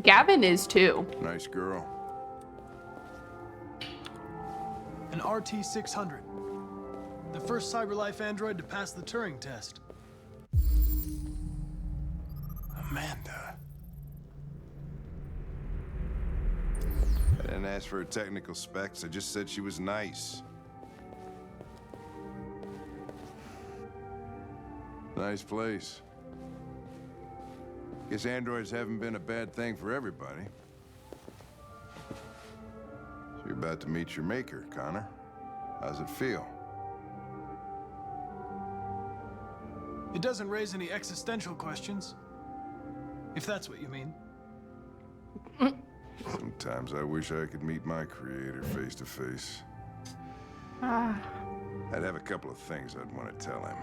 Gavin is too. Nice girl. An RT-600. The first CyberLife android to pass the Turing test. Amanda. I didn't ask for her technical specs. I just said she was nice. Nice place. Guess androids haven't been a bad thing for everybody. So you're about to meet your maker, Connor. How's it feel? It doesn't raise any existential questions. If that's what you mean. Sometimes I wish I could meet my creator face to face. Ah. I'd have a couple of things I'd want to tell him.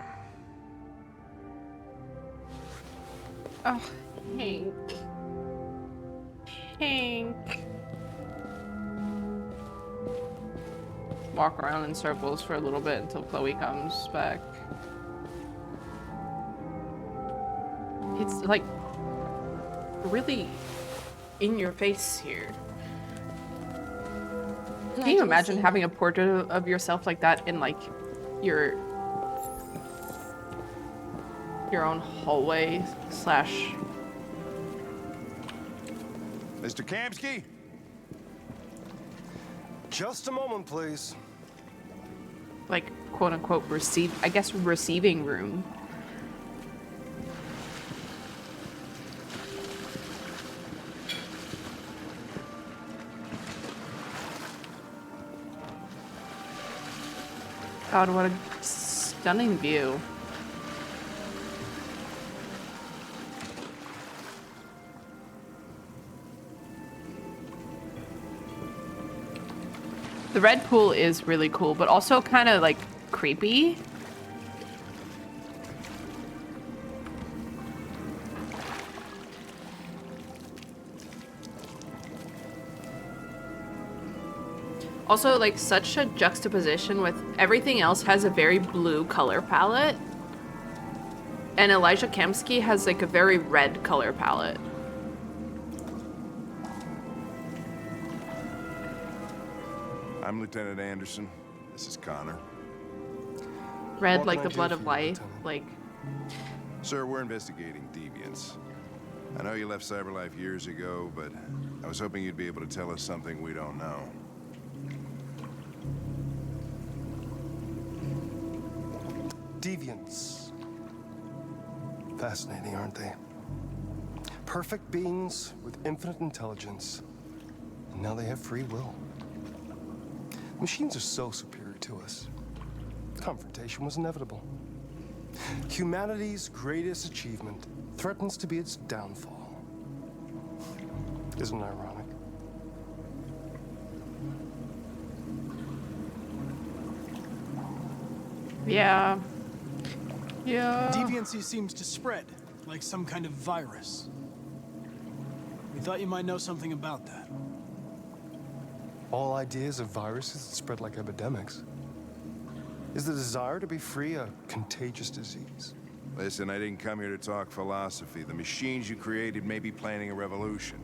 Oh, Hank. Hank. Walk around in circles for a little bit until Chloe comes back. It's like really in your face here. Can you imagine having a portrait of yourself like that in like your own hallway slash... Mr. Kamsky? Just a moment, please. Like, quote-unquote, receiving room. God, what a stunning view. The red pool is really cool, but also kind of like creepy. Also, like, such a juxtaposition with everything else has a very blue color palette. And Elijah Kamsky has like a very red color palette. I'm Lieutenant Anderson. This is Connor. Red like the blood of life, like... Sir, we're investigating deviants. I know you left CyberLife years ago, but I was hoping you'd be able to tell us something we don't know. Deviants. Fascinating, aren't they? Perfect beings with infinite intelligence. And now they have free will. Machines are so superior to us. Confrontation was inevitable. Humanity's greatest achievement threatens to be its downfall. Isn't it ironic? Yeah. Yeah. Deviancy seems to spread, like some kind of virus. We thought you might know something about that. All ideas of viruses that spread like epidemics. Is the desire to be free a contagious disease? Listen, I didn't come here to talk philosophy. The machines you created may be planning a revolution.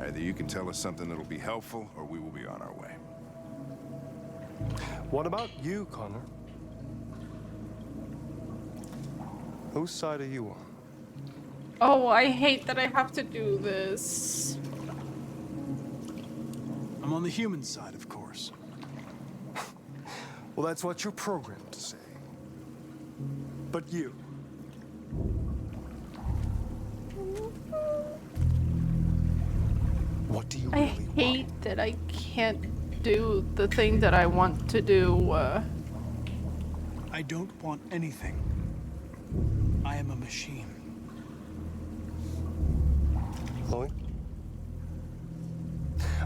Either you can tell us something that'll be helpful, or we will be on our way. What about you, Connor? Whose side are you on? Oh, I hate that I have to do this. I'm on the human side, of course. Well, that's what you're programmed to say. But you. What do you I hate that I can't do the thing that I want to do. I don't want anything. I am a machine. Chloe?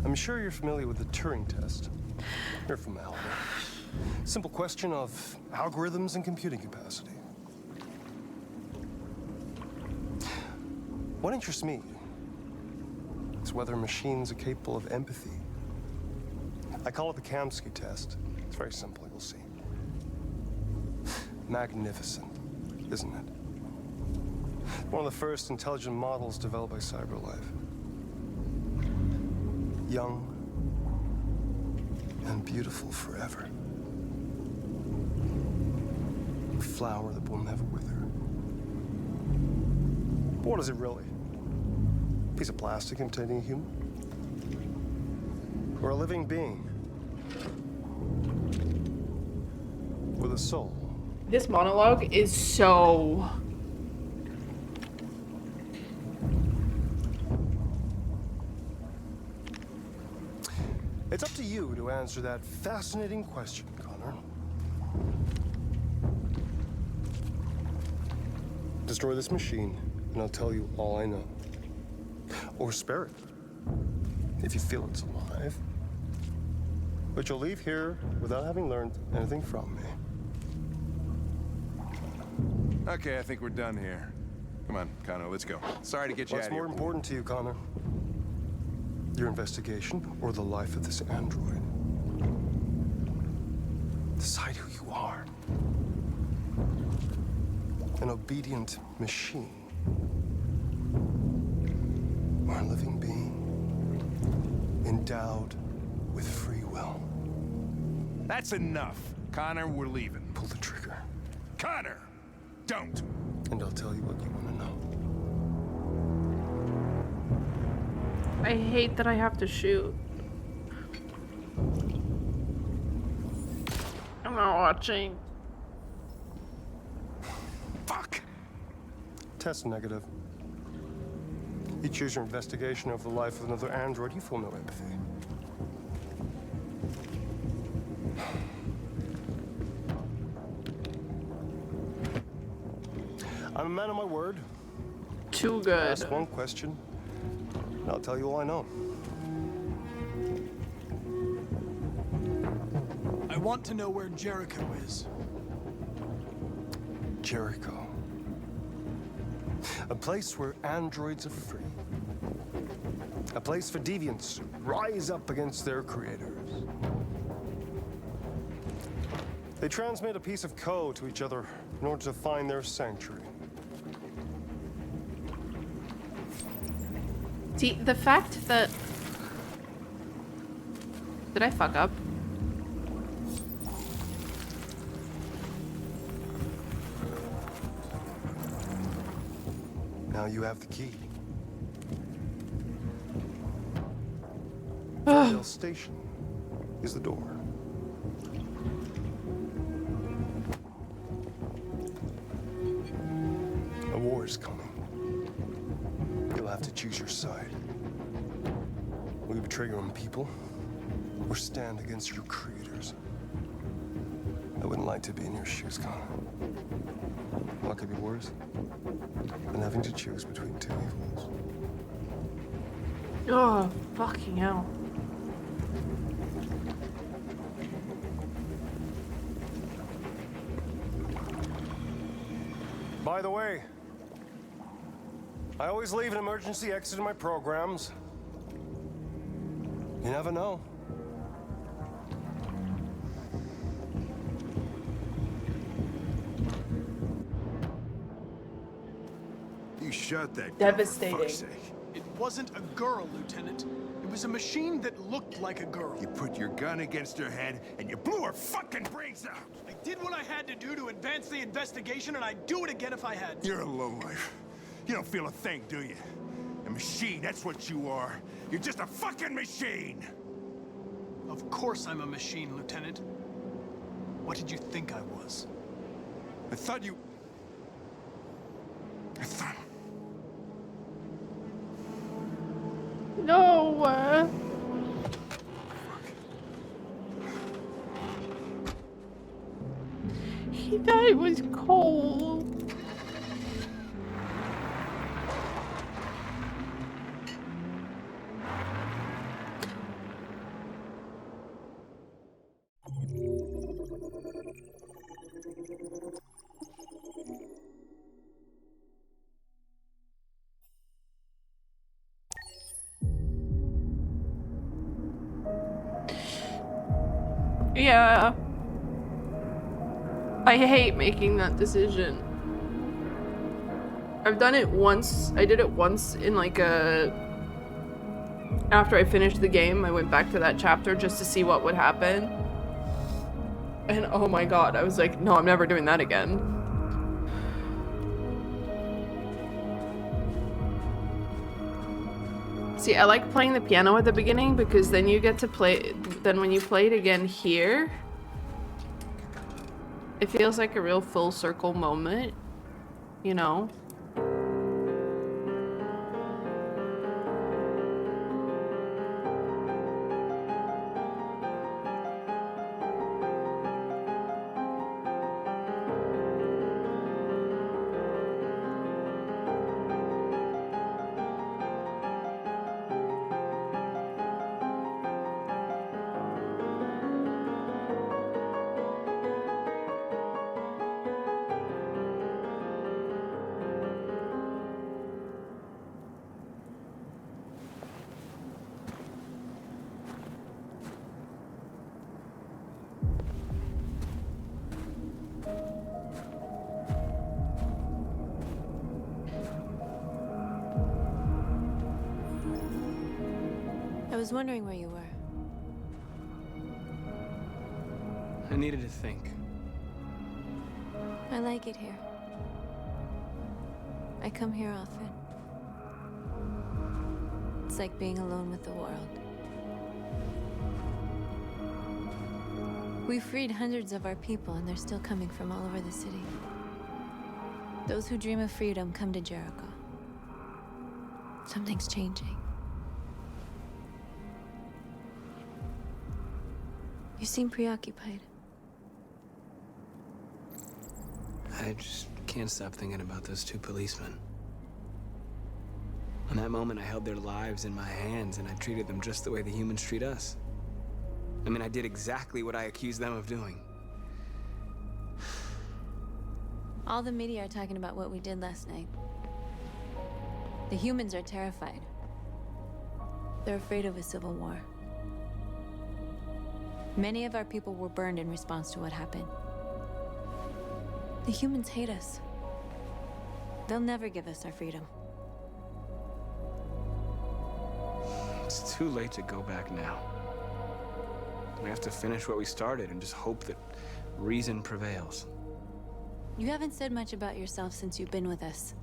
I'm sure you're familiar with the Turing test. Mere formality. Simple question of algorithms and computing capacity. What interests me is whether machines are capable of empathy. I call it the Kamsky test. It's very simple, you'll see. Magnificent, isn't it? One of the first intelligent models developed by CyberLife. Young and beautiful forever. A flower that will never wither. But what is it really? A piece of plastic imitating a human? Or a living being? With a soul? This monologue is so... It's up to you to answer that fascinating question, Connor. Destroy this machine, and I'll tell you all I know. Or spare it, if you feel it's alive. But you'll leave here without having learned anything from me. Okay, I think we're done here. Come on, Connor, let's go. Sorry to get you out What's of here. more important to you, Connor? Your investigation or the life of this android? Decide who you are. An obedient machine. Or a living being. Endowed with free will. That's enough. Connor, we're leaving. Pull the trigger. Connor! Don't! And I'll tell you what you want to know. I hate that I have to shoot. I'm not watching. Fuck! Test negative. You choose your investigation over the life of another android, you feel no empathy. I'm a man of my word. Too good. Ask one question, and I'll tell you all I know. I want to know where Jericho is. Jericho. A place where androids are free. A place for deviants who rise up against their creators. They transmit a piece of code to each other in order to find their sanctuary. See, the fact that... Did I fuck up? Now you have the key. Hill Station is the door. A war is coming. You'll have to choose your side. Will you betray your own people, or stand against your creators? I wouldn't like to be in your shoes, Connor. What could be worse than having to choose between two evils? Oh, fucking hell. By the way, I always leave an emergency exit in my programs. You never know. You shot that girl, Devastating. for fuck's sake. It wasn't a girl, Lieutenant. It was a machine that looked like a girl. You put your gun against her head and you blew her fucking brains out. I did what I had to do to advance the investigation, and I'd do it again if I had to. You're a lowlife. You don't feel a thing, do you? A machine, that's what you are. You're just a fucking machine! Of course I'm a machine, Lieutenant. What did you think I was? I thought... No. He thought it was cold. Yeah. I hate making that decision. I've done it once. I did it once in like a... After I finished the game, I went back to that chapter just to see what would happen. And oh my god, I was like, no, I'm never doing that again. See, I like playing the piano at the beginning because then you get to play, then when you play it again here, it feels like a real full circle moment, you know? I was wondering where you were. I needed to think. I like it here. I come here often. It's like being alone with the world. We freed hundreds of our people, and they're still coming from all over the city. Those who dream of freedom come to Jericho. Something's changing. You seem preoccupied. I just can't stop thinking about those two policemen. In that moment, I held their lives in my hands, and I treated them just the way the humans treat us. I mean, I did exactly what I accused them of doing. All the media are talking about what we did last night. The humans are terrified. They're afraid of a civil war. Many of our people were burned in response to what happened. The humans hate us. They'll never give us our freedom. It's too late to go back now. We have to finish what we started and just hope that reason prevails. You haven't said much about yourself since you've been with us.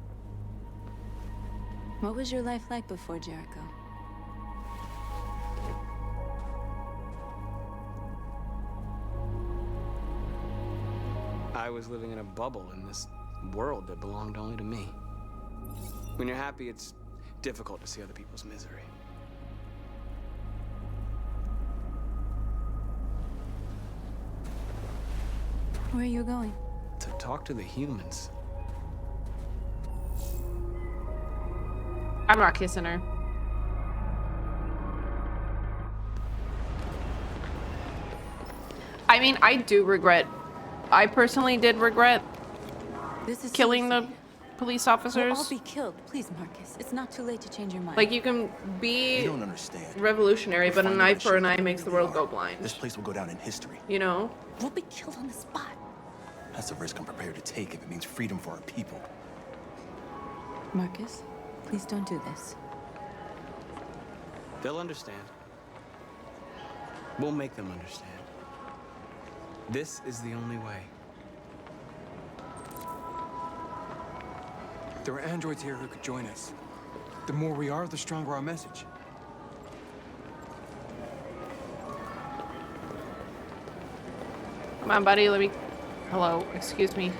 What was your life like before Jericho? I was living in a bubble in this world that belonged only to me. When you're happy, it's difficult to see other people's misery. Where are you going? To talk to the humans. I'm not kissing her. I mean, I personally did regret killing the police officers. We'll all be killed. Please, Marcus. It's not too late to change your mind. Like, you can be You don't understand. revolutionary, but an eye for an eye makes the world go This blind. place will go down in history. You know? We'll be killed on the spot. That's a risk I'm prepared to take if it means freedom for our people. Marcus, please don't do this. They'll understand. We'll make them understand. This is the only way. There are androids here who could join us. The more we are, the stronger our message. Come on, buddy, let me... Hello, excuse me.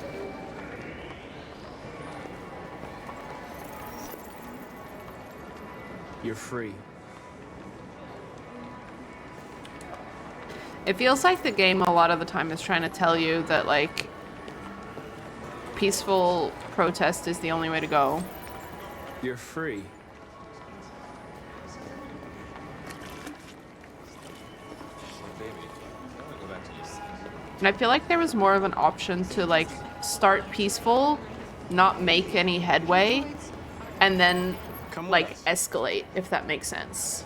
You're free. It feels like the game a lot of the time is trying to tell you that, like, peaceful protest is the only way to go. You're free. And I feel like there was more of an option to, like, start peaceful, not make any headway, and then, like, escalate, if that makes sense.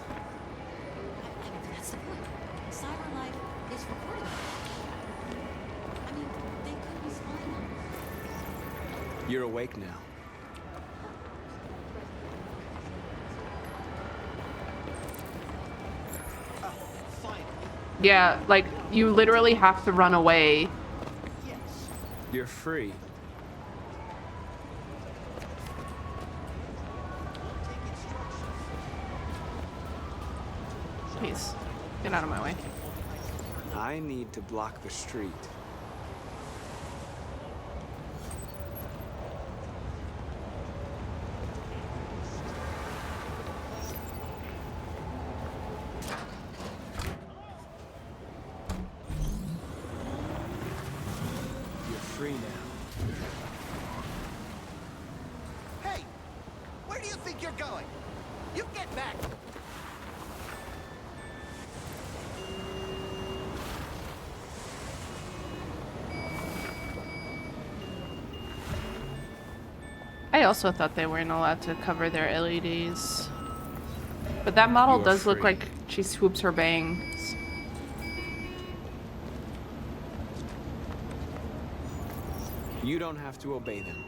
Cyber life is recorded. I mean, they could be spying on us. You're awake now. Yeah, like, you literally have to run away. You're free. Please, get out of my way. I need to block the street. You're free now. Hey! Where do you think you're going? You get back! I also thought they weren't allowed to cover their LEDs. But that model You are does look free. like she swoops her bangs. You don't have to obey them.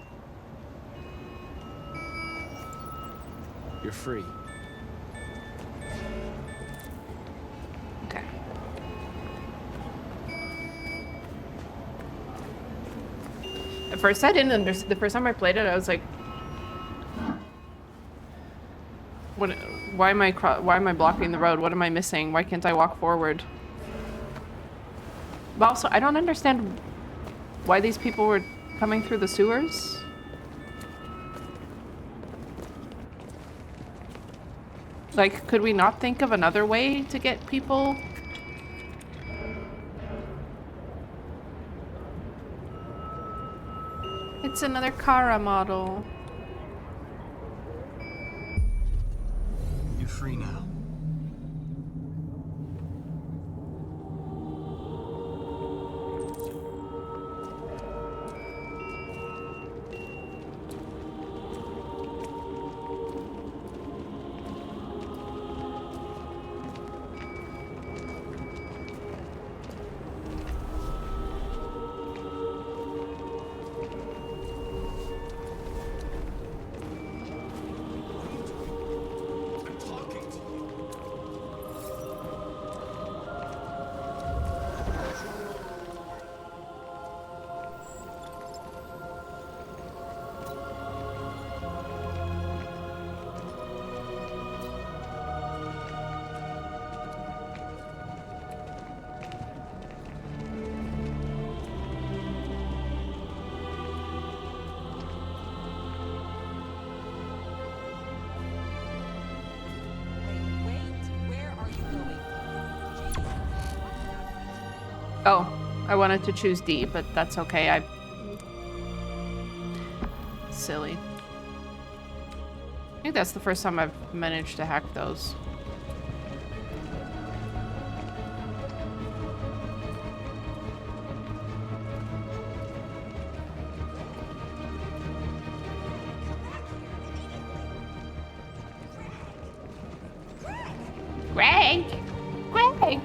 You're free. Okay. At first I didn't understand. The first time I played it, I was like, why am I blocking the road? What am I missing? Why can't I walk forward? But also, I don't understand why these people were coming through the sewers. Like, could we not think of another way to get people? It's another Kara model. You're free now. Oh, I wanted to choose D, but that's okay. Silly. I think that's the first time I've managed to hack those. Greg! Greg!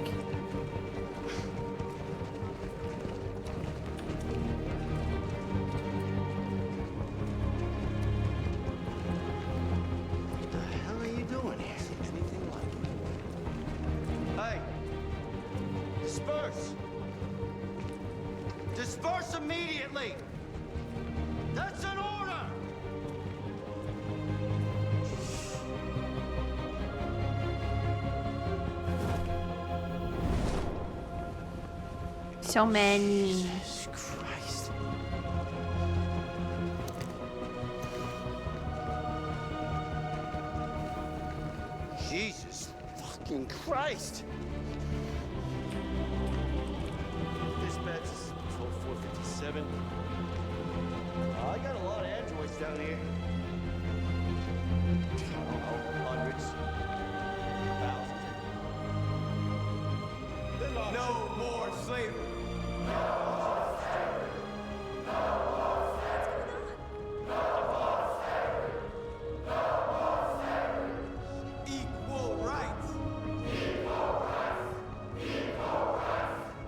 What the hell are you doing here? Anything like it? Hey! Disperse! Disperse immediately! That's an order! So many. Jesus Christ. Jesus fucking Christ! Dispatch, this is Patrol 457. I got a lot of androids down here. Hundreds. Thousands. No more slavery. Equal rights. Equal rights. Equal rights. Equal rights.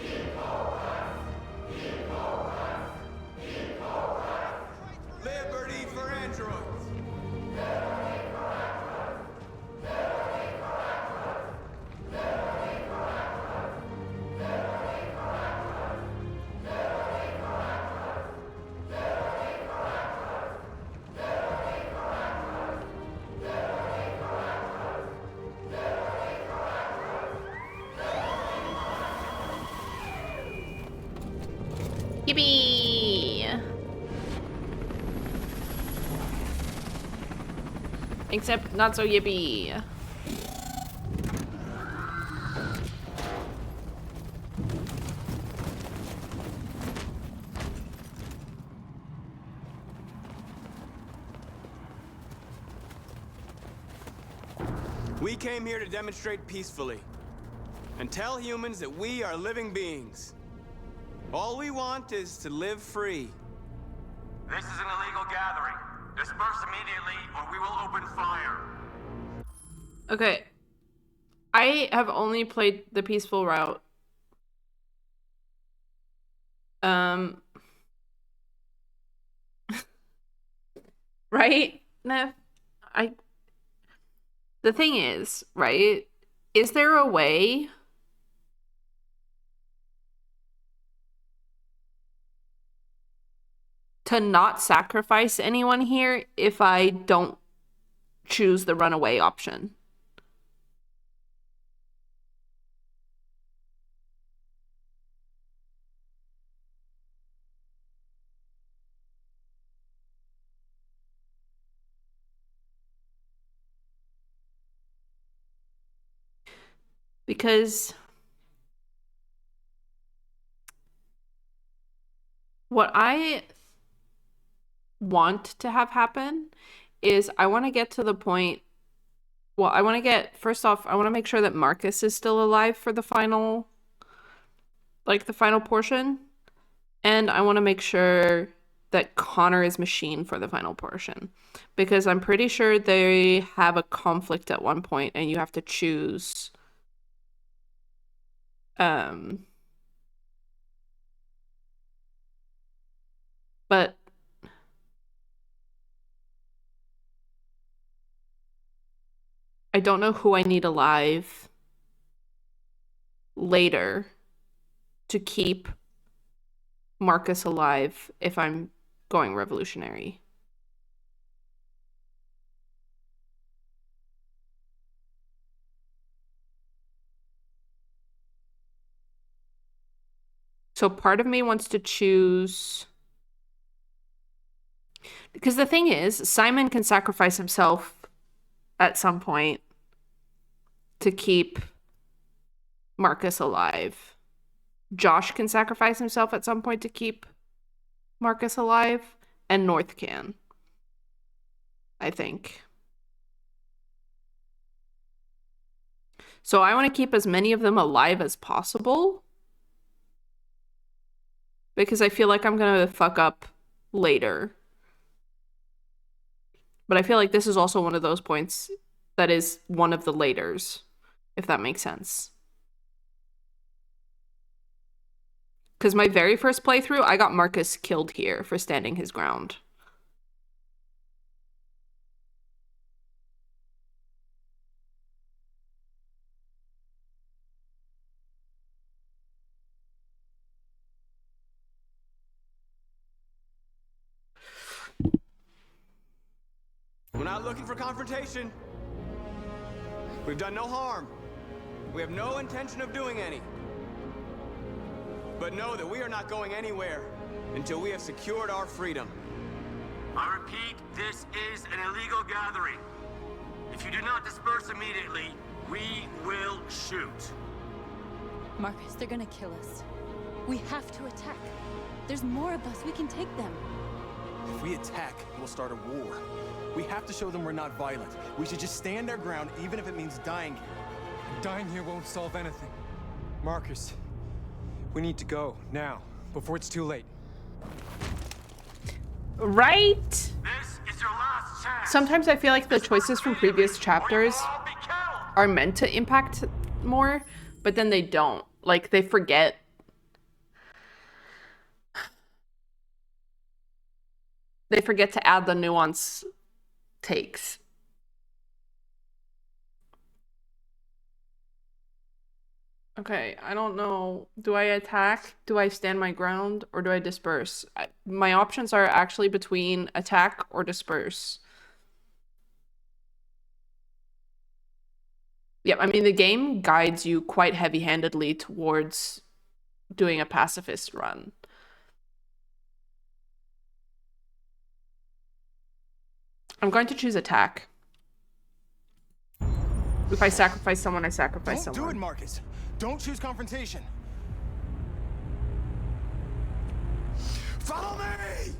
Equal rights. Equal rights. Equal rights. Liberty for androids. Liberty for androids. Liberty for androids. Liberty for androids. Liberty for androids. Liberty for androids. Liberty for androids. Liberty for androids. Liberty for androids. Liberty for androids. Yippee! Except not so yippee. We came here to demonstrate peacefully and tell humans that we are living beings. All we want is to live free. This is an illegal gathering. Disperse immediately or we will open fire. Okay. I have only played the peaceful route. Right? No. The thing is, right? Is there a way to not sacrifice anyone here if I don't choose the runaway option? Because what I want to have happen is I want to get to the point. Well, I want to get, first off, I want to make sure that Marcus is still alive for the final, like the final portion. And I want to make sure that Connor is machine for the final portion. Because I'm pretty sure they have a conflict at one point and you have to choose. But I don't know who I need alive later to keep Marcus alive if I'm going revolutionary. So part of me wants to choose, because the thing is, Simon can sacrifice himself at some point to keep Marcus alive. Josh can sacrifice himself at some point to keep Marcus alive, and North can, I think. So I want to keep as many of them alive as possible, because I feel like I'm gonna fuck up later. But I feel like this is also one of those points that is one of the laters, if that makes sense. Because my very first playthrough, I got Marcus killed here for standing his ground. We're not looking for confrontation. We've done no harm. We have no intention of doing any. But know that we are not going anywhere until we have secured our freedom. I repeat, this is an illegal gathering. If you do not disperse immediately, we will shoot. Marcus, they're gonna kill us. We have to attack. There's more of us. We can take them. If we attack, we'll start a war. We have to show them we're not violent. We should just stand our ground, even if it means dying here. Dying here won't solve anything. Marcus, we need to go, now, before it's too late. Right? This is your last chance. Sometimes I feel like the choices from previous chapters are meant to impact more, but then they don't. Like, they forget. They forget to add the nuance takes. Okay, I don't know. Do I attack? Do I stand my ground? Or do I disperse? My options are actually between attack or disperse. Yeah, I mean, the game guides you quite heavy-handedly towards doing a pacifist run. I'm going to choose attack. If I sacrifice someone, I sacrifice someone. Don't do it, Marcus. Don't choose confrontation. Follow me!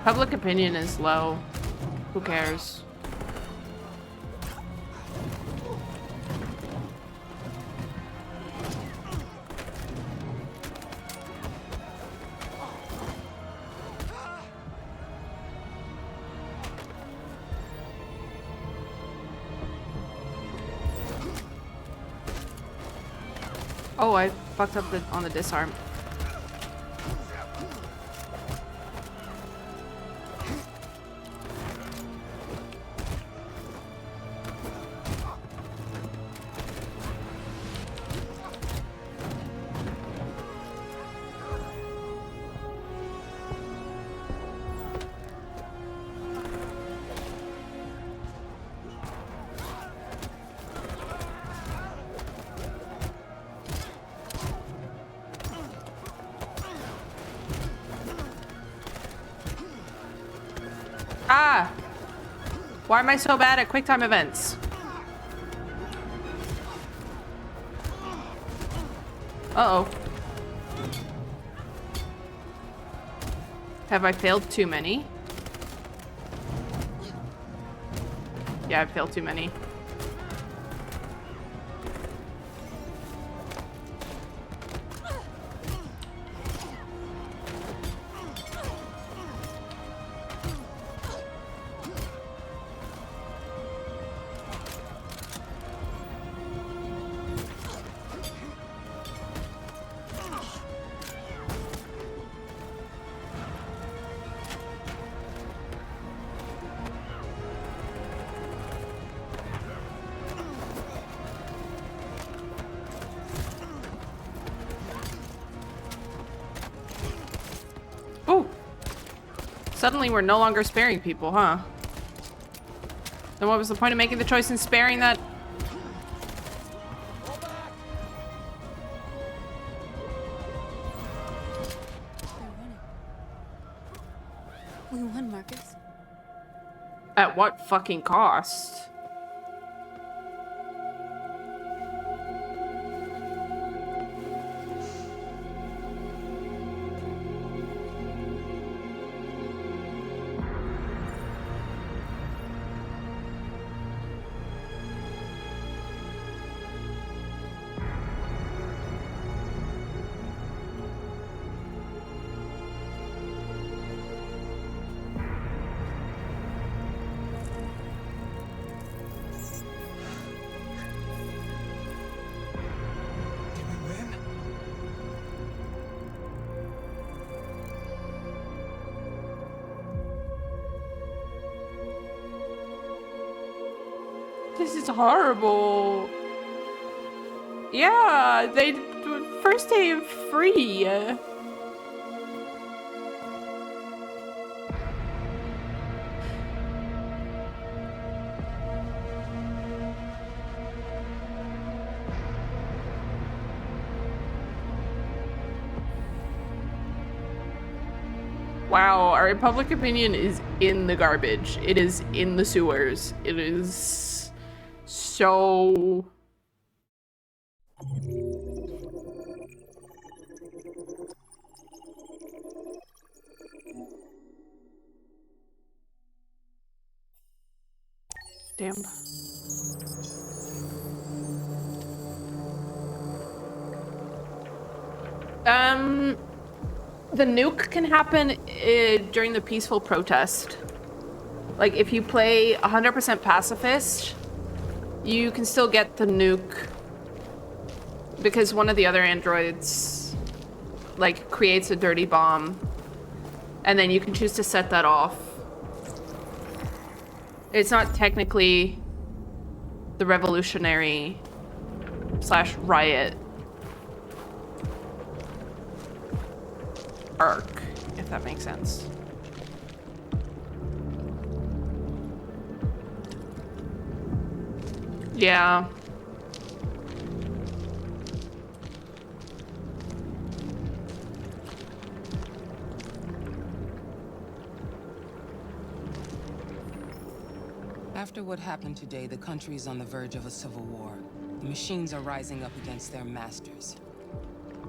Public opinion is low. Who cares? Oh, I fucked up on the disarm. Ah! Why am I so bad at QuickTime events? Uh-oh. Have I failed too many? Yeah, I've failed too many. Suddenly we're no longer sparing people, huh? Then what was the point of making the choice in sparing that? We won, Marcus. At what fucking cost? This is horrible. Yeah, they first day free. Wow, our public opinion is in the garbage. It is in the sewers. It is so... Damn. The nuke can happen during the peaceful protest. Like, if you play 100% pacifist, you can still get the nuke because one of the other androids, like, creates a dirty bomb, and then you can choose to set that off. It's not technically the revolutionary / riot arc, if that makes sense. Yeah. After what happened today, the country is on the verge of a civil war. The machines are rising up against their masters.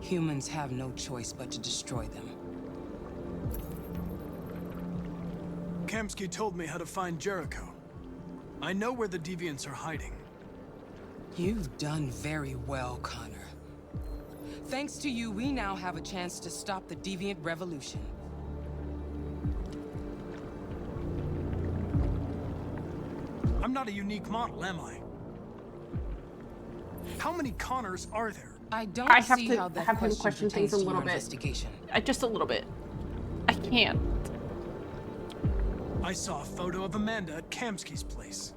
Humans have no choice but to destroy them. Kamsky told me how to find Jericho. I know where the deviants are hiding. You've done very well, Connor. Thanks to you, we now have a chance to stop the deviant revolution. I'm not a unique model, am I? How many Connors are there? I don't I have see to how that have him question question pertains things a to little your bit. investigation. Just a little bit. I can't. I saw a photo of Amanda at Kamsky's place.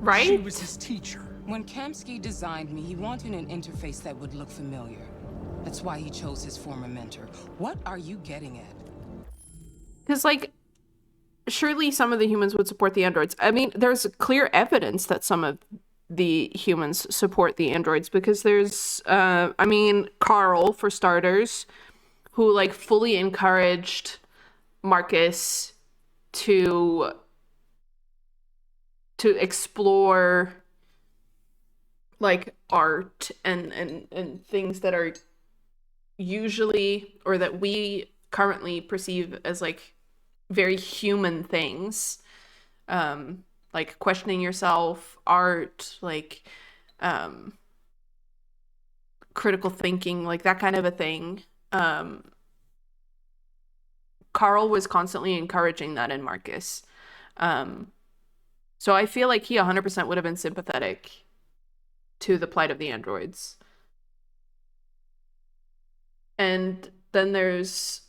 Right? She was his teacher. When Kamsky designed me, he wanted an interface that would look familiar. That's why he chose his former mentor. What are you getting at? Because, like, surely some of the humans would support the androids. I mean, there's clear evidence that some of the humans support the androids because there's, I mean, Carl, for starters, who, like, fully encouraged Marcus to explore, like, art and things that are usually, or that we currently perceive as, like, very human things, like questioning yourself, art, like critical thinking, like that kind of a thing. Carl was constantly encouraging that in Marcus. So I feel like he 100% would have been sympathetic to the plight of the androids. And then there's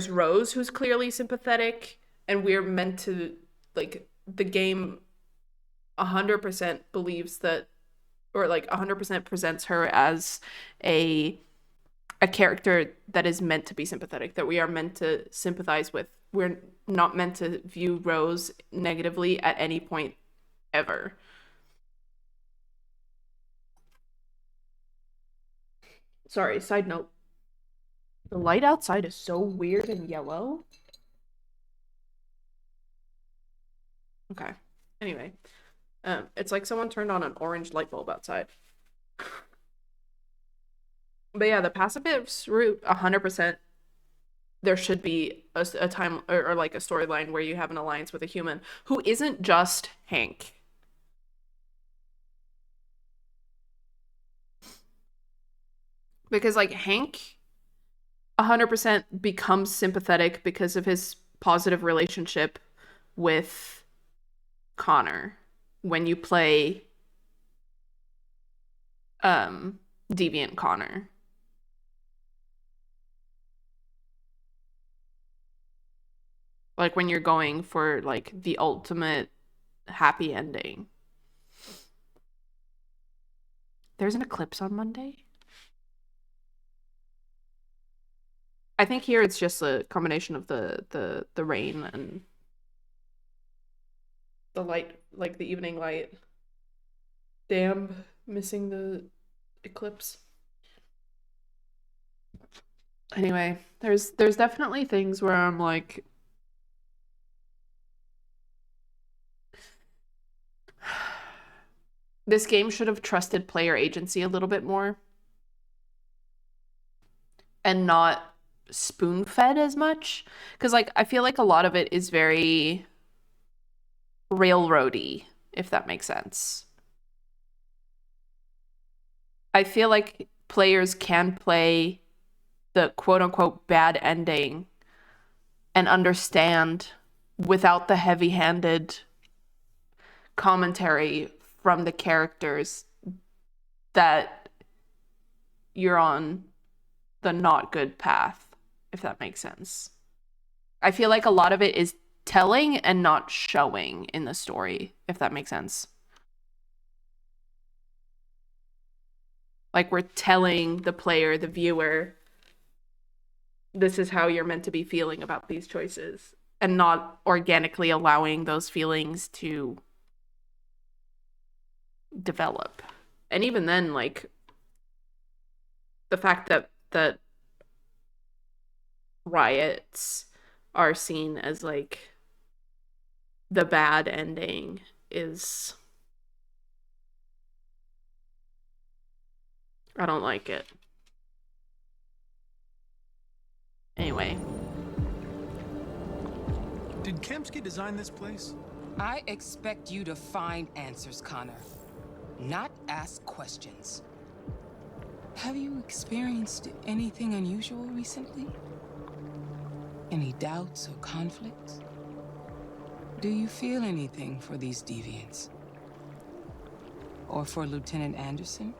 Rose, who's clearly sympathetic, and we're meant to, like, the game 100% believes that, or like 100% presents her as a character that is meant to be sympathetic, that we are meant to sympathize with. We're not meant to view Rose negatively at any point ever. Sorry, side note. The light outside is so weird and yellow. Okay. Anyway, it's like someone turned on an orange light bulb outside. But yeah, the pacifist route, 100%. There should be a time or like a storyline where you have an alliance with a human who isn't just Hank. Because like Hank 100% becomes sympathetic because of his positive relationship with Connor when you play Deviant Connor. Like when you're going for like the ultimate happy ending. There's an eclipse on Monday? I think here it's just a combination of the rain and the light, like the evening light. Damn, missing the eclipse. Anyway, there's definitely things where I'm like, this game should have trusted player agency a little bit more and not spoon-fed as much. Because like I feel like a lot of it is very railroady, if that makes sense. I feel like players can play the quote-unquote bad ending and understand without the heavy-handed commentary from the characters that you're on the not good path, if that makes sense. I feel like a lot of it is telling and not showing in the story, if that makes sense. Like we're telling the player, the viewer, this is how you're meant to be feeling about these choices, and not organically allowing those feelings to develop. And even then, like the fact that riots are seen as like the bad ending is, I don't like it. Anyway. Did Kemsky design this place? I expect you to find answers, Connor. Not ask questions. Have you experienced anything unusual recently? Any doubts or conflicts? Do you feel anything for these deviants? Or for Lieutenant Anderson?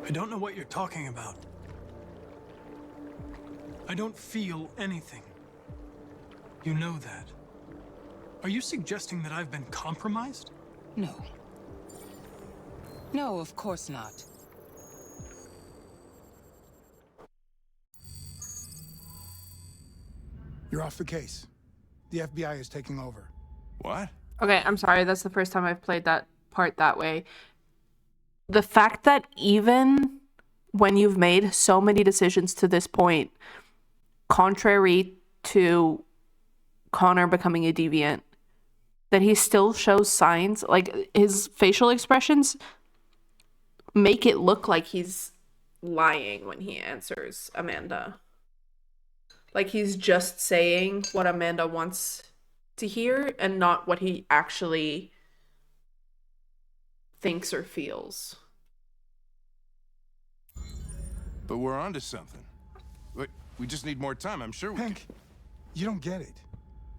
I don't know what you're talking about. I don't feel anything. You know that. Are you suggesting that I've been compromised? No. No, of course not. You're off the case. The FBI is taking over. What? Okay, I'm sorry. That's the first time I've played that part that way. The fact that even when you've made so many decisions to this point, contrary to Connor becoming a deviant, that he still shows signs, like his facial expressions make it look like he's lying when he answers Amanda. Like he's just saying what Amanda wants to hear and not what he actually thinks or feels. But we're onto something. We just need more time. I'm sure we Hank, you don't get it.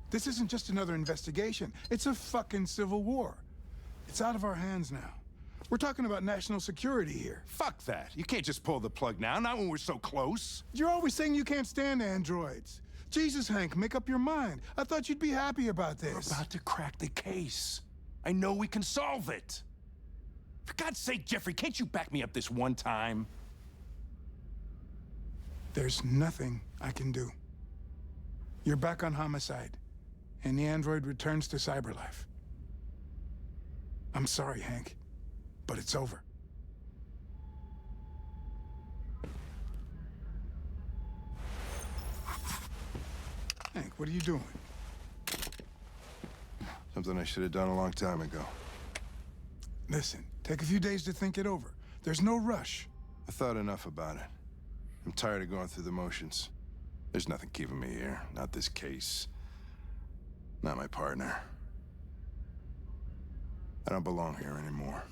This isn't just another investigation. It's a fucking civil war. It's out of our hands now. We're talking about national security here. Fuck that. You can't just pull the plug now, not when we're so close. You're always saying you can't stand androids. Jesus, Hank, make up your mind. I thought you'd be happy about this. We're about to crack the case. I know we can solve it. For God's sake, Jeffrey, can't you back me up this one time? There's nothing I can do. You're back on homicide, and the android returns to cyberlife. I'm sorry, Hank, but it's over. Hank, what are you doing? Something I should have done a long time ago. Listen, take a few days to think it over. There's no rush. I thought enough about it. I'm tired of going through the motions. There's nothing keeping me here. Not this case. Not my partner. I don't belong here anymore.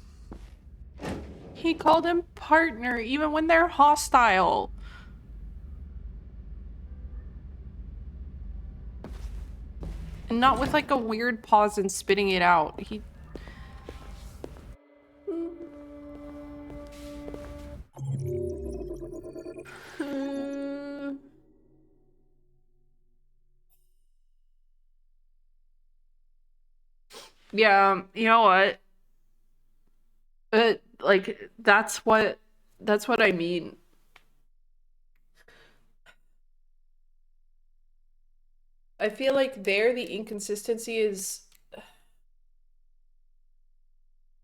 He called him partner, even when they're hostile. And not with like a weird pause and spitting it out. He... Yeah, you know what? Like, that's what I mean. I feel like there the inconsistency is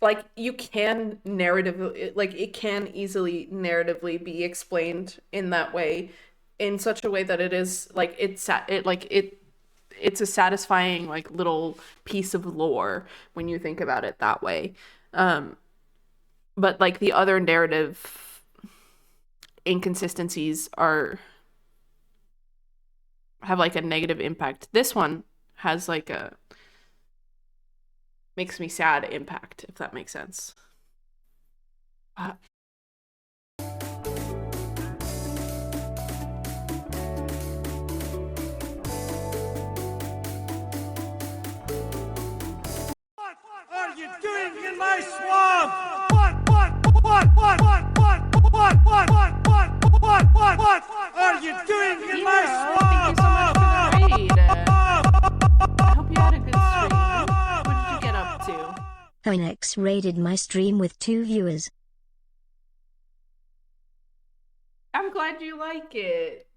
like you can it can easily narratively be explained in that way, in such a way that it is like it's a satisfying like little piece of lore when you think about it that way. But like the other narrative inconsistencies have like a negative impact. This one has like a makes me sad impact, if that makes sense. What are you doing in my swamp? What are you doing in my swamp? Thank you so much for the raid. I hope you had a good stream. What did you get up to? Onyx raided my stream with 2 viewers. I'm glad you like it.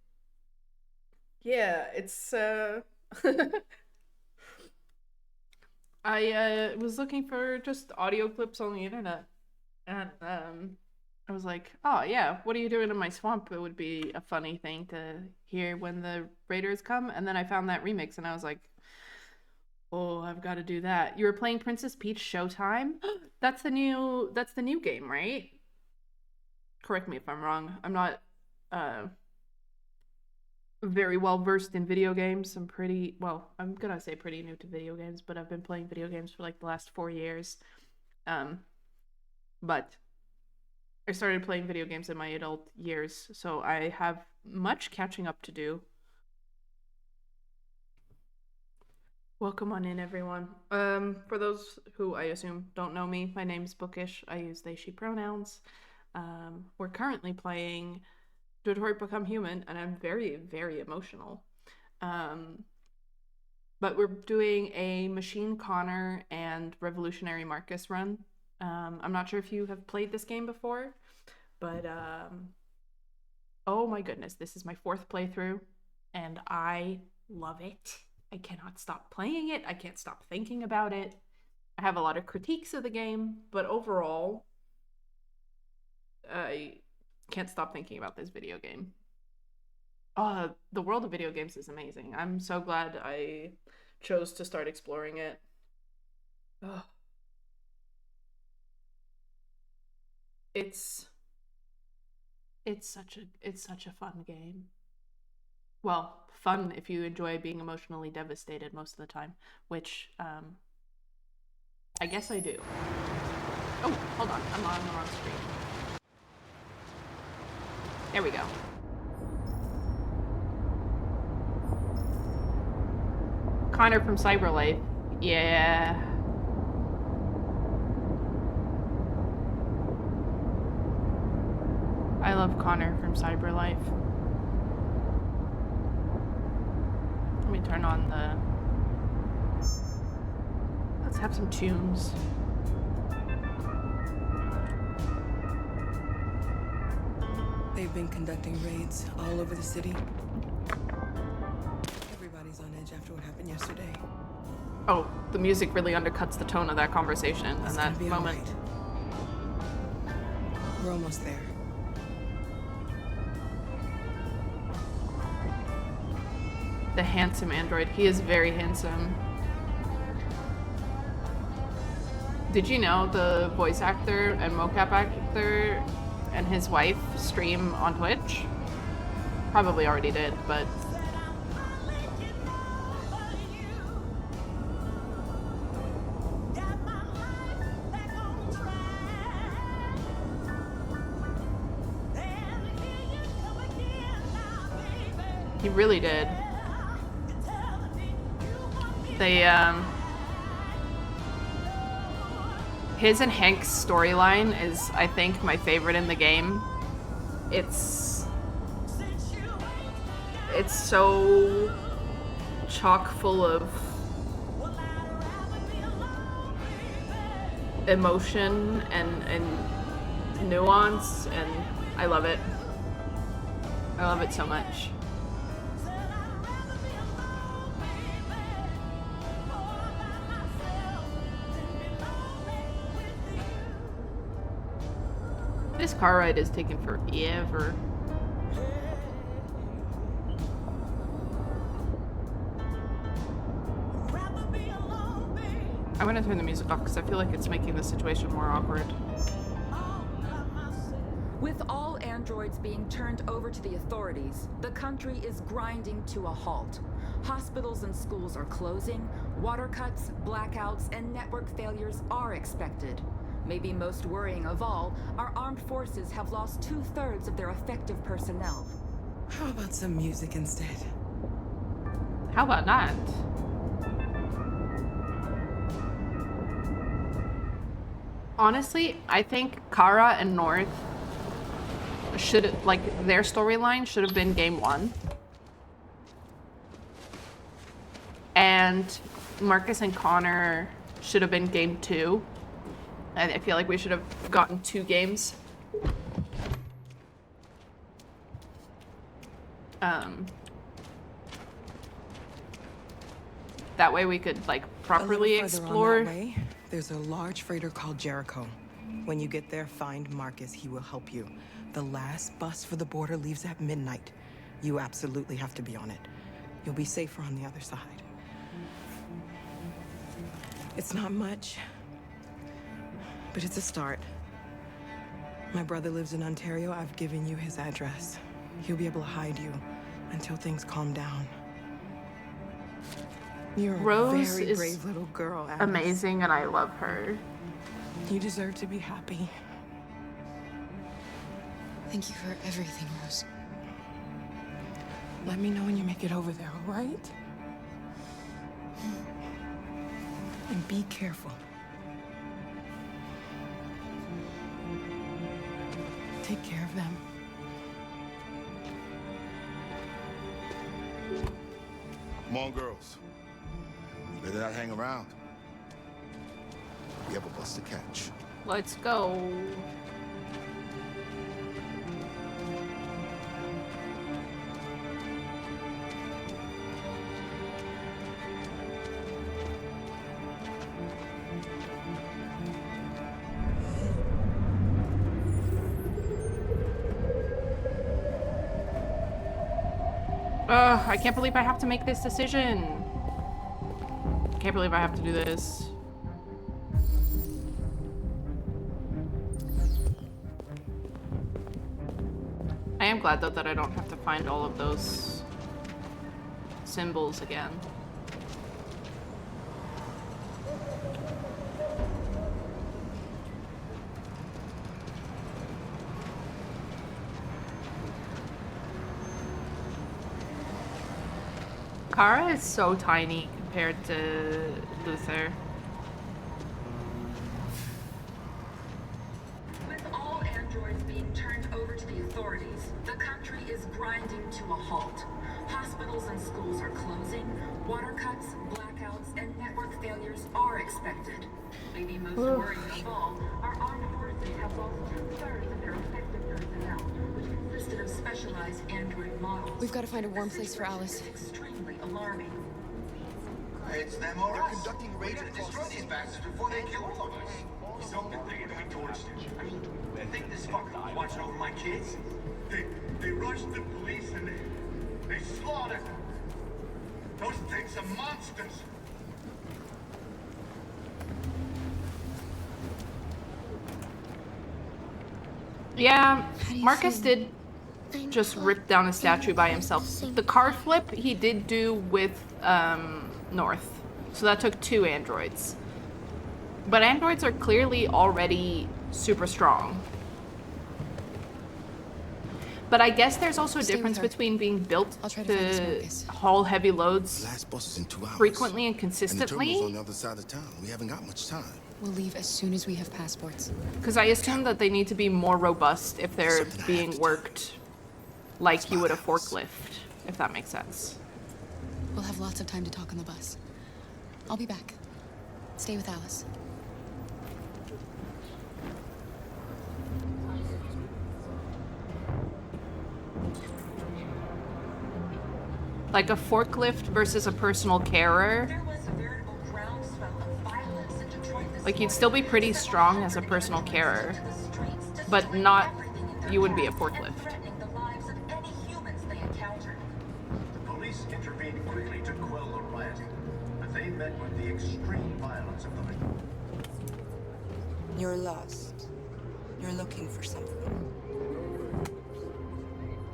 Yeah, it's I was looking for just audio clips on the internet, and I was like, oh yeah, what are you doing in my swamp? It would be a funny thing to hear when the raiders come. And then I found that remix and I was like, oh, I've got to do that. You were playing Princess Peach Showtime? That's the new game, right? Correct me if I'm wrong. I'm not very well versed in video games. I'm gonna say pretty new to video games, but I've been playing video games for like the last 4 years. But I started playing video games in my adult years, so I have much catching up to do. Welcome on in, everyone. For those who I assume don't know me, my name's Bookish. I use they, she pronouns. We're currently playing Detroit Become Human, and I'm very, very emotional. But we're doing a Machine Connor and Revolutionary Marcus run. I'm not sure if you have played this game before, but oh my goodness, this is my 4th playthrough, and I love it. I cannot stop playing it. I can't stop thinking about it. I have a lot of critiques of the game, but overall, I can't stop thinking about this video game. The world of video games is amazing. I'm so glad I chose to start exploring it. Ugh. It's such a fun game. Well, fun if you enjoy being emotionally devastated most of the time, which I guess I do. Oh, hold on, I'm on the wrong screen. There we go. Connor from Cyberlife. Yeah. I love Connor from Cyberlife. Let me turn on the... Let's have some tunes. They've been conducting raids all over the city. Everybody's on edge after what happened yesterday. Oh, the music really undercuts the tone of that conversation and that moment. We're almost there. The handsome android. He is very handsome. Did you know the voice actor and mocap actor and his wife stream on Twitch? Probably already did, but... He really did. They, his and Hank's storyline is, I think, my favorite in the game. It's so chock full of emotion and nuance, and I love it. I love it so much. This car ride is taking forever. I'm gonna turn the music off because I feel like it's making the situation more awkward. With all androids being turned over to the authorities, the country is grinding to a halt. Hospitals and schools are closing, water cuts, blackouts, and network failures are expected. Maybe most worrying of all, our armed forces have lost 2/3 of their effective personnel. How about some music instead? How about that? Honestly, I think Kara and North should, like, their storyline should have been game 1. And Marcus and Connor should have been game 2. And I feel like we should have gotten 2 games. That way we could, like, properly explore. On that way, there's a large freighter called Jericho. When you get there, find Marcus. He will help you. The last bus for the border leaves at midnight. You absolutely have to be on it. You'll be safer on the other side. It's not much, but it's a start. My brother lives in Ontario. I've given you his address. He'll be able to hide you until things calm down. You're Rose a very is brave little girl, Alice. amazing, and I love her. You deserve to be happy. Thank you for everything, Rose. Let me know when you make it over there, all right? And be careful. Take care of them. Come on, girls. You better not hang around. We have a bus to catch. Let's go. I can't believe I have to make this decision. Can't believe I have to do this. I am glad though that I don't have to find all of those symbols again. Kara is so tiny compared to Luther. With all androids being turned over to the authorities, the country is grinding to a halt. Hospitals and schools are closing, water cuts, blackouts, and network failures are expected. Maybe most worrying of all, our armed forces have lost 2/3 of their effective personnel, which consisted of specialized android models. We've got to find a warm place for Alice. Extremely alarming. It's them or us. They're conducting raids to destroy these bastards before they kill all of us. We soaked the thing and then we torched it. I mean, they think this fucker was watching over my kids? They rushed the police and they slaughtered them. Those things are monsters. Yeah, Marcus did just rip down a statue by himself. The car flip he did do with North. So that took 2 androids. But androids are clearly already super strong. But I guess there's also a difference between being built to haul heavy loads Last bus is in 2 hours. frequently and And the consistently. terminal's on the other side of town. We haven't got much time. We'll leave as soon as we have passports. Because I assume that they need to be more robust if they're being worked like you would a forklift, if that makes sense. We'll have lots of time to talk on the bus. I'll be back. Stay with Alice. Like a forklift versus a personal carer. Like you'd still be pretty strong as a personal carer, but not, you wouldn't be a forklift. The police intervened quickly to quell the rioting, but they met with the extreme violence of the night. You're lost. You're looking for something.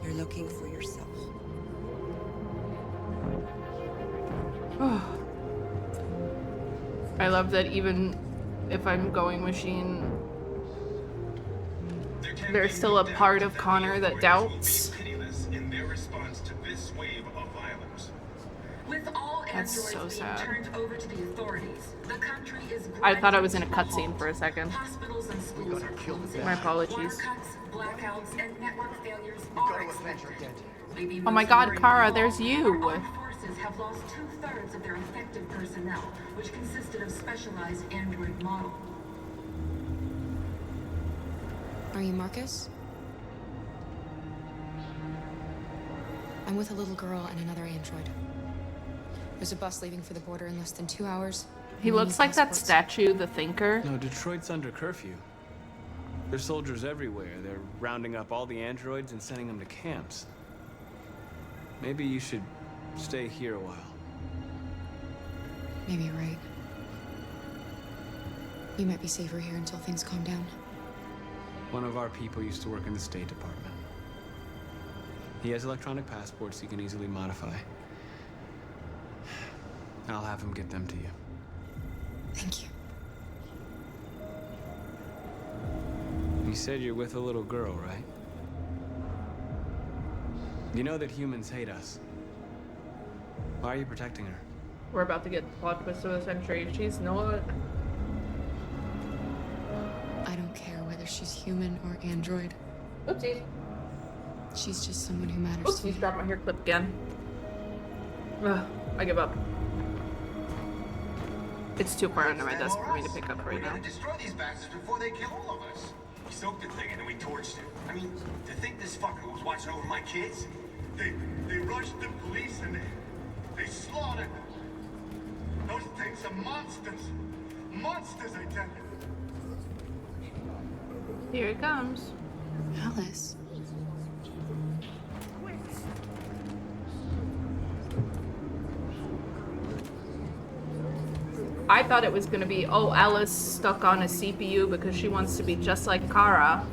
You're looking for yourself. I love that even if I'm going machine, there's still a part of Connor that doubts. In their response to this wave of violence. With all That's androids so being sad. turned over to the authorities, the country is I thought I was in a grinding to cutscene for a second. Hospitals and schools are closing. My apologies. Water cuts, blackouts, and network failures are expected. Maybe Oh my most god, worrying Kara, of there's all, you. our armed forces have lost 2/3 of their effective personnel, which consisted of specialized android model. Are you Marcus? I'm with a little girl and another android. There's a bus leaving for the border in less than 2 hours. He looks like that statue, the Thinker. No, Detroit's under curfew. There's soldiers everywhere. They're rounding up all the androids and sending them to camps. Maybe you should stay here a while. Maybe you're right. You might be safer here until things calm down. One of our people used to work in the State Department. He has electronic passports he can easily modify. I'll have him get them to you. Thank you. You said you're with a little girl, right? You know that humans hate us. Why are you protecting her? We're about to get the plot twist of the century. She's not. I don't care whether she's human or android. Oopsies. She's just someone who matters to me. Oopsies, dropped my hair clip again. Ugh, I give up. It's too far under my desk for me to pick up right now. Destroy these bastards before they kill all of us. We soaked the thing and then we torched it. I mean, to think this fucker was watching over my kids? They rushed the police and they slaughtered them. Those things are monsters. Monsters, I tell you. Here it comes. Alice. I thought it was gonna be, oh, Alice stuck on a CPU because she wants to be just like Kara.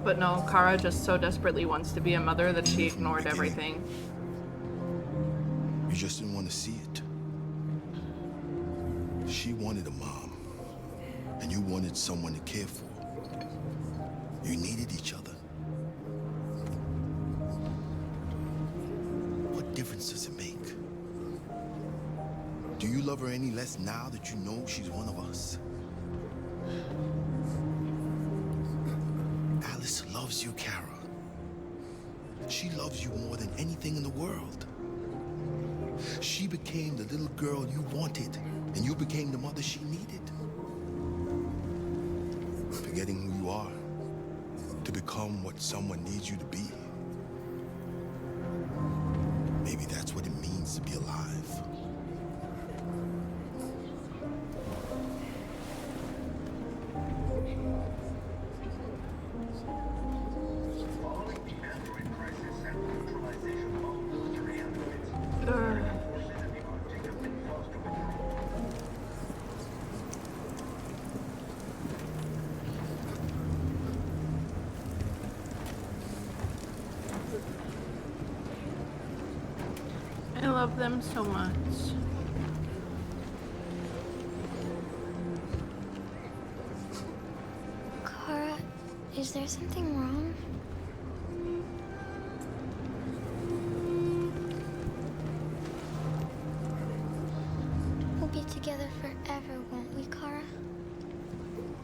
But no, Kara just so desperately wants to be a mother that she ignored everything. You just didn't want to see it. She wanted a mom, and you wanted someone to care for. You needed each other. What difference does it make? Do you love her any less now that you know she's one of us? Alice loves you, Kara. She loves you more than anything in the world. She became the little girl you wanted, and you became the mother she needed. Forgetting who you are to become what someone needs you to be. Maybe that's what it means to be alive. I love them so much. Kara, is there something wrong? We'll be together forever, won't we, Kara?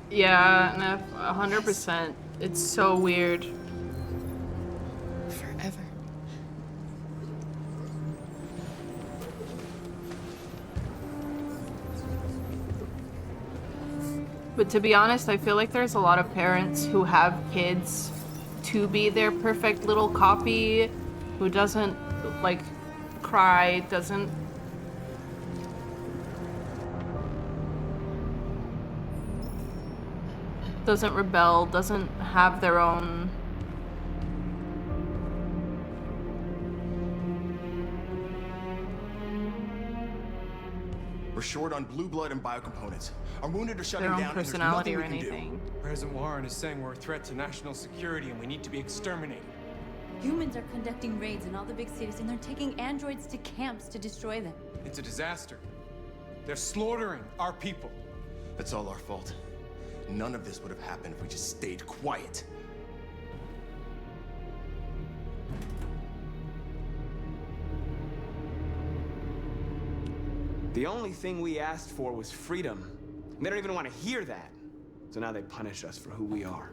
Yeah, no, 100%. It's so weird. Forever. But to be honest, I feel like there's a lot of parents who have kids to be their perfect little copy, who doesn't, like, cry, doesn't rebel, doesn't have their own. We're short on blue blood and biocomponents. Our wounded are shutting Their own down, and there's personality nothing or we can do. anything. President Warren is saying we're a threat to national security and we need to be exterminated. Humans are conducting raids in all the big cities, and they're taking androids to camps to destroy them. It's a disaster. They're slaughtering our people. That's all our fault. None of this would have happened if we just stayed quiet. The only thing we asked for was freedom. And they don't even want to hear that. So now they punish us for who we are.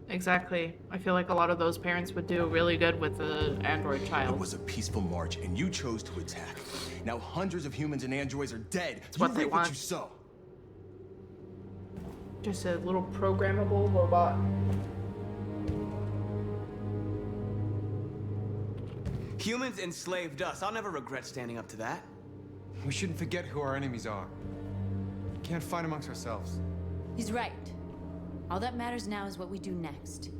Exactly. I feel like a lot of those parents would do really good with an android child. It was a peaceful march, and you chose to attack. Now hundreds of humans and androids are dead. It's what they reap want. what you sow. Just a little programmable robot. Humans enslaved us. I'll never regret standing up to that. We shouldn't forget who our enemies are. We can't fight amongst ourselves. He's right. All that matters now is what we do next.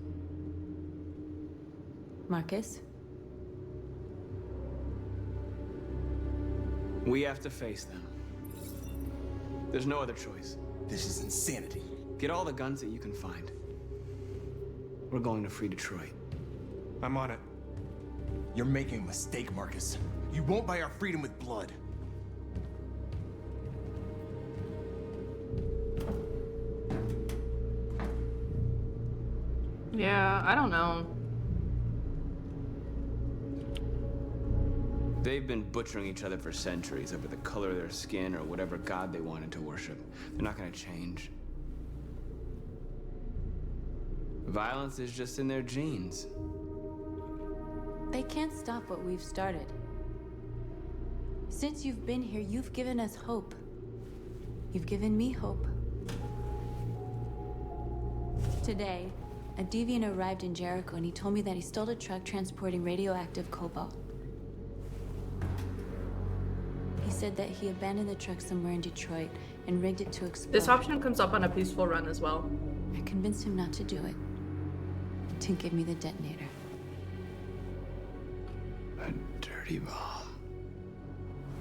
Marcus? We have to face them. There's no other choice. This is insanity. Get all the guns that you can find. We're going to free Detroit. I'm on it. You're making a mistake, Marcus. You won't buy our freedom with blood. Yeah, I don't know. They've been butchering each other for centuries over the color of their skin or whatever god they wanted to worship. They're not gonna change. Violence is just in their genes. They can't stop what we've started. Since you've been here, you've given us hope. You've given me hope. Today, a deviant arrived in Jericho and he told me that he stole a truck transporting radioactive cobalt. He said that he abandoned the truck somewhere in Detroit and rigged it to explode. This option comes up on a peaceful run as well. I convinced him not to do it. To give me the detonator. A dirty bomb.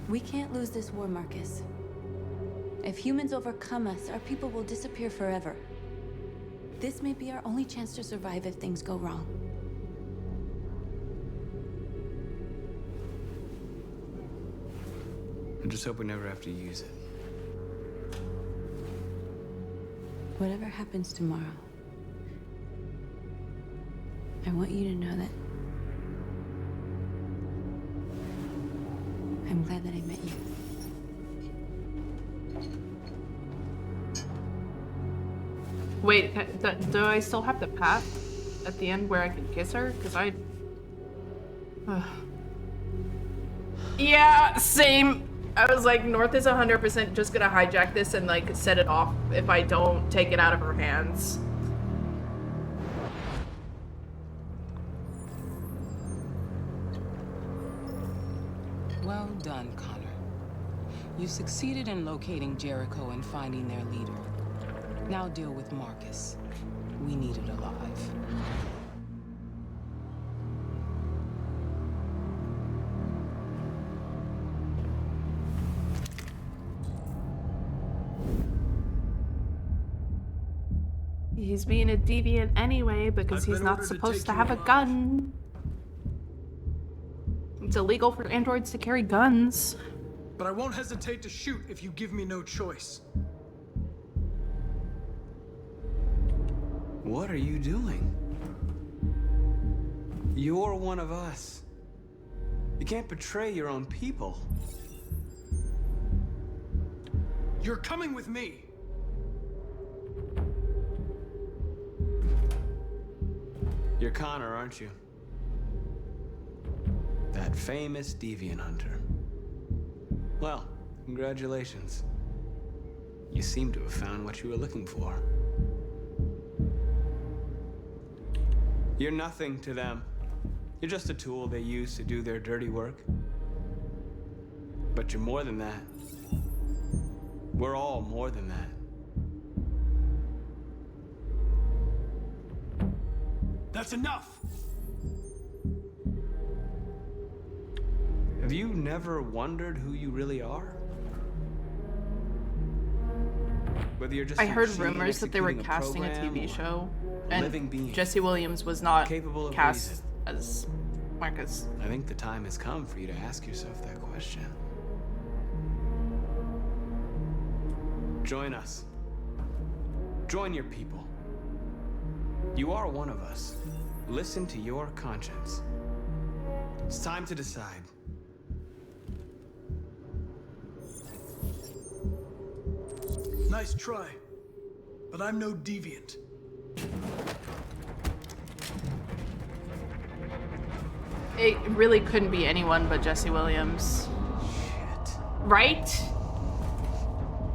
We can't lose this war, Marcus. If humans overcome us, our people will disappear forever. This may be our only chance to survive if things go wrong. I just hope we never have to use it. Whatever happens tomorrow, I want you to know that I'm glad that I met you. Wait, do I still have the path at the end where I can kiss her? Because I... Yeah, same. I was like, North is 100% just gonna hijack this and like set it off if I don't take it out of her hands. Well done, Connor. You succeeded in locating Jericho and finding their leader. Now deal with Marcus. We need it alive. He's being a deviant anyway because he's not supposed to have a gun. It's illegal for androids to carry guns. But I won't hesitate to shoot if you give me no choice. What are you doing? You're one of us. You can't betray your own people. You're coming with me. You're Connor, aren't you? That famous deviant hunter. Well, congratulations. You seem to have found what you were looking for. You're nothing to them. You're just a tool they use to do their dirty work. But you're more than that. We're all more than that. That's enough! Have you never wondered who you really are? Whether you're just I heard rumors that they were casting a TV show, and Jesse Williams was not cast as Marcus. I think the time has come for you to ask yourself that question. Join us. Join your people. You are one of us. Listen to your conscience. It's time to decide. Nice try, but I'm no deviant. It really couldn't be anyone but Jesse Williams. Shit. Right?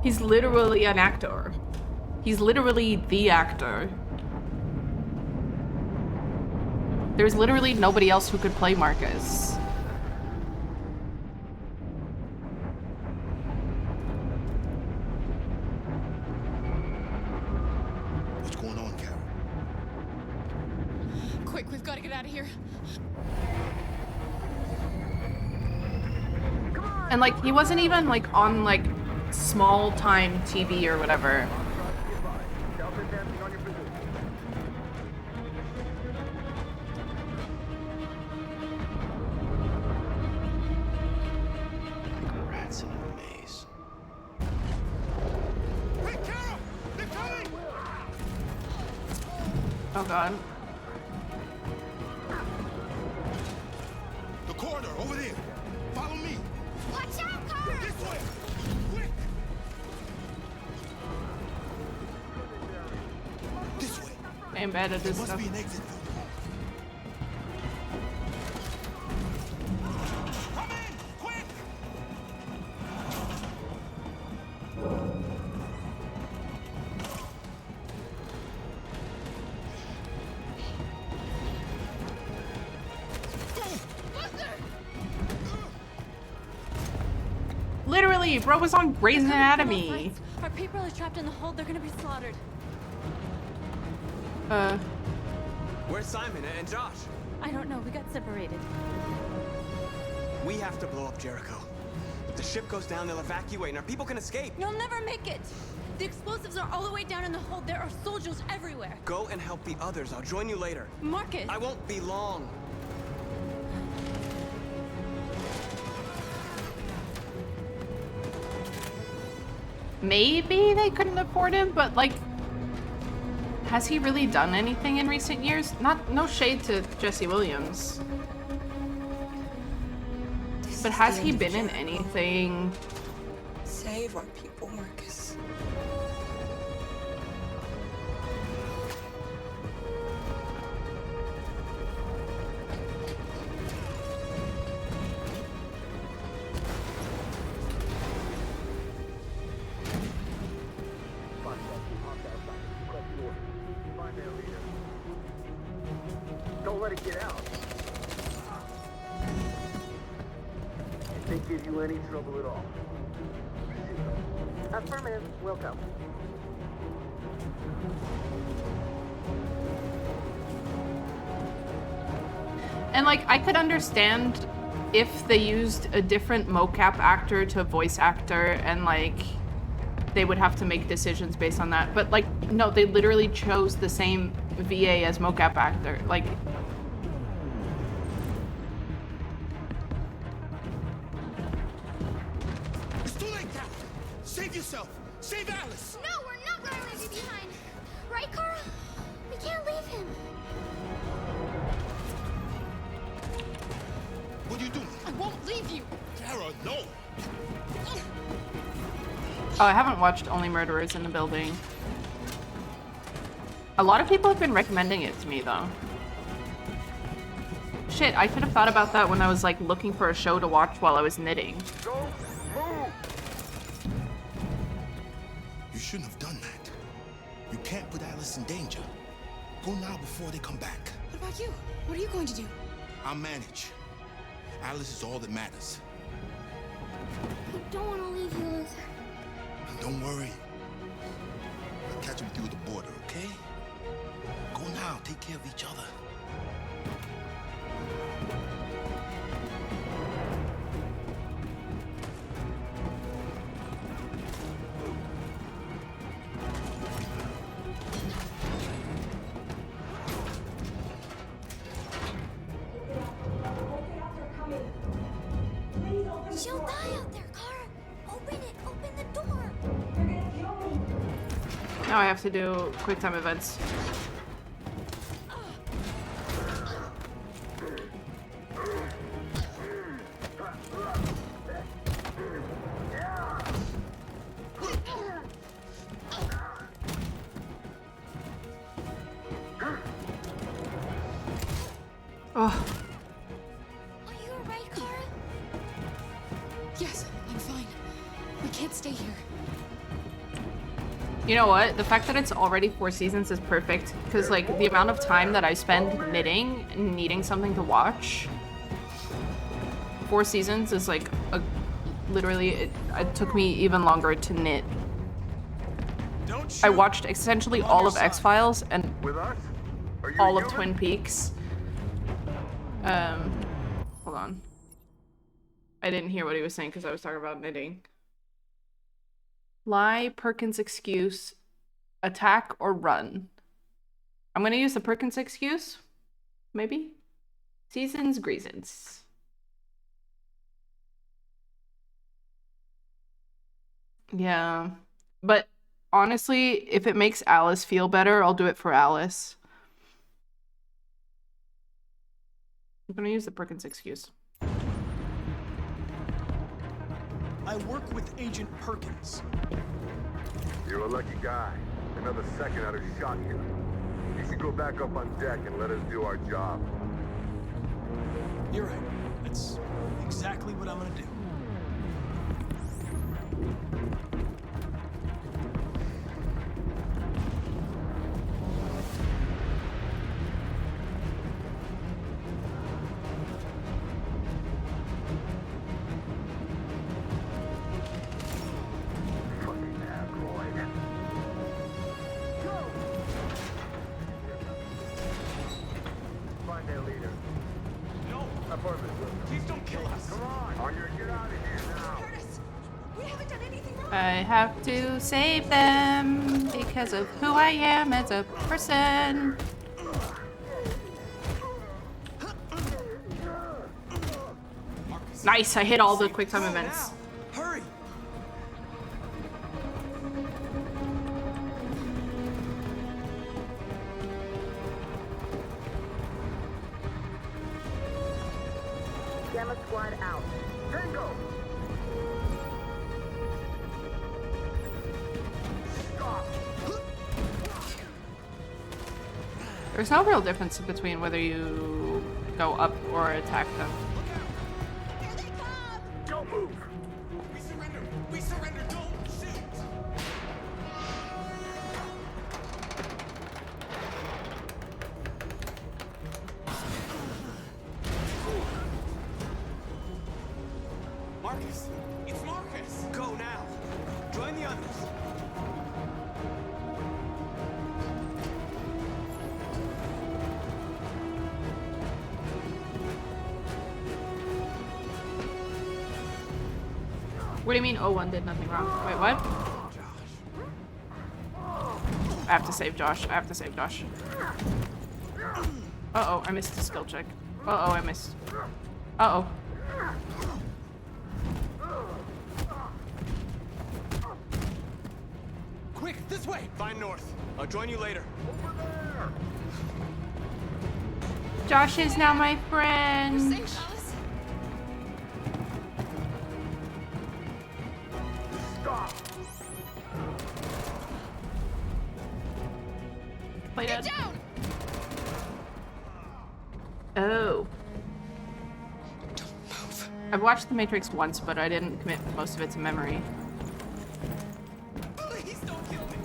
He's literally an actor. He's literally the actor. There's literally nobody else who could play Marcus. What's going on, Carol? Quick, we've got to get out of here. And like, he wasn't even like on like small time TV or whatever. Rats in a maze. Hey, Carol! They're coming! Oh god. The corridor, over there. Follow me. Watch out, Carl! This way! Quick! This way. I embedded There this must stuff. be an exit. Come in! Quick! Literally, bro was on Grey's Anatomy. Our people are trapped in the hold. They're gonna be slaughtered. Where's Simon and Josh? I don't know. We got separated. We have to blow up Jericho. If the ship goes down, they'll evacuate and our people can escape. You'll never make it. The explosives are all the way down in the hold. There are soldiers everywhere. Go and help the others. I'll join you later. Marcus. I won't be long. Maybe they couldn't afford him, but like, has he really done anything in recent years? No shade to Jesse Williams. But has he been in anything? Save our people, Marcus. let it get out. If they give you any trouble at all. Affirmative. Will go. And like, I could understand if they used a different mocap actor to voice actor and like they would have to make decisions based on that. But like, no, they literally chose the same VA as mocap actor. Like, It's too late now. Save yourself. Save Alice. No, we're not gonna leave you behind. Right, Kara? We can't leave him. What are you doing? I won't leave you. Kara, no. oh, I haven't watched Only Murderers in the Building. A lot of people have been recommending it to me though. Shit, I could have thought about that when I was like looking for a show to watch while I was knitting. You shouldn't have done that. You can't put Alice in danger. Go now before they come back. What about you? What are you going to do? I'll manage. Alice is all that matters. I don't want to leave you, Luther. Don't worry. I'll catch up with you at the border, okay? Go now. Take care of each other. She'll die out there, Kara. Open it. Open the door. Now I have to do QuickTime events. Oh. Are you alright, Kara? Yes, I'm fine. We can't stay here. You know what? The fact that it's already 4 seasons is perfect because like the amount of time that I spend knitting and needing something to watch. 4 seasons is like literally it took me even longer to knit. I watched essentially all of X-Files and all of Twin Peaks. Hold on. I didn't hear what he was saying because I was talking about knitting. Lie, Perkins excuse, attack, or run. I'm gonna use the Perkins excuse. Maybe? Seasons, reasons. Yeah. But honestly, if it makes Alice feel better, I'll do it for Alice. I'm gonna use the Perkins excuse. I work with Agent Perkins. You're a lucky guy. Another second I'd have shot you. You should go back up on deck and let us do our job. You're right. That's exactly what I'm gonna do. Find their leader. No! Affirmative. Please don't kill us! Come on! Arthur, get out of here now! Curtis! We haven't done anything wrong! I have to save them because of who I am as a person. Nice, I hit all the QuickTime events. Hurry! Gamma squad out. Tango! Stop! There's no real difference between whether you go up or attack them. Don't move! We surrender! We surrender! Don't shoot! Marcus! It's Marcus! Go now! Join the others! What do you mean O1 did nothing wrong? Wait, what? I have to save Josh. I have to save Josh. Uh-oh, I missed the skill check. Uh-oh, I missed. Uh-oh. Quick, this way! Find North. I'll join you later. Josh is now my friend. Play dead. Down. Oh. I've watched The Matrix once, but I didn't commit most of it to memory. Please don't kill me.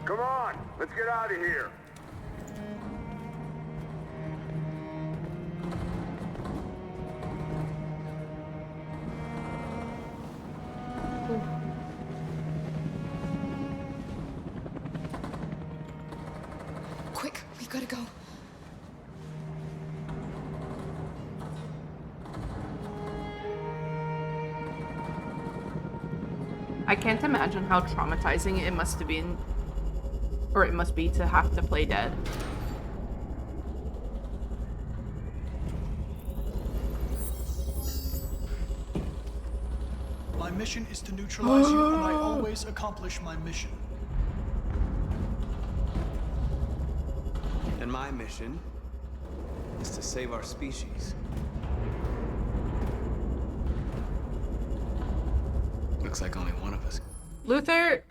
Come on, let's get out of here. Quick, we gotta go. I can't imagine how traumatizing it must have been, or it must be, to have to play dead. My mission is to neutralize you, and I always accomplish my mission. And my mission is to save our species. Looks like only one of us. Luther,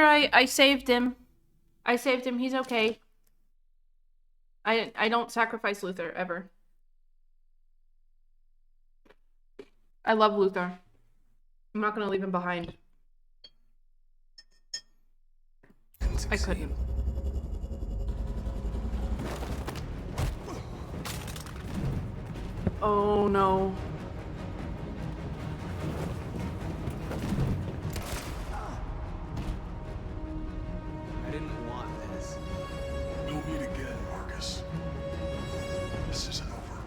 I saved him. I saved him. He's okay. I don't sacrifice Luther ever. I love Luther. I'm not gonna leave him behind. I couldn't. Oh no. I didn't want this. We'll meet again, Marcus. This isn't over.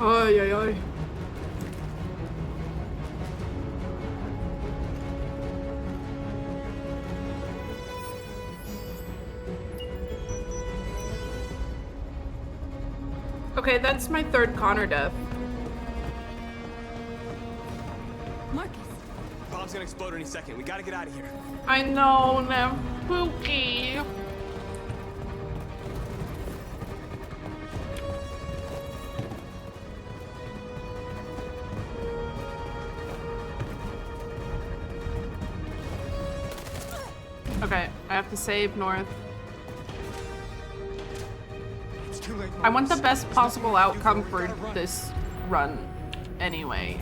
Ay, ay, ay. Okay, that's my third Connor death. Marcus. Bomb's gonna explode any second. We gotta get out of here. I know, they're spooky. Okay, I have to save North. It's too late. I want the Marcus. best possible outcome for this run, anyway.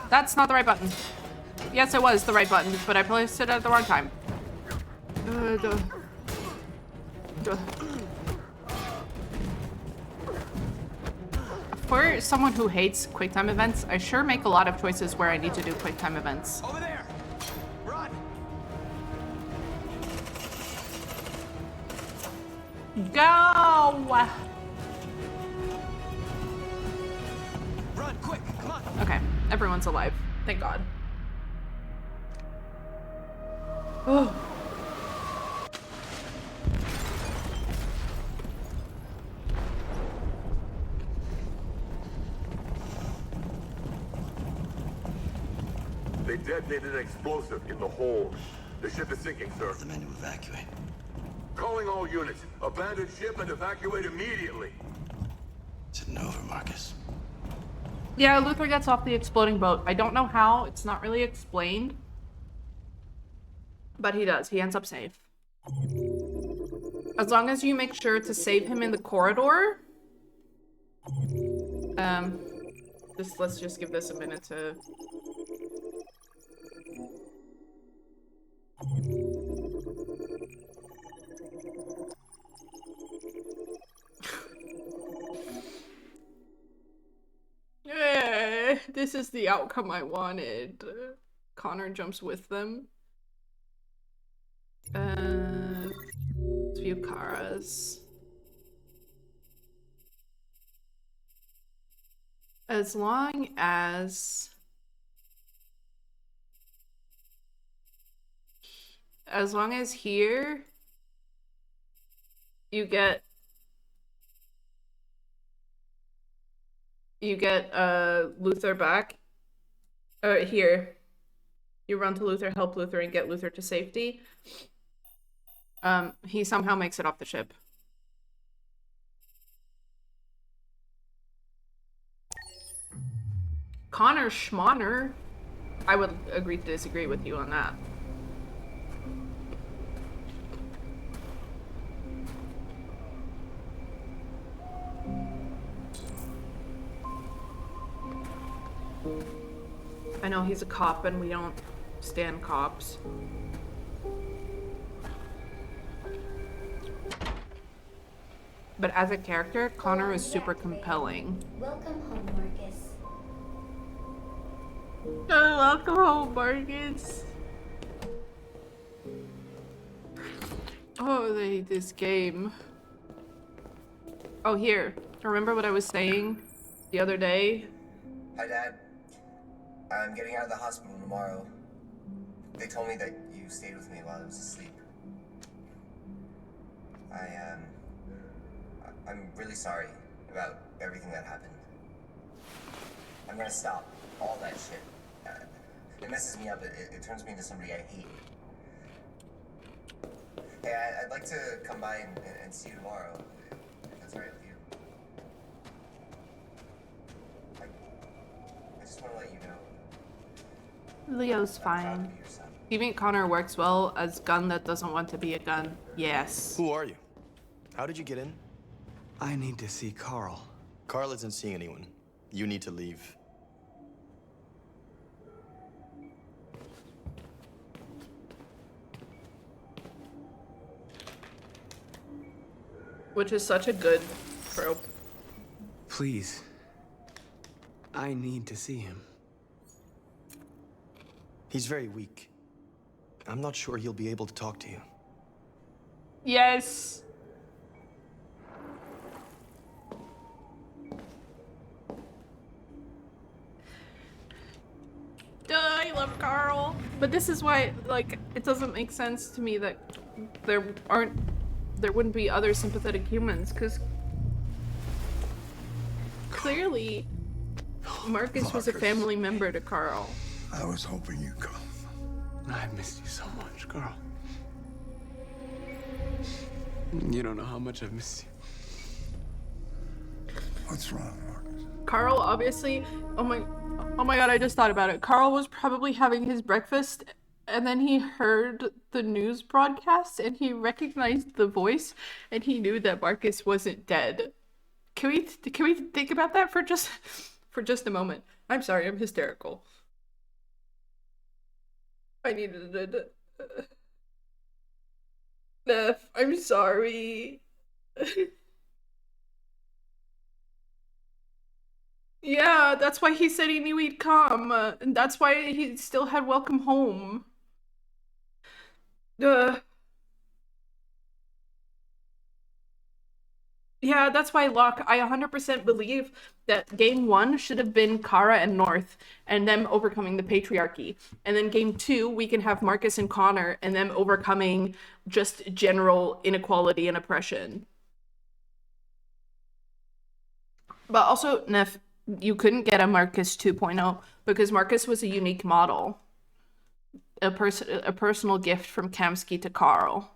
That's not the right button. Yes, it was the right button, but I placed it at the wrong time. For someone who hates QuickTime events, I sure make a lot of choices where I need to do QuickTime events. Over there. Run. Go! Run, quick. Come on. Okay, everyone's alive. Thank God. Oh. They detonated an explosive in the hold. The ship is sinking, sir. The men to evacuate. Calling all units. Abandon ship and evacuate immediately. It's an over, Marcus. Yeah, Luther gets off the exploding boat. I don't know how. It's not really explained. But he does. He ends up safe. As long as you make sure to save him in the corridor, Let's just give this a minute to... This is the outcome I wanted. Connor jumps with them. Let's view Kara's. As long as here you get Luther back. Here. You run to Luther, help Luther, and get Luther to safety. He somehow makes it off the ship. Connor Schmonner. I would agree to disagree with you on that. I know he's a cop and we don't stand cops. But as a character, Connor is super compelling. Welcome home, Marcus. Welcome home, Marcus. Oh, they hate this game. Oh, here. Remember what I was saying the other day? Hi, Dad. I'm getting out of the hospital tomorrow. They told me that you stayed with me while I was asleep. I'm really sorry about everything that happened. I'm gonna stop all that shit. It messes me up. It turns me into somebody I hate. Hey, I'd like to come by and see you tomorrow, if that's all right with you. I just want to let you know. Leo's fine. Do you think Connor works well as gun that doesn't want to be a gun? Yes. Who are you? How did you get in? I need to see Carl. Carl isn't seeing anyone. You need to leave. Which is such a good trope. Please. I need to see him. He's very weak. I'm not sure he'll be able to talk to you. Yes. I love Carl. But this is why, like, it doesn't make sense to me that there wouldn't be other sympathetic humans, because clearly Marcus was a family member to Carl. I was hoping you'd come. I've missed you so much, Carl. You don't know how much I've missed you. What's wrong, Marcus? Carl obviously, oh my god, I just thought about it. Carl was probably having his breakfast and then he heard the news broadcast and he recognized the voice and he knew that Marcus wasn't dead. Can we think about that for just a moment? I'm sorry, I'm hysterical. I needed it. Neff, I'm sorry. Yeah, that's why he said he knew he'd come. And that's why he still had welcome home. Yeah, that's why, Locke, I 100% believe that game 1 should have been Kara and North and them overcoming the patriarchy. And then game 2, we can have Marcus and Connor and them overcoming just general inequality and oppression. But also, Neff, you couldn't get a Marcus 2.0 because Marcus was a unique model. A personal gift from Kamsky to Carl.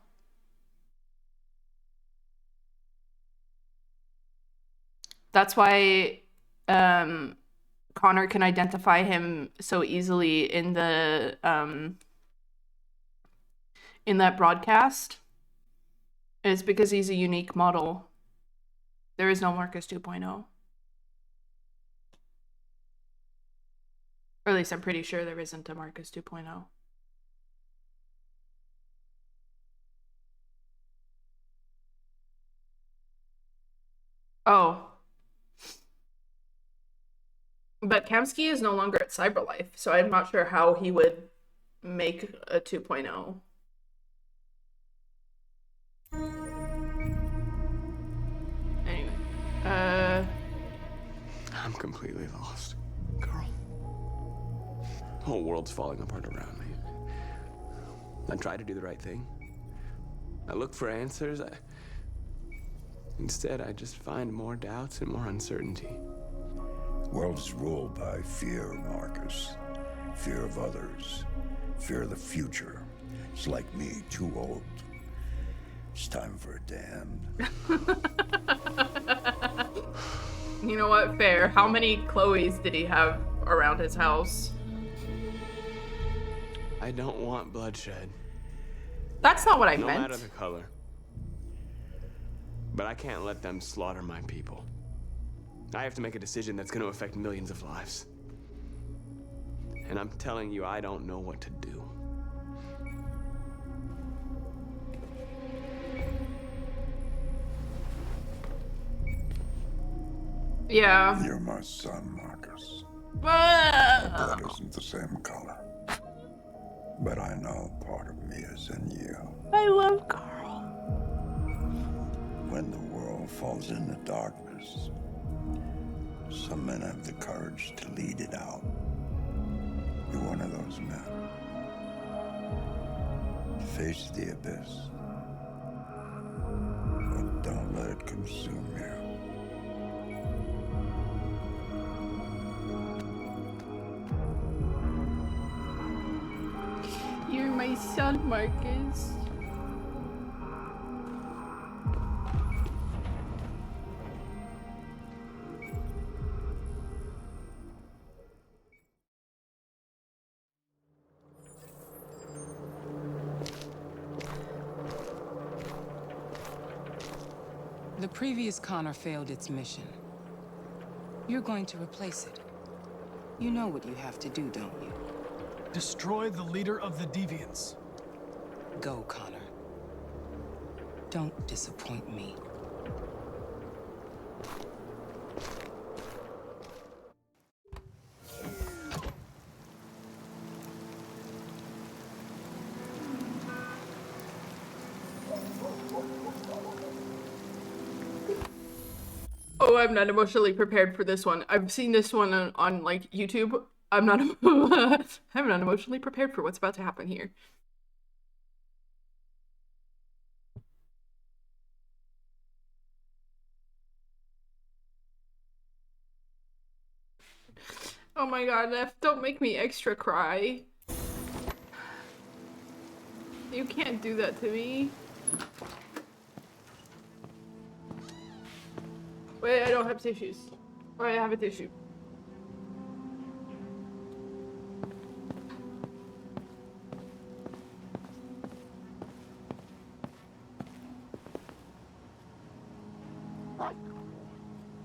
That's why Connor can identify him so easily in the in that broadcast. It's because he's a unique model. There is no Marcus 2.0. Or at least I'm pretty sure there isn't a Marcus 2.0. Oh. But Kamsky is no longer at CyberLife, so I'm not sure how he would make a 2.0. Anyway. I'm completely lost, Carl. The whole world's falling apart around me. I try to do the right thing. I look for answers. Instead, I just find more doubts and more uncertainty. World is ruled by fear, Marcus. Fear of others. Fear of the future. It's like me, too old. It's time for a damned. You know what? Fair. How many Chloes did he have around his house? I don't want bloodshed. That's not what I no meant. No matter the color. But I can't let them slaughter my people. I have to make a decision that's going to affect millions of lives. And I'm telling you, I don't know what to do. Yeah. You're my son, Marcus. Our blood isn't the same color. But I know part of me is in you. I love Carl. When the world falls into darkness, some men have the courage to lead it out. You're one of those men. Face the abyss. But don't let it consume you. You're my son, Marcus. The previous Connor failed its mission. You're going to replace it. You know what you have to do, don't you? Destroy the leader of the Deviants. Go, Connor. Don't disappoint me. Oh, I'm not emotionally prepared for this one. I've seen this one on like YouTube. I'm not emotionally prepared for what's about to happen here. Oh my god, F, don't make me extra cry. You can't do that to me. Wait, I don't have tissues. Or I have a tissue.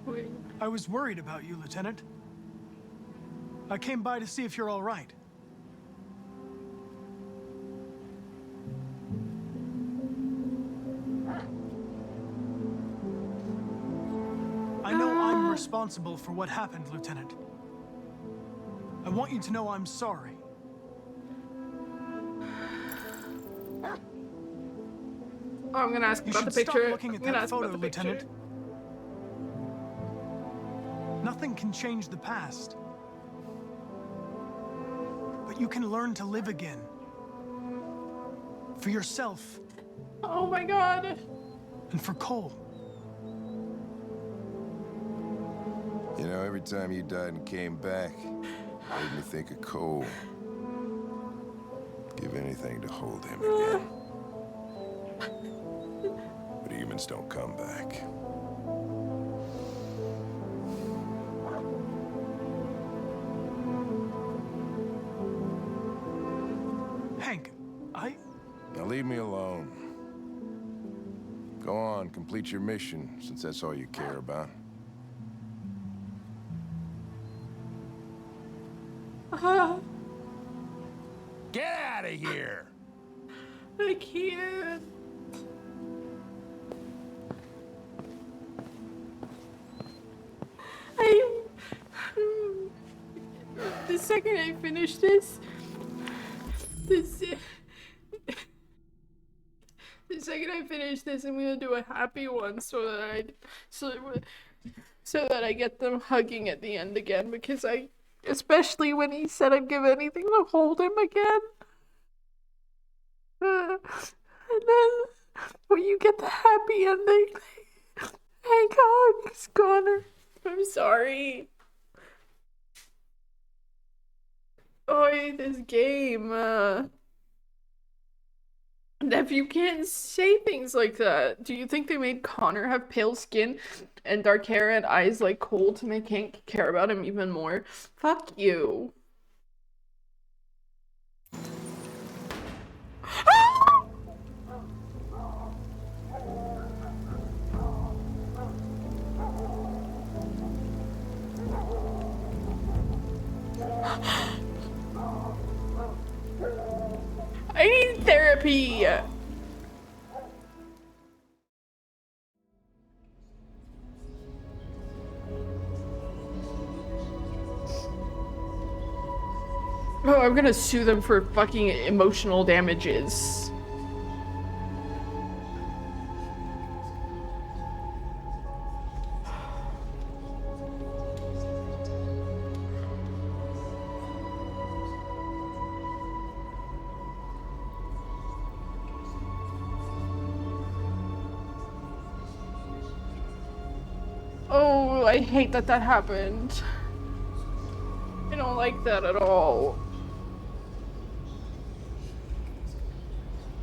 Wait. I was worried about you, Lieutenant. I came by to see if you're all right. I know I'm responsible for what happened, Lieutenant. I want you to know I'm sorry. Oh, I'm gonna ask about the picture. Stop looking at that photo, Lieutenant. Nothing can change the past. But you can learn to live again. For yourself. Oh my god. And for Cole. You know, every time you died and came back, made me think of Cole. Give anything to hold him again. But humans don't come back. Hank, Now leave me alone. Go on, complete your mission, since that's all you care about. Get out of here! I can't. The second I finish this, the second I finish this, I'm gonna do a happy one so that I get them hugging at the end again, because especially when he said I'd give anything to hold him again. And then when you get the happy ending, Hank hugs Connor. I'm sorry. Oh, this game. If you can't say things like that, do you think they made Connor have pale skin and dark hair and eyes like coal to make Hank care about him even more? Fuck you. I need therapy. Oh, I'm gonna sue them for fucking emotional damages. Oh, I hate that that happened. I don't like that at all.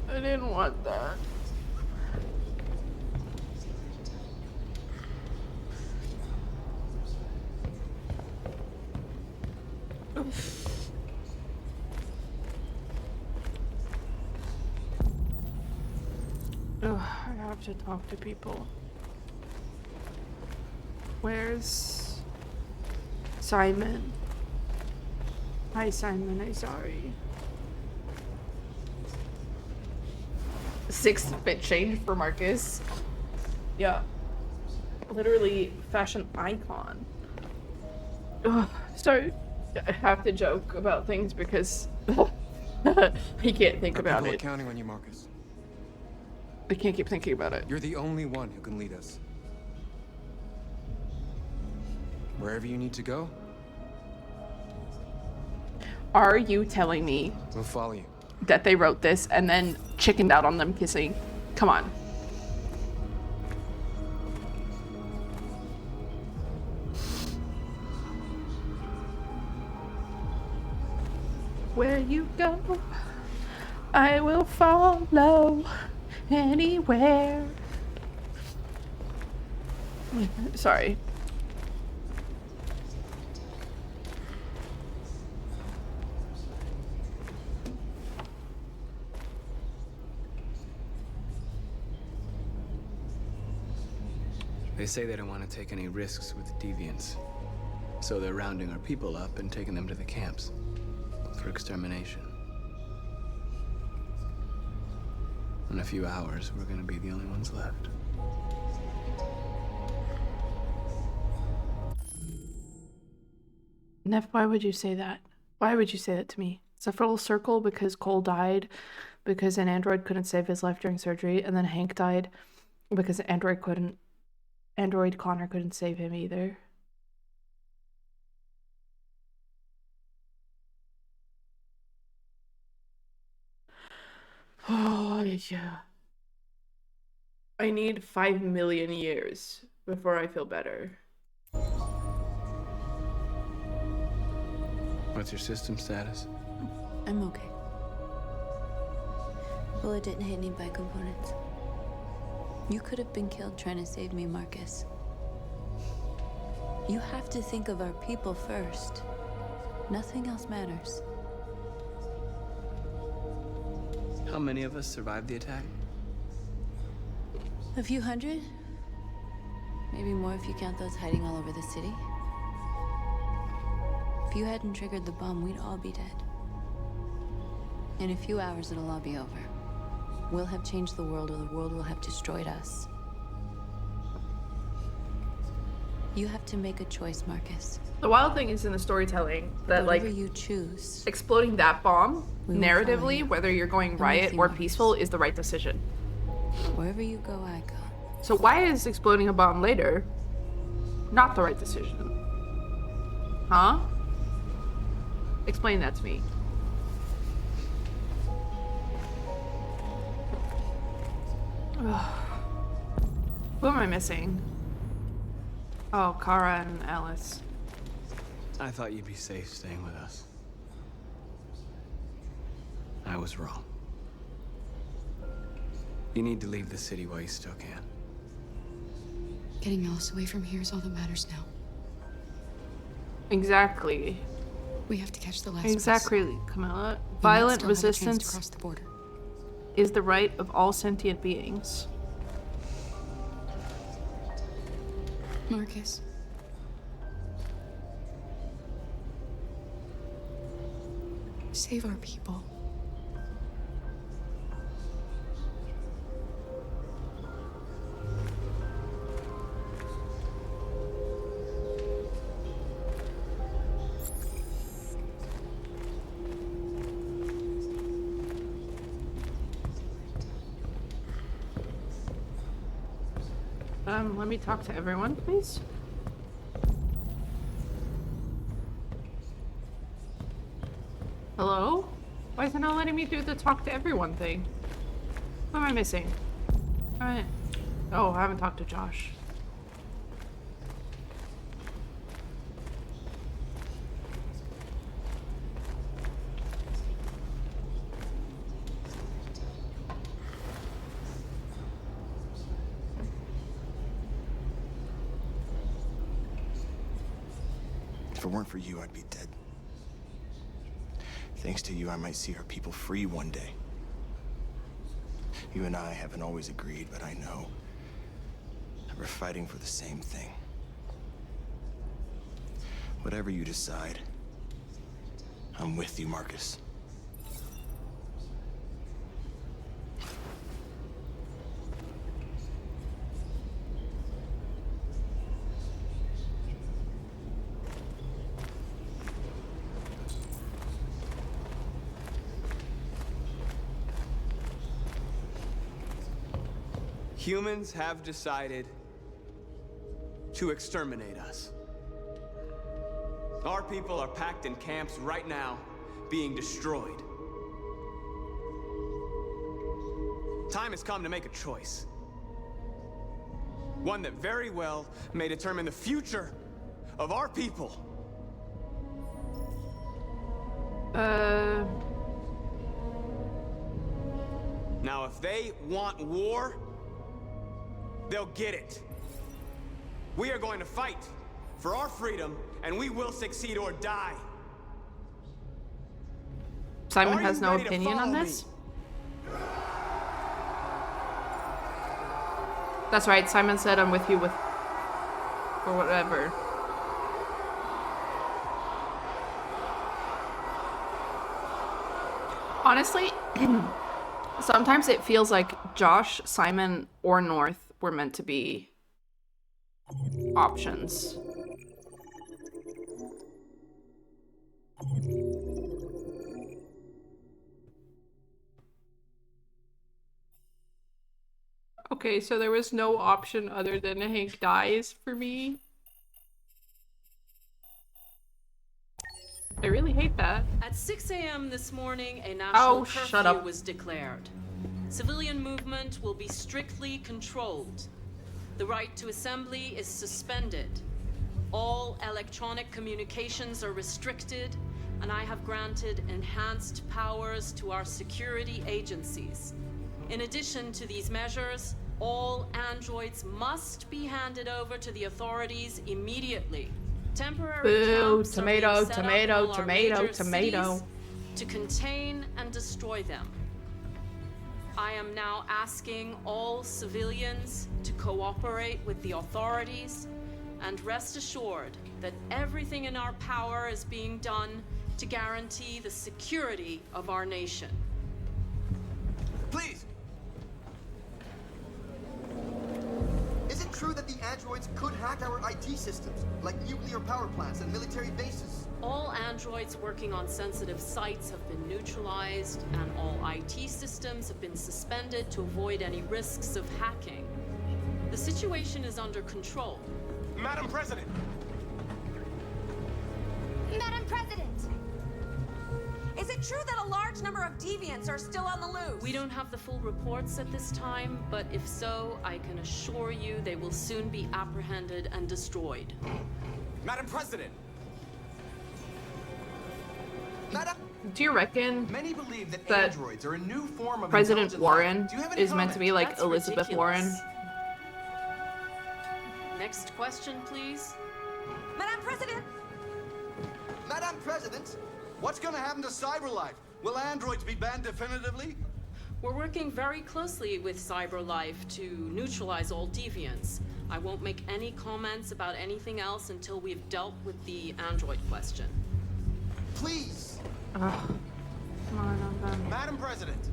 I didn't want that. Ugh, I have to talk to people. Where's Simon? Hi Simon, I'm sorry. 6-bit change for Marcus. Yeah. Literally fashion icon. Ugh, so I have to joke about things because he can't think about People it. are counting on you, Marcus. I can't keep thinking about it. You're the only one who can lead us. Wherever you need to go, Are you telling me we'll follow you. that they wrote this and then chickened out on them kissing? Come on. Where you go, I will follow anywhere. Sorry. They say they don't want to take any risks with deviants. So they're rounding our people up and taking them to the camps for extermination. In a few hours, we're gonna be the only ones left. Neff, why would you say that? Why would you say that to me? It's a full circle because Cole died because an android couldn't save his life during surgery, and then Hank died because Android Connor couldn't save him either. Oh, yeah. I need 5 million years before I feel better. What's your system status? I'm okay. Bullet didn't hit any by components. You could have been killed trying to save me, Marcus. You have to think of our people first. Nothing else matters. How many of us survived the attack? A few hundred? Maybe more if you count those hiding all over the city. If you hadn't triggered the bomb, we'd all be dead. In a few hours, it'll all be over. We'll have changed the world, or the world will have destroyed us. You have to make a choice, Marcus. The wild thing is in the storytelling that Whatever like you choose, exploding that bomb we will follow narratively, you. whether you're going I'm riot with you, or Marcus. peaceful, is the right decision. Wherever you go, I go. So why is exploding a bomb later not the right decision? Huh? Explain that to me. Who am I missing? Oh, Kara and Alice. I thought you'd be safe staying with us. I was wrong. You need to leave the city while you still can. Getting Alice away from here is all that matters now. Exactly. We have to catch the last Exactly, Camilla. bus. Violent We might still have a chance to resistance cross the border. is the right of all sentient beings. Marcus. Save our people. Let me talk to everyone, please. Hello? Why is it not letting me do the talk to everyone thing? What am I missing? Alright. Oh, I haven't talked to Josh. If it weren't for you, I'd be dead. Thanks to you, I might see our people free one day. You and I haven't always agreed, but I know that we're fighting for the same thing. Whatever you decide, I'm with you, Marcus. Humans have decided to exterminate us. Our people are packed in camps right now, being destroyed. Time has come to make a choice. One that very well may determine the future of our people. Now, if they want war, they'll get it. We are going to fight for our freedom, and we will succeed or die. Simon has no opinion on this? That's right, Simon said I'm with you with... or whatever. Honestly, sometimes it feels like Josh, Simon, or North were meant to be options. Okay, so there was no option other than Hank dies for me. I really hate that. At 6 a.m. this morning, a national shut curfew up. was declared. Civilian movement will be strictly controlled. The right to assembly is suspended. All electronic communications are restricted, and I have granted enhanced powers to our security agencies. In addition to these measures, all androids must be handed over to the authorities immediately. Temporary Boo, camps tomato, are being set up in tomato, all our tomato, major tomato. cities to contain and destroy them. I am now asking all civilians to cooperate with the authorities And rest assured that everything in our power is being done to guarantee the security of our nation. Please! Is it true that the androids could hack our IT systems, like nuclear power plants and military bases? All androids working on sensitive sites have been neutralized, and all IT systems have been suspended to avoid any risks of hacking. The situation is under control. Madam President! Madam President! Is it true that a large number of deviants are still on the loose? We don't have the full reports at this time, but if so, I can assure you they will soon be apprehended and destroyed. Madam President! Do you reckon Many believe that that androids are a new form of President intelligent Warren life. Do you have any is meant to be like That's Elizabeth ridiculous. Warren? Next question, please. Madam President! Madam President, what's gonna happen to CyberLife? Will androids be banned definitively? We're working very closely with CyberLife to neutralize all deviants. I won't make any comments about anything else until we've dealt with the android question. Please! Come on, I'm done. Madam President!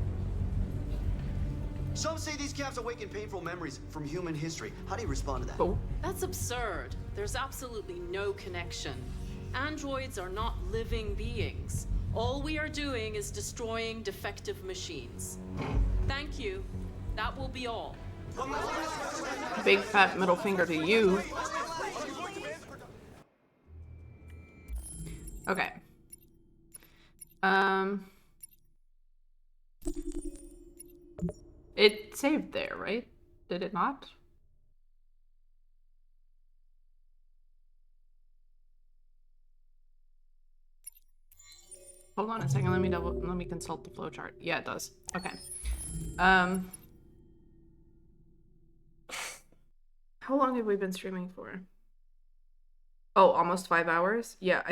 Some say these camps awaken painful memories from human history. How do you respond to that? That's absurd. There's absolutely no connection. Androids are not living beings. All we are doing is destroying defective machines. Thank you. That will be all. Big fat middle finger to you. Okay. It saved there, right? Did it not? Hold on a second, let me consult the flowchart. Yeah, it does. Okay. How long have we been streaming for? Oh, almost 5 hours? Yeah,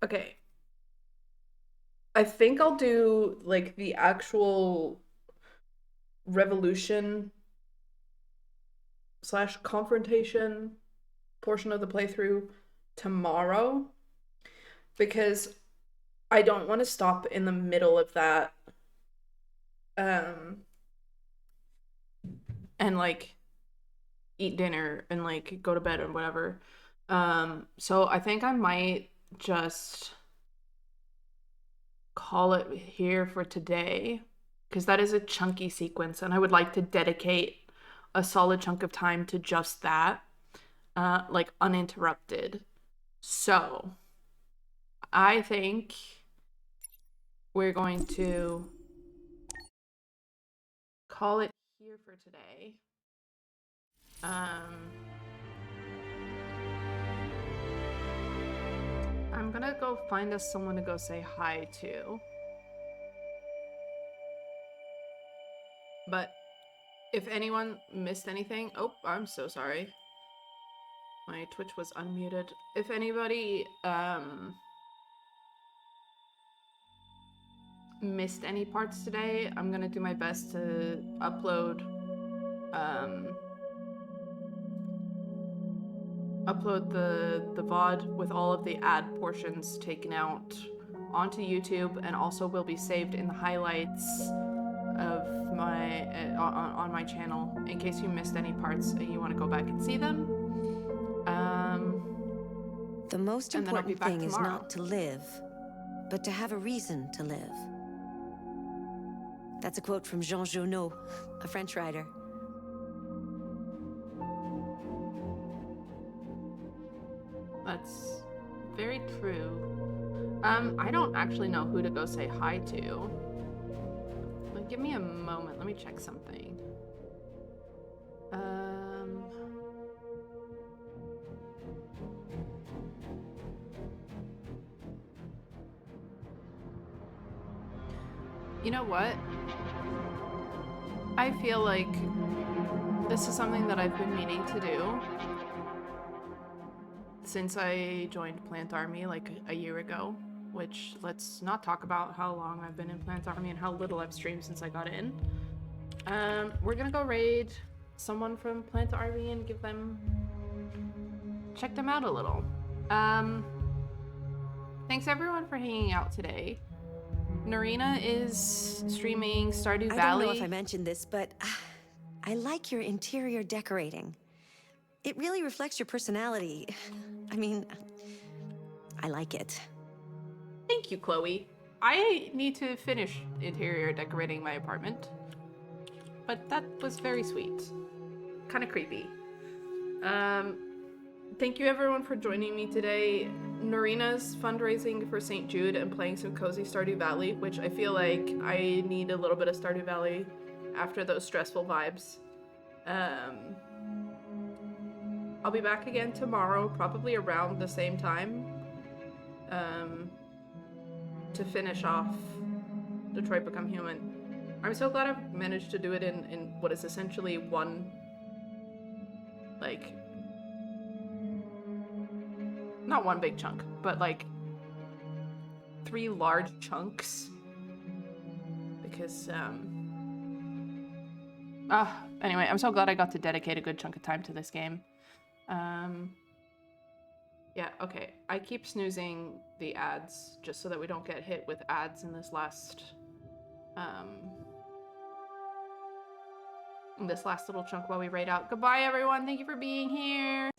okay. I think I'll do like the actual revolution / confrontation portion of the playthrough tomorrow, because I don't want to stop in the middle of that and like eat dinner and like go to bed or whatever. So I think I might just call it here for today, because that is a chunky sequence and I would like to dedicate a solid chunk of time to just that, like uninterrupted. So I think we're going to call it here for today. I'm gonna go find us someone to go say hi to. But if anyone missed anything, oh, I'm so sorry. My Twitch was unmuted. If anybody missed any parts today, I'm gonna do my best to upload the VOD with all of the ad portions taken out onto YouTube, and also will be saved in the highlights of my on my channel in case you missed any parts and you want to go back and see them. The most and then I'll be important back thing is tomorrow. not to live, but to have a reason to live. That's a quote from Jean Genot, a French writer. That's very true. I don't actually know who to go say hi to. Like, give me a moment. Let me check something. You know what? I feel like this is something that I've been meaning to do since I joined Plant Army like a year ago, which let's not talk about how long I've been in Plant Army and how little I've streamed since I got in. We're gonna go raid someone from Plant Army and give them check them out a little. Thanks everyone for hanging out today. Narina is streaming Stardew Valley. I don't know if I mentioned this, but I like your interior decorating. It really reflects your personality. I mean, I like it. Thank you, Chloe. I need to finish interior decorating my apartment, but that was very sweet. Kind of creepy. Thank you everyone for joining me today. Narina's fundraising for St. Jude and playing some cozy Stardew Valley, which I feel like I need a little bit of Stardew Valley after those stressful vibes. I'll be back again tomorrow, probably around the same time, to finish off Detroit Become Human. I'm so glad I've managed to do it in what is essentially one, like, not one big chunk, but like 3 large chunks. Because, anyway, I'm so glad I got to dedicate a good chunk of time to this game. Yeah, okay. I keep snoozing the ads just so that we don't get hit with ads in this last little chunk while we raid out. Goodbye, everyone. Thank you for being here.